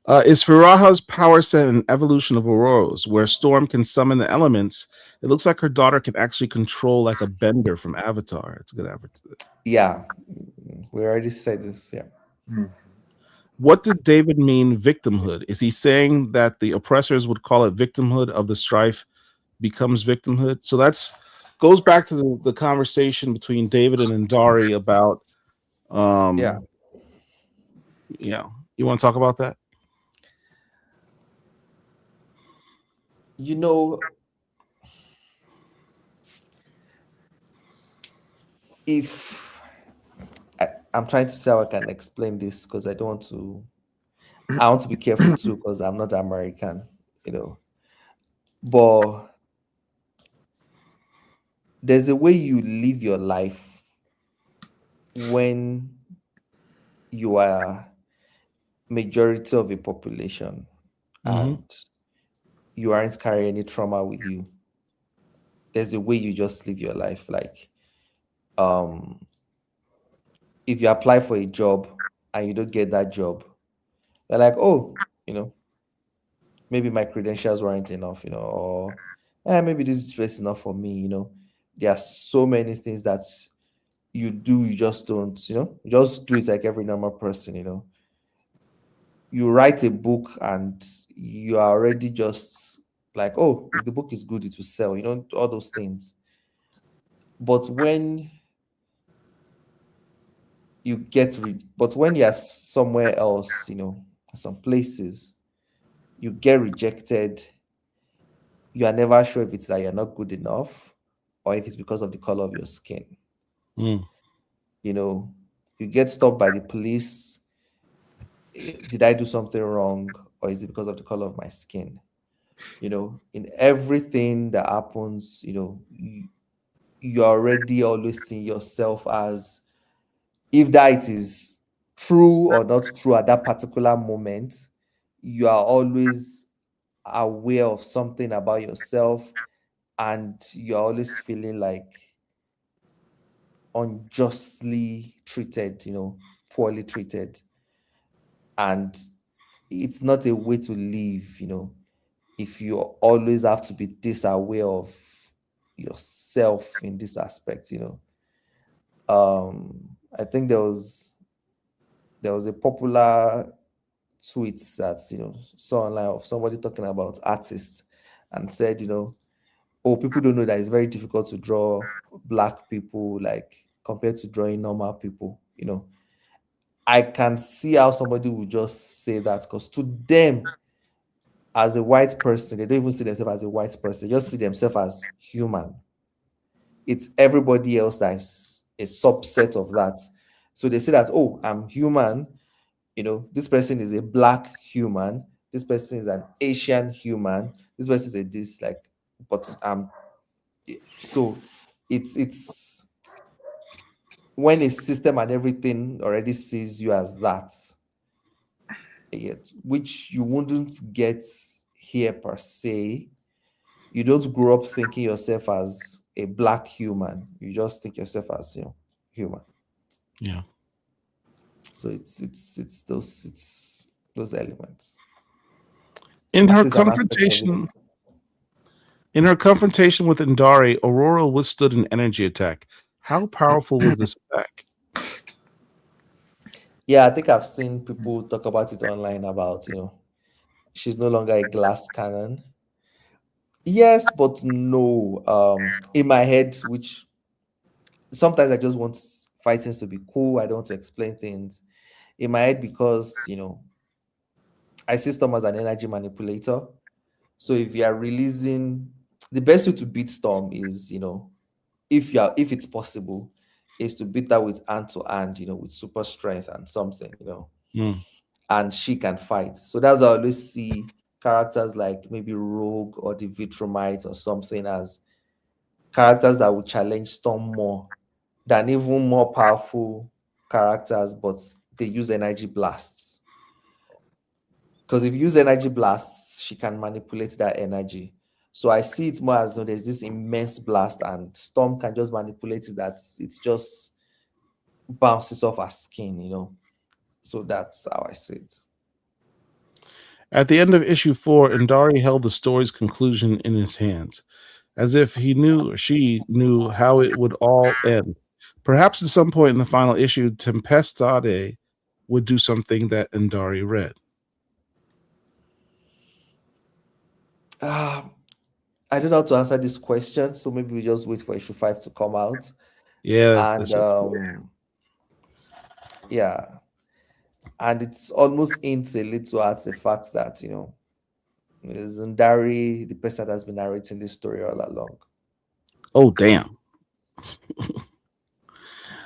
Is FURAHA's power set an evolution of ORORO's, where Storm can summon the elements? It looks like her daughter can actually control like a bender from Avatar. It's a good Avatar. Yeah. We already said this. Yeah. What did David mean victimhood? Is he saying that the oppressors would call it victimhood of the strife becomes victimhood? So that's goes back to the conversation between David and Indari about Yeah. You want to talk about that? You know, if I'm trying to see how I can explain this because I want to be careful too because I'm not American, but there's a way you live your life when you are majority of a population and you aren't carrying any trauma with you. There's a way you just live your life. Like, if you apply for a job and you don't get that job, they're like, oh, maybe my credentials weren't enough, or maybe this place is not for me, There are so many things that you do, you just don't, you just do it like every normal person, You write a book and you are already just like, oh, if the book is good, it will sell, all those things. But when when you're somewhere else, some places, you get rejected, you are never sure if it's that you're not good enough or if it's because of the color of your skin. You get stopped by the police. Did I do something wrong, or is it because of the color of my skin? In everything that happens, you already always see yourself as, if that is true or not true at that particular moment, you are always aware of something about yourself and you're always feeling like unjustly treated, poorly treated. And it's not a way to live, if you always have to be this aware of yourself in this aspect. I think there was a popular tweet that saw online of somebody talking about artists and said, oh, people don't know that it's very difficult to draw black people like compared to drawing normal people. I can see how somebody would just say that because to them, as a white person, they don't even see themselves as a white person. They just see themselves as human. It's everybody else that's a subset of that. So they say that, oh, I'm human. This person is a black human. This person is an Asian human. This person is a this, like, but so it's when a system and everything already sees you as that, which you wouldn't get here per se. You don't grow up thinking yourself as a black human. You just think yourself as human. Yeah. So it's those elements. In her confrontation with Indari, Aurora withstood an energy attack. How powerful was this attack? Yeah, I think I've seen people talk about it online about, she's no longer a glass cannon. Yes, but no. In my head, which sometimes I just want fightings to be cool. I don't want to explain things. In my head, because, I see Storm as an energy manipulator. So if you are releasing, the best way to beat Storm is, if it's possible, is to beat her with hand to hand, with super strength and something, and she can fight. So that's why I always see characters like maybe Rogue or the Vitromites or something as characters that would challenge Storm more than even more powerful characters, but they use energy blasts. Because if you use energy blasts, she can manipulate that energy. So I see it more as though there's this immense blast, and Storm can just manipulate it, that it's just bounces off her skin, you know. So that's how I see it. At the end of issue 4, Indari held the story's conclusion in his hands, as if he knew or she knew how it would all end. Perhaps at some point in the final issue, Tempestade would do something that Indari read. I don't know how to answer this question, so maybe we just wait for issue 5 to come out. Yeah, And yeah, and it's almost hints a little at the fact that, you know, Zundari, the person that has been narrating this story all along. Oh, damn.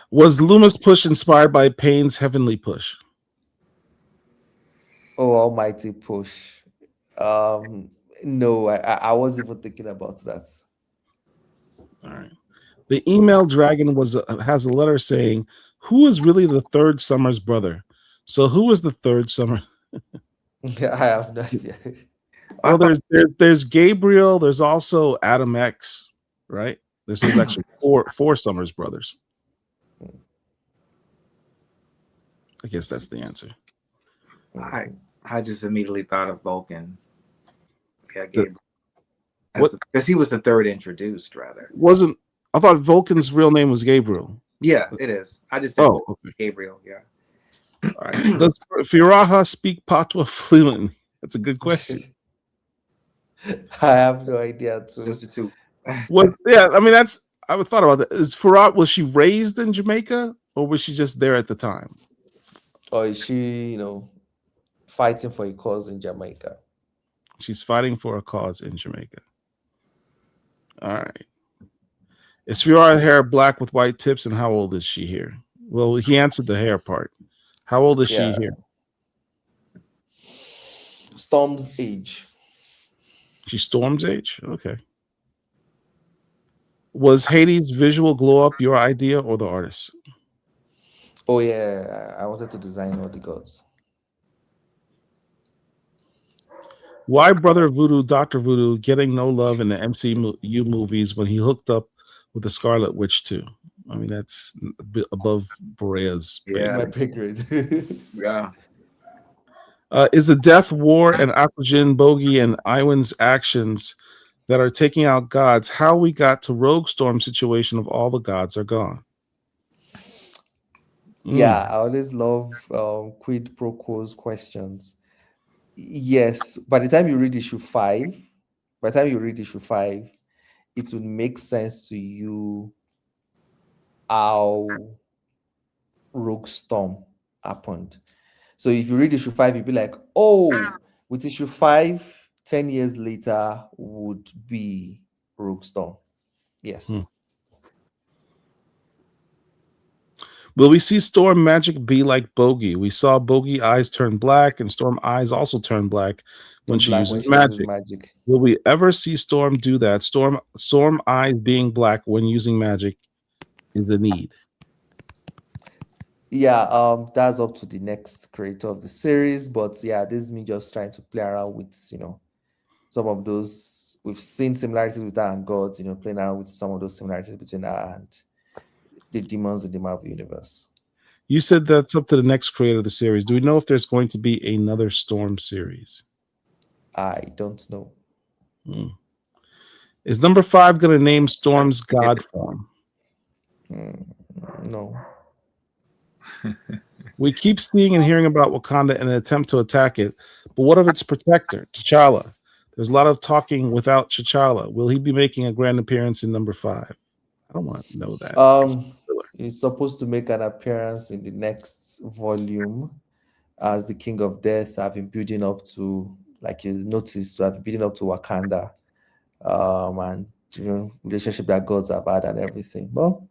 Was Luma's push inspired by Payne's heavenly push? Oh, almighty push. No, I wasn't even thinking about that. All right. The email dragon has a letter saying, "Who is really the third Summer's brother?" So who is the third Summer? I have no idea. Well, there's Gabriel. There's also Adam X, right? There's actually four Summers brothers. I guess that's the answer. I just immediately thought of Vulcan. Yeah, Gabriel. Because he was the third introduced, rather. I thought Vulcan's real name was Gabriel. Yeah, it is. I just said okay. Gabriel, yeah. All right. Does FURAHA speak Patois fluently? That's a good question. I have no idea too. Just the two. Yeah, I mean I thought about that. Was she raised in Jamaica, or was she just there at the time? Or is she, you know, fighting for a cause in Jamaica? She's fighting for a cause in Jamaica. All right. Is FURAHA hair black with white tips, and how old is she here? Well, he answered the hair part. How old is she here? Storm's age. She's Storm's age? Okay. Was Hades' visual glow up your idea or the artist? Oh, yeah. I wanted to design all the gods. Why Brother Voodoo, Dr. Voodoo, getting no love in the MCU movies when he hooked up with the Scarlet Witch too? I mean, that's a bit above Borea's. My pay grade. Yeah. Is the Death War and Aquajin, Bogey, and Iwan's actions that are taking out gods how we got to Rogue Storm situation of all the gods are gone? Yeah, I always love quid pro quos questions. Yes, by the time you read issue 5, it would make sense to you how Rogue Storm happened. So if you read issue 5, you'd be like, oh, with issue 5, 10 years later would be Rogue Storm. Yes. Will we see Storm magic be like Bogey? We saw Bogey eyes turn black and Storm eyes also turn black when she uses magic. Will we ever see Storm do that? Storm eyes being black when using magic is a need. Yeah, that's up to the next creator of the series, but yeah, this is me just trying to play around with, you know, some of those. We've seen similarities with her and gods, you know, playing around with some of those similarities between her and the demons in the Marvel universe. You said that's up to the next creator of the series. Do we know if there's going to be another Storm series? I don't know. Is number 5 going to name Storm's god form? No. We keep seeing and hearing about Wakanda in an attempt to attack it, but what of its protector, T'Challa? There's a lot of talking without T'Challa. Will he be making a grand appearance in number 5? I don't want to know that. He's supposed to make an appearance in the next volume as the King of Death. I've been building up to, like you noticed, I've been building up to Wakanda, and you know, relationship that gods have had and everything. Well,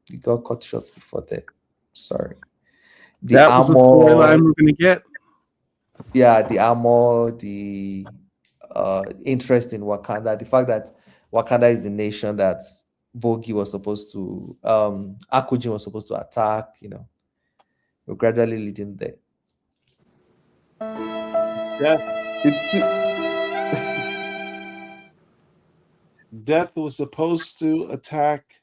we got cut short before that. Sorry. That was the storyline we're going to get. Yeah, the armor, the interest in Wakanda, the fact that Wakanda is the nation that Bogey was supposed to, Akujin was supposed to attack, you know, we're gradually leading there. Yeah, it's Death was supposed to attack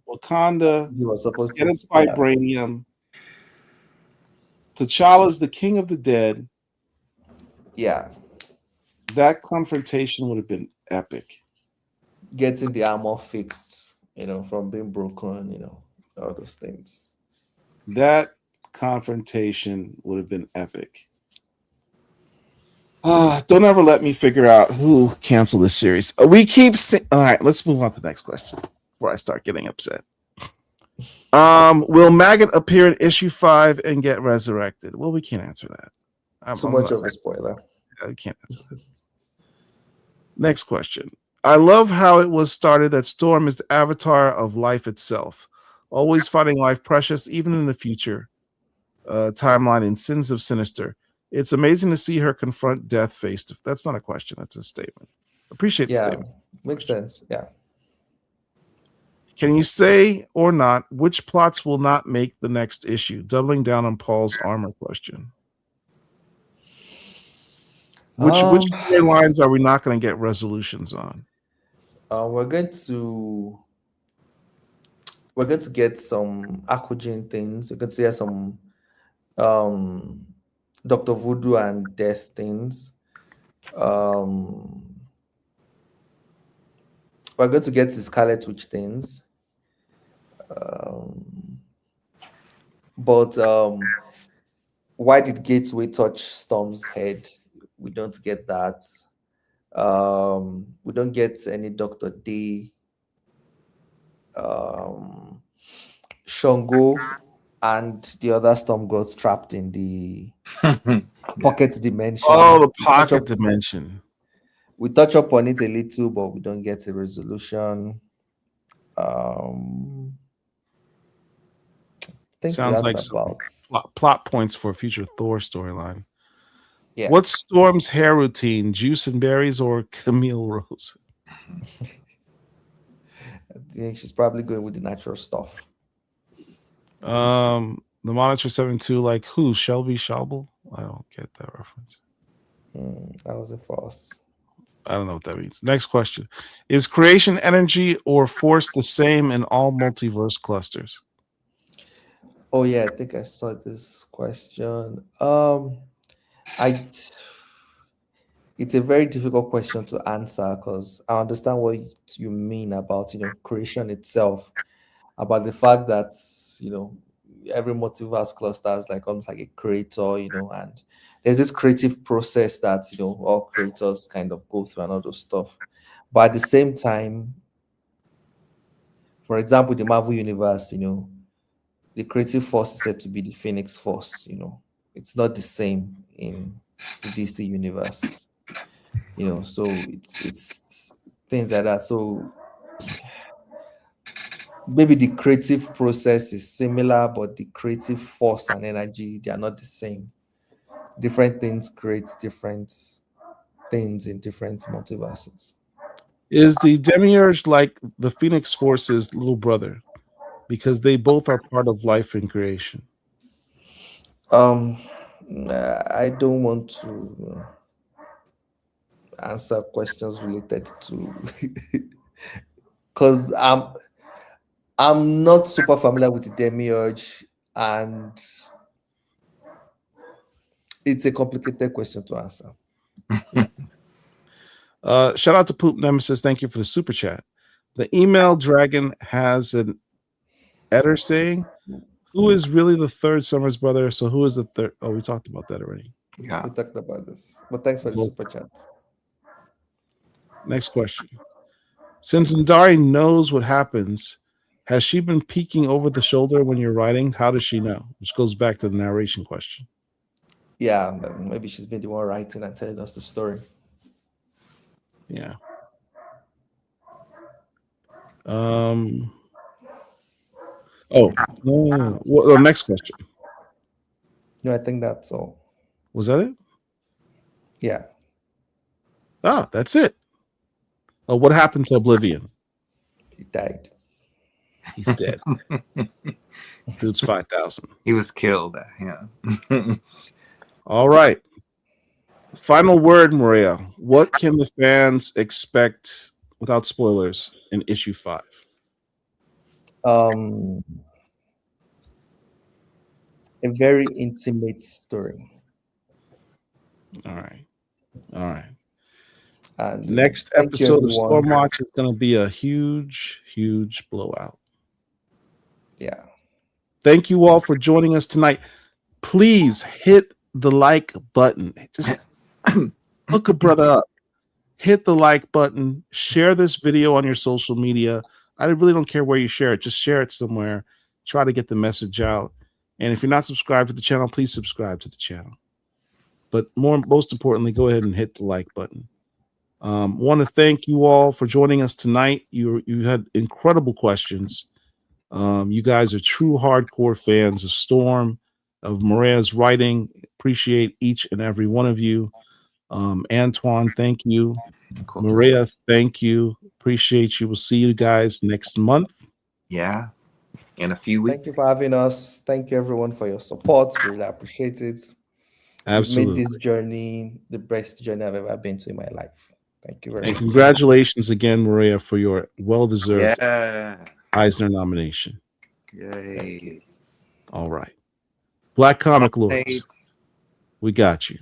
Wakanda. He was supposed Get to. its vibranium. T'Challa's the king of the dead. Yeah. That confrontation would have been epic. Getting the armor fixed, from being broken, all those things. That confrontation would have been epic. Don't ever let me figure out who canceled this series. We keep all right, let's move on to the next question before I start getting upset. Will Maggot appear in issue 5 and get resurrected? Well, we can't answer that. Too much of a spoiler. I can't answer that. Next question. I love how it was started that Storm is the avatar of life itself, always finding life precious, even in the future timeline in Sins of Sinister. It's amazing to see her confront death face to. That's not a question. That's a statement. Appreciate the statement. Makes sense. Yeah. Can you say or not which plots will not make the next issue? Doubling down on Paul's armor question. Which lines are we not going to get resolutions on? We're going to get some Akujin things. We're going to get some Dr. Voodoo and Death things. We're going to get the Scarlet Witch things. But why did Gateway touch Storm's head? We don't get that. We don't get any Dr. Day. Shango and the other Storm got trapped in the pocket dimension. Oh, the pocket dimension. We touch up on it a little, but we don't get a resolution. Sounds like some plot points for a future Thor storyline. Yeah. What's Storm's hair routine? Juice and berries or Camille Rose? I think she's probably going with the natural stuff. The Monitor 7-2, like who? Shelby Schaubel? I don't get that reference. That was a false. I don't know what that means. Next question. Is creation energy or force the same in all multiverse clusters? Oh yeah, I think I saw this question. It's a very difficult question to answer because I understand what you mean about creation itself, about the fact that every multiverse cluster is like almost like a creator, and there's this creative process that all creators kind of go through and all those stuff. But at the same time, for example, the Marvel universe, the creative force is said to be the Phoenix Force. It's not the same in the DC universe. So it's things like that. So maybe the creative process is similar, but the creative force and energy, they are not the same. Different things create different things in different multiverses. Is the Demiurge like the Phoenix Force's little brother? Because they both are part of life and creation. I don't want to answer questions related to because I'm not super familiar with the Demiurge, and it's a complicated question to answer. Shout out to Poop Nemesis. Thank you for the super chat. The email dragon has an Eder saying, who is really the third Summer's brother? So who is the third? Oh, we talked about that already. Yeah, We talked about this, but thanks for the super chat. Next question. Since Ndari knows what happens, has she been peeking over the shoulder when you're writing? How does she know? Which goes back to the narration question. Yeah, maybe she's been the one writing and telling us the story. Yeah. Well, next question. No, I think that's all. Was that it? Yeah. That's it. Oh, what happened to Oblivion? He died. He's dead. Dude's 5,000. he was killed. Yeah. All right. Final word, Maria. What can the fans expect without spoilers in issue 5? A very intimate story. All right. All right. And Next thank you, episode of everyone. Stotmwatch is going to be a huge, huge blowout. Yeah. Thank you all for joining us tonight. Please hit the like button. Just hook a brother up. Hit the like button. Share this video on your social media. I really don't care where you share it. Just share it somewhere. Try to get the message out. And if you're not subscribed to the channel, please subscribe to the channel. But most importantly, go ahead and hit the like button. Want to thank you all for joining us tonight. You had incredible questions. You guys are true hardcore fans of Storm, of Murewa's writing. Appreciate each and every one of you. Antoine, thank you. Cool. Murewa, thank you. Appreciate you. We'll see you guys next month. Yeah, in a few weeks. Thank you for having us. Thank you, everyone, for your support. Really appreciate it. Absolutely. You've made this journey the best journey I've ever been to in my life. Thank you very much. And congratulations again, Murewa, for your well-deserved Eisner nomination. Yay. All right. Black Comic Lords, we got you.